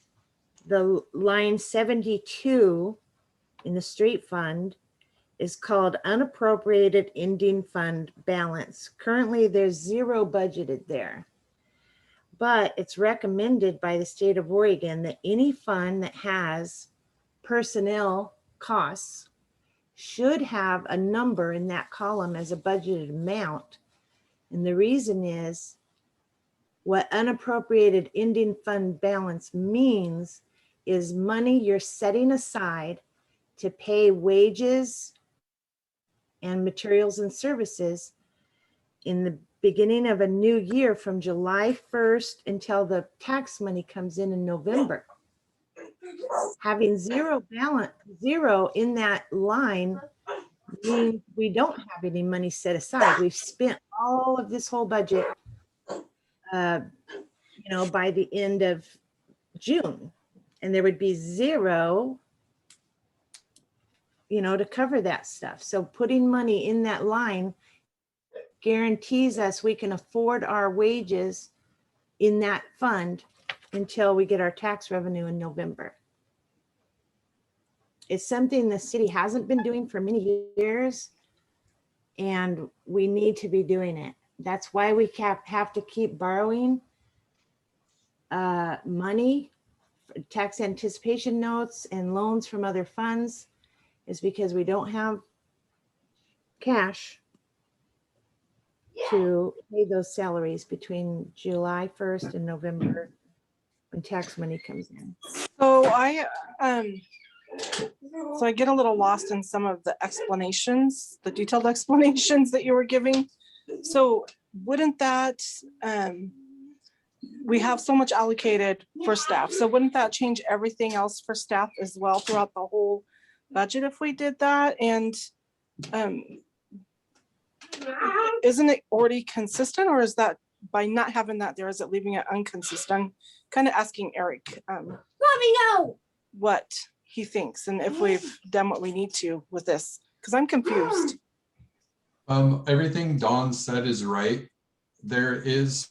the line 72 in the street fund, is called unappropriated ending fund balance. Currently there's zero budgeted there, but it's recommended by the state of Oregon that any fund that has personnel costs should have a number in that column as a budgeted amount. And the reason is what unappropriated ending fund balance means is money you're setting aside to pay wages and materials and services in the beginning of a new year from July 1st until the tax money comes in November. Having zero in that line means we don't have any money set aside. We've spent all of this whole budget, by the end of June, and there would be zero, to cover that stuff. So putting money in that line guarantees us we can afford our wages in that fund until we get our tax revenue in November. It's something the city hasn't been doing for many years, and we need to be doing it. That's why we have to keep borrowing money, tax anticipation notes and loans from other funds, is because we don't have cash to pay those salaries between July 1st and November when tax money comes in. So I get a little lost in some of the explanations, the detailed explanations that you were giving. So wouldn't that, we have so much allocated for staff. So wouldn't that change everything else for staff as well throughout the whole budget if we did that? And isn't it already consistent, or is that by not having that there, is it leaving it inconsistent? Kind of asking Eric what he thinks and if we've done what we need to with this, because I'm confused. Everything Dawn said is right. There is,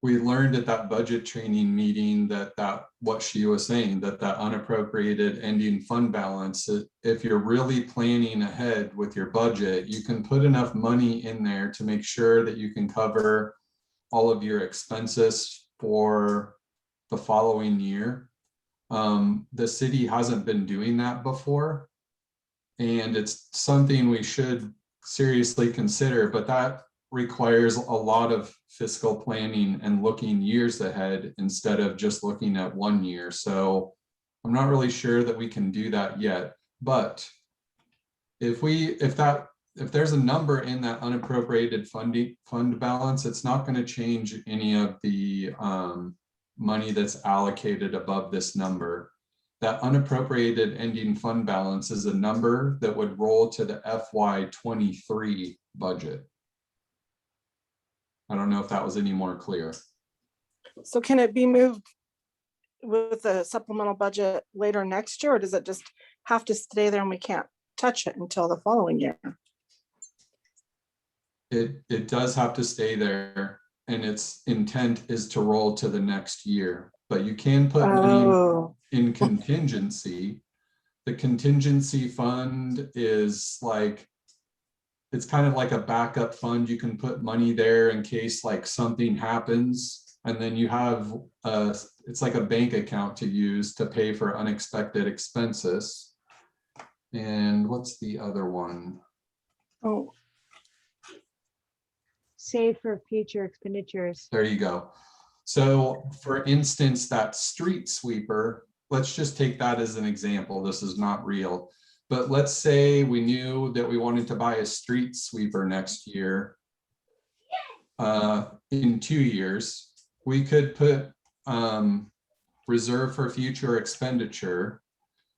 we learned at that budget training meeting that what she was saying, that unappropriated ending fund balance, if you're really planning ahead with your budget, you can put enough money in there to make sure that you can cover all of your expenses for the following year. The city hasn't been doing that before, and it's something we should seriously consider, but that requires a lot of fiscal planning and looking years ahead instead of just looking at 1 year. So I'm not really sure that we can do that yet, but if there's a number in that unappropriated fund balance, it's not going to change any of the money that's allocated above this number. That unappropriated ending fund balance is a number that would roll to the FY23 budget. I don't know if that was any more clear. So can it be moved with the supplemental budget later next year, or does it just have to stay there and we can't touch it until the following year? It does have to stay there, and its intent is to roll to the next year, but you can put money in contingency. The contingency fund is like, it's kind of like a backup fund. You can put money there in case like something happens, and then you have it's like a bank account to use to pay for unexpected expenses. And what's the other one? Oh, save for future expenditures. There you go. So for instance, that street sweeper, let's just take that as an example. This is not real. But let's say we knew that we wanted to buy a street sweeper next year. In 2 years, we could put reserve for future expenditure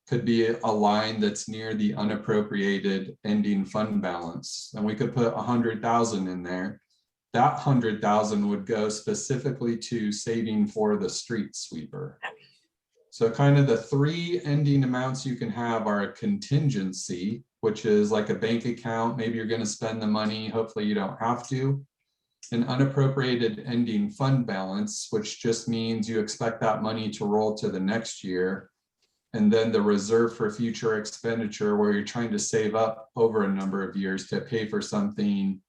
could be a line that's near the unappropriated ending fund balance. And we could put 100,000 in there. That 100,000 would go specifically to saving for the street sweeper. So kind of the three ending amounts you can have are a contingency, which is like a bank account. Maybe you're going to spend the money. Hopefully you don't have to. An unappropriated ending fund balance, which just means you expect that money to roll to the next year. And then the reserve for future expenditure, where you're trying to save up over a number of years to pay for something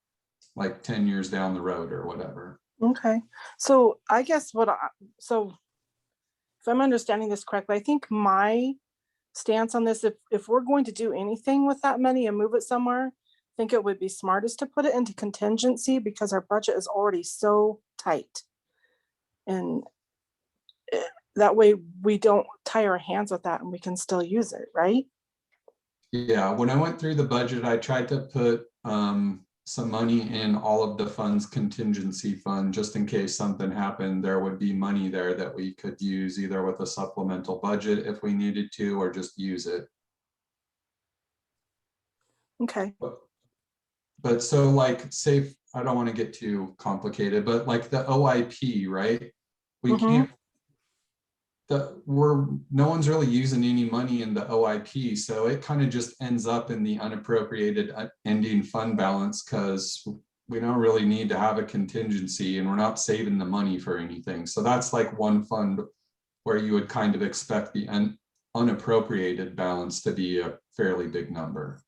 like 10 years down the road or whatever. Okay, so I guess so if I'm understanding this correctly, I think my stance on this, if we're going to do anything with that money and move it somewhere, I think it would be smartest to put it into contingency because our budget is already so tight. And that way we don't tie our hands with that and we can still use it, right? Yeah, when I went through the budget, I tried to put some money in all of the funds contingency fund, just in case something happened. There would be money there that we could use either with a supplemental budget if we needed to, or just use it. Okay. But so like, say, I don't want to get too complicated, but like the OIP, right? We can't, no one's really using any money in the OIP, so it kind of just ends up in the unappropriated ending fund balance because we don't really need to have a contingency and we're not saving the money for anything. So that's like one fund where you would kind of expect the unappropriated balance to be a fairly big number.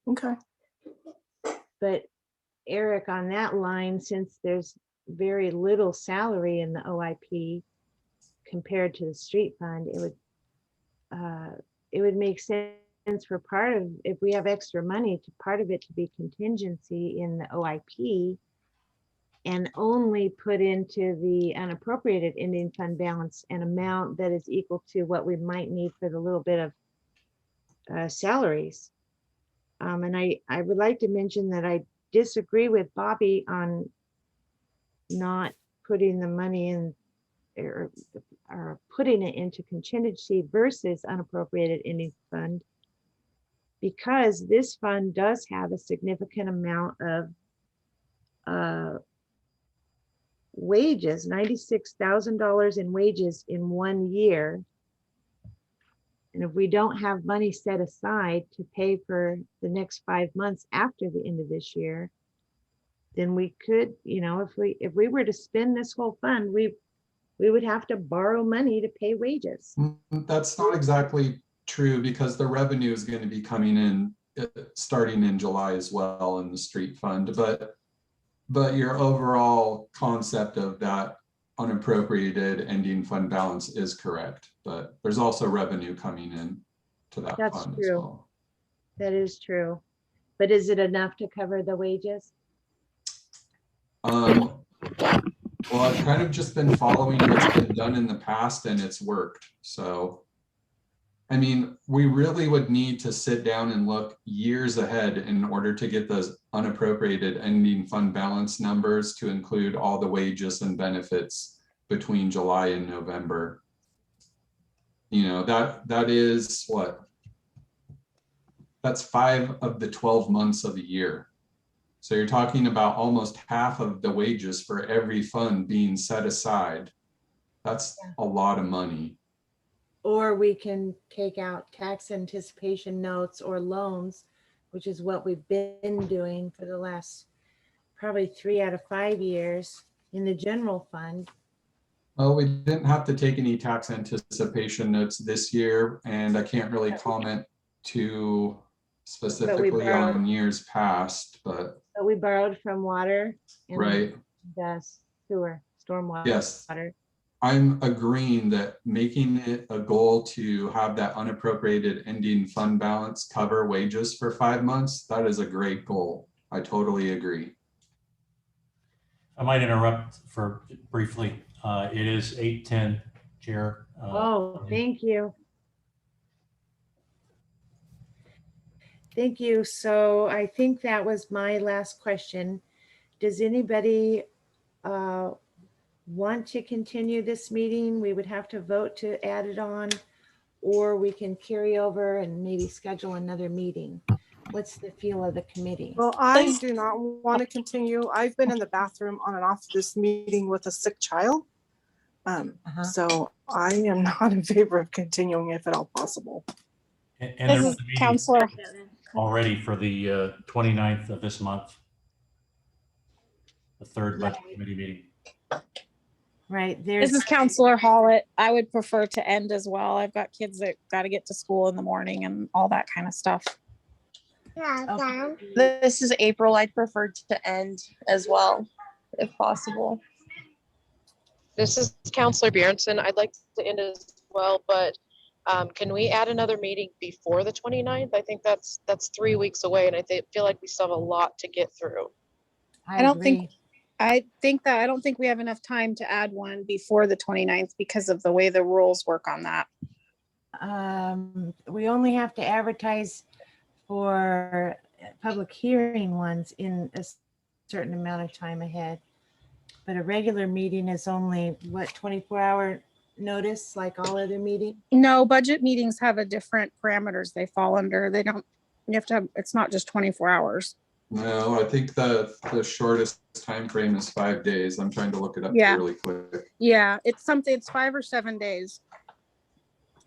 Okay. But Eric, on that line, since there's very little salary in the OIP compared to the street fund, it would make sense for part of, if we have extra money, to part of it to be contingency in the OIP and only put into the unappropriated ending fund balance an amount that is equal to what we might need for the little bit of salaries. And I would like to mention that I disagree with Bobby on not putting the money in or putting it into contingency versus unappropriated ending fund, because this fund does have a significant amount of wages, $96,000 in wages in 1 year. And if we don't have money set aside to pay for the next 5 months after the end of this year, then we could, if we were to spend this whole fund, we would have to borrow money to pay wages. That's not exactly true because the revenue is going to be coming in starting in July as well in the street fund. But your overall concept of that unappropriated ending fund balance is correct, but there's also revenue coming in to that That's fund true. as well. That is true. But is it enough to cover the wages? Well, I've kind of just been following what's been done in the past and it's worked. So, I mean, we really would need to sit down and look years ahead in order to get those unappropriated ending fund balance numbers to include all the wages and benefits between July and November. That is what? That's 5 of the 12 months of the year. So you're talking about almost half of the wages for every fund being set aside. That's a lot of money. Or we can take out tax anticipation notes or loans, which is what we've been doing for the last probably 3 out of 5 years in the general fund. Well, we didn't have to take any tax anticipation notes this year, and I can't really comment too specifically on years past, but we borrowed from water and right. The sewer, stormwater. Yes. I'm agreeing that making it a goal to have that unappropriated ending fund balance cover wages for 5 months, that is a great goal. I totally agree. I might interrupt for briefly. It is 8:10, Chair. Oh, thank you. Thank you. So I think that was my last question. Does anybody want to continue this meeting? We would have to vote to add it on, or we can carry over and maybe schedule another meeting. What's the feel of the committee? Well, I do not want to continue. I've been in the bathroom on and off this meeting with a sick child. So I am not in favor of continuing if at all possible. And there was a meeting already for the 29th of this month. The third budget committee meeting. Right, This is Counselor Hollett. I would prefer to end as well. I've got kids that got to get to school in the morning and all that kind of stuff. Okay. This is April. I'd prefer to end as well, if possible. This is Counselor Bjornson. I'd like to end as well, but can we add another meeting before the 29th? I think that's 3 weeks away, and I feel like we still have a lot to get through. I don't think we have enough time to add one before the 29th because of the way the rules work on that. We only have to advertise for public hearing ones in a certain amount of time ahead. But a regular meeting is only, what, 24-hour notice like all other meetings? No, budget meetings have a different parameters they fall under. They don't, you have to have, it's not just 24 hours. No, I think the shortest time frame is 5 days. I'm trying to look it up Yeah. really quick. Yeah, it's 5 or 7 days.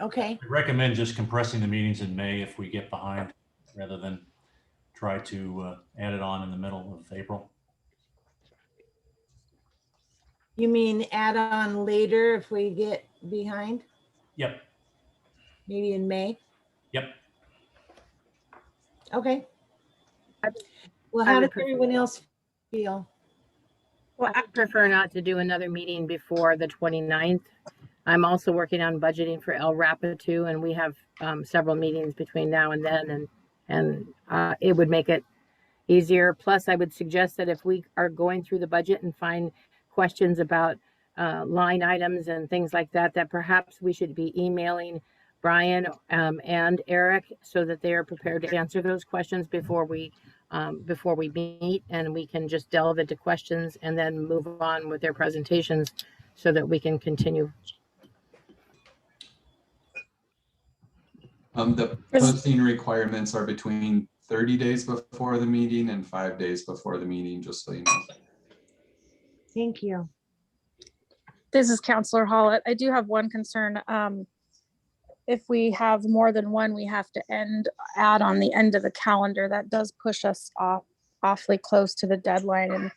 Okay. I recommend just compressing the meetings in May if we get behind, rather than try to add it on in the middle of April. You mean add on later if we get behind? Yep. Maybe in May? Yep. Okay. Well, I how would does prefer- everyone else feel? Well, I prefer not to do another meeting before the 29th. I'm also working on budgeting for El Rapitu, and we have several meetings between now and then, and it would make it easier. Plus, I would suggest that if we are going through the budget and find questions about line items and things like that, that perhaps we should be emailing Brian and Eric so that they are prepared to answer those questions before we meet, and we can just delve into questions and then move on with their presentations so that we can continue. The posting requirements are between 30 days before the meeting and 5 days before the meeting, just so you know. Thank you. This is Counselor Hollett. I do have one concern. If we have more than one, we have to add on the end of the calendar. That does push us awfully close to the deadline. And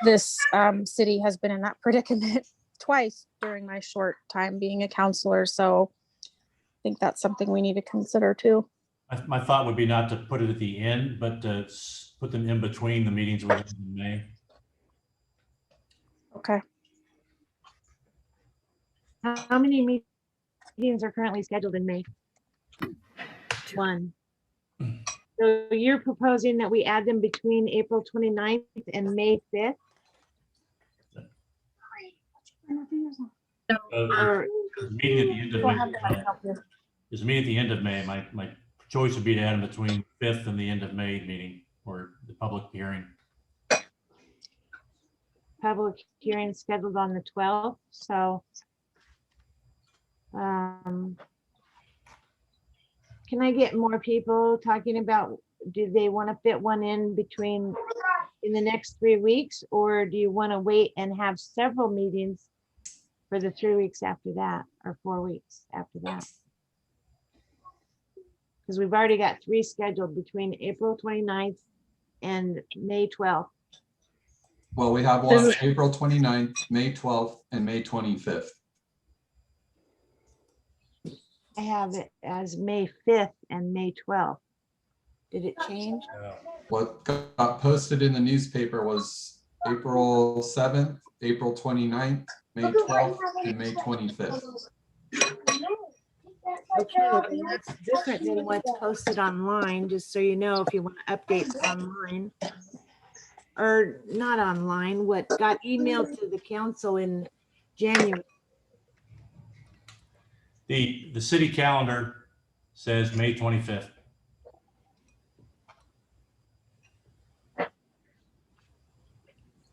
this city has been in that predicament twice during my short time being a counselor. So I think that's something we need to consider too. My thought would be not to put it at the end, but to put them in between the meetings we have in May. Okay. How many meetings are currently scheduled in May? One. So you're proposing that we add them between April 29th and May 5th? Or There's a meeting at the end of May. There's a meeting at the end of May. My choice would be to add them between 5th and the end of May meeting, or the public hearing. public hearing scheduled on the 12th, so can I get more people talking about, do they want to fit one in the next 3 weeks, or do you want to wait and have several meetings for the 3 weeks after that, or 4 weeks after that? Because we've already got 3 scheduled between April 29th and May 12th. Well, we have one April 29th, May 12th, and May 25th. I have it as May 5th and May 12th. Did it change? What got posted in the newspaper was April 7th, April 29th, May 12th, and May 25th. Okay, then that's different than what's posted online, just so you know, if you want to update online. or not online, what got emailed to the council in January. The city calendar says May 25th.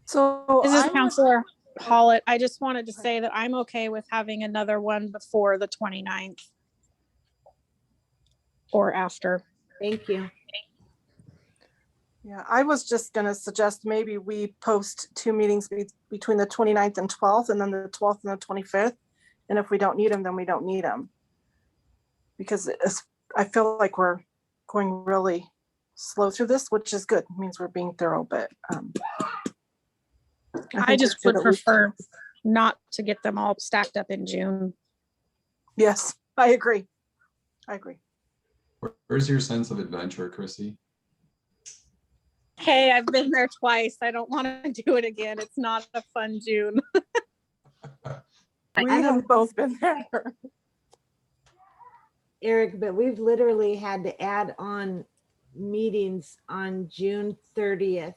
So This is I would- Counselor Hollett. I just wanted to say that I'm okay with having another one before the 29th. Or after. Thank you. Yeah, I was just gonna suggest maybe we post two meetings between the 29th and 12th, and then the 12th and the 25th. And if we don't need them, then we don't need them. Because I feel like we're going really slow through this, which is good. It means we're being thorough, but I think just it's would good that we- prefer not to get them all stacked up in June. Yes, I agree. I agree. Where's your sense of adventure, Chrissy? Hey, I've been there twice. I don't want to do it again. It's not a fun June. We have both been there. Eric, but we've literally had to add on meetings on June 30th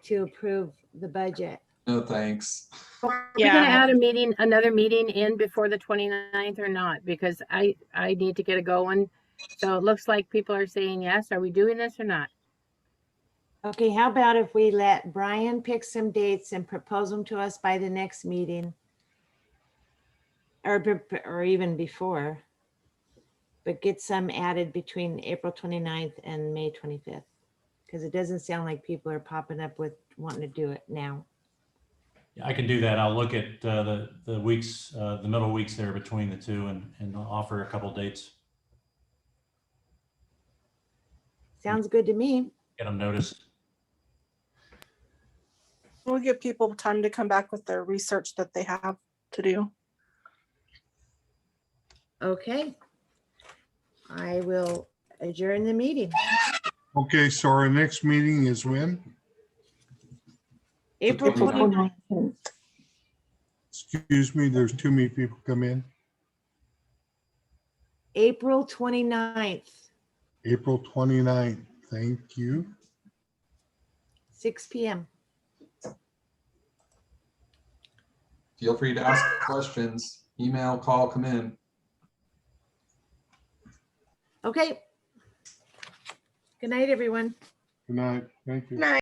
to approve the budget. No, thanks. Are we gonna add another meeting in before the 29th or not? Because I need to get it going. So it looks like people are saying yes. Are we doing this or not? Okay, how about if we let Brian pick some dates and propose them to us by the next meeting? Or even before. But get some added between April 29th and May 25th. Because it doesn't sound like people are popping up with wanting to do it now. Yeah, I can do that. I'll look at the weeks, the middle weeks there between the two and offer a couple dates, Sounds good to me. get them noticed. We'll give people time to come back with their research that they have to do. Okay. I will adjourn the meeting. Okay, so our next meeting is when? April 29th. Excuse me, there's too many people come in. April 29th, April 29th. Thank you. 6 p.m. Feel free to ask questions, email, call, come in. Okay. Good night, everyone. Good night. Thank you. Night.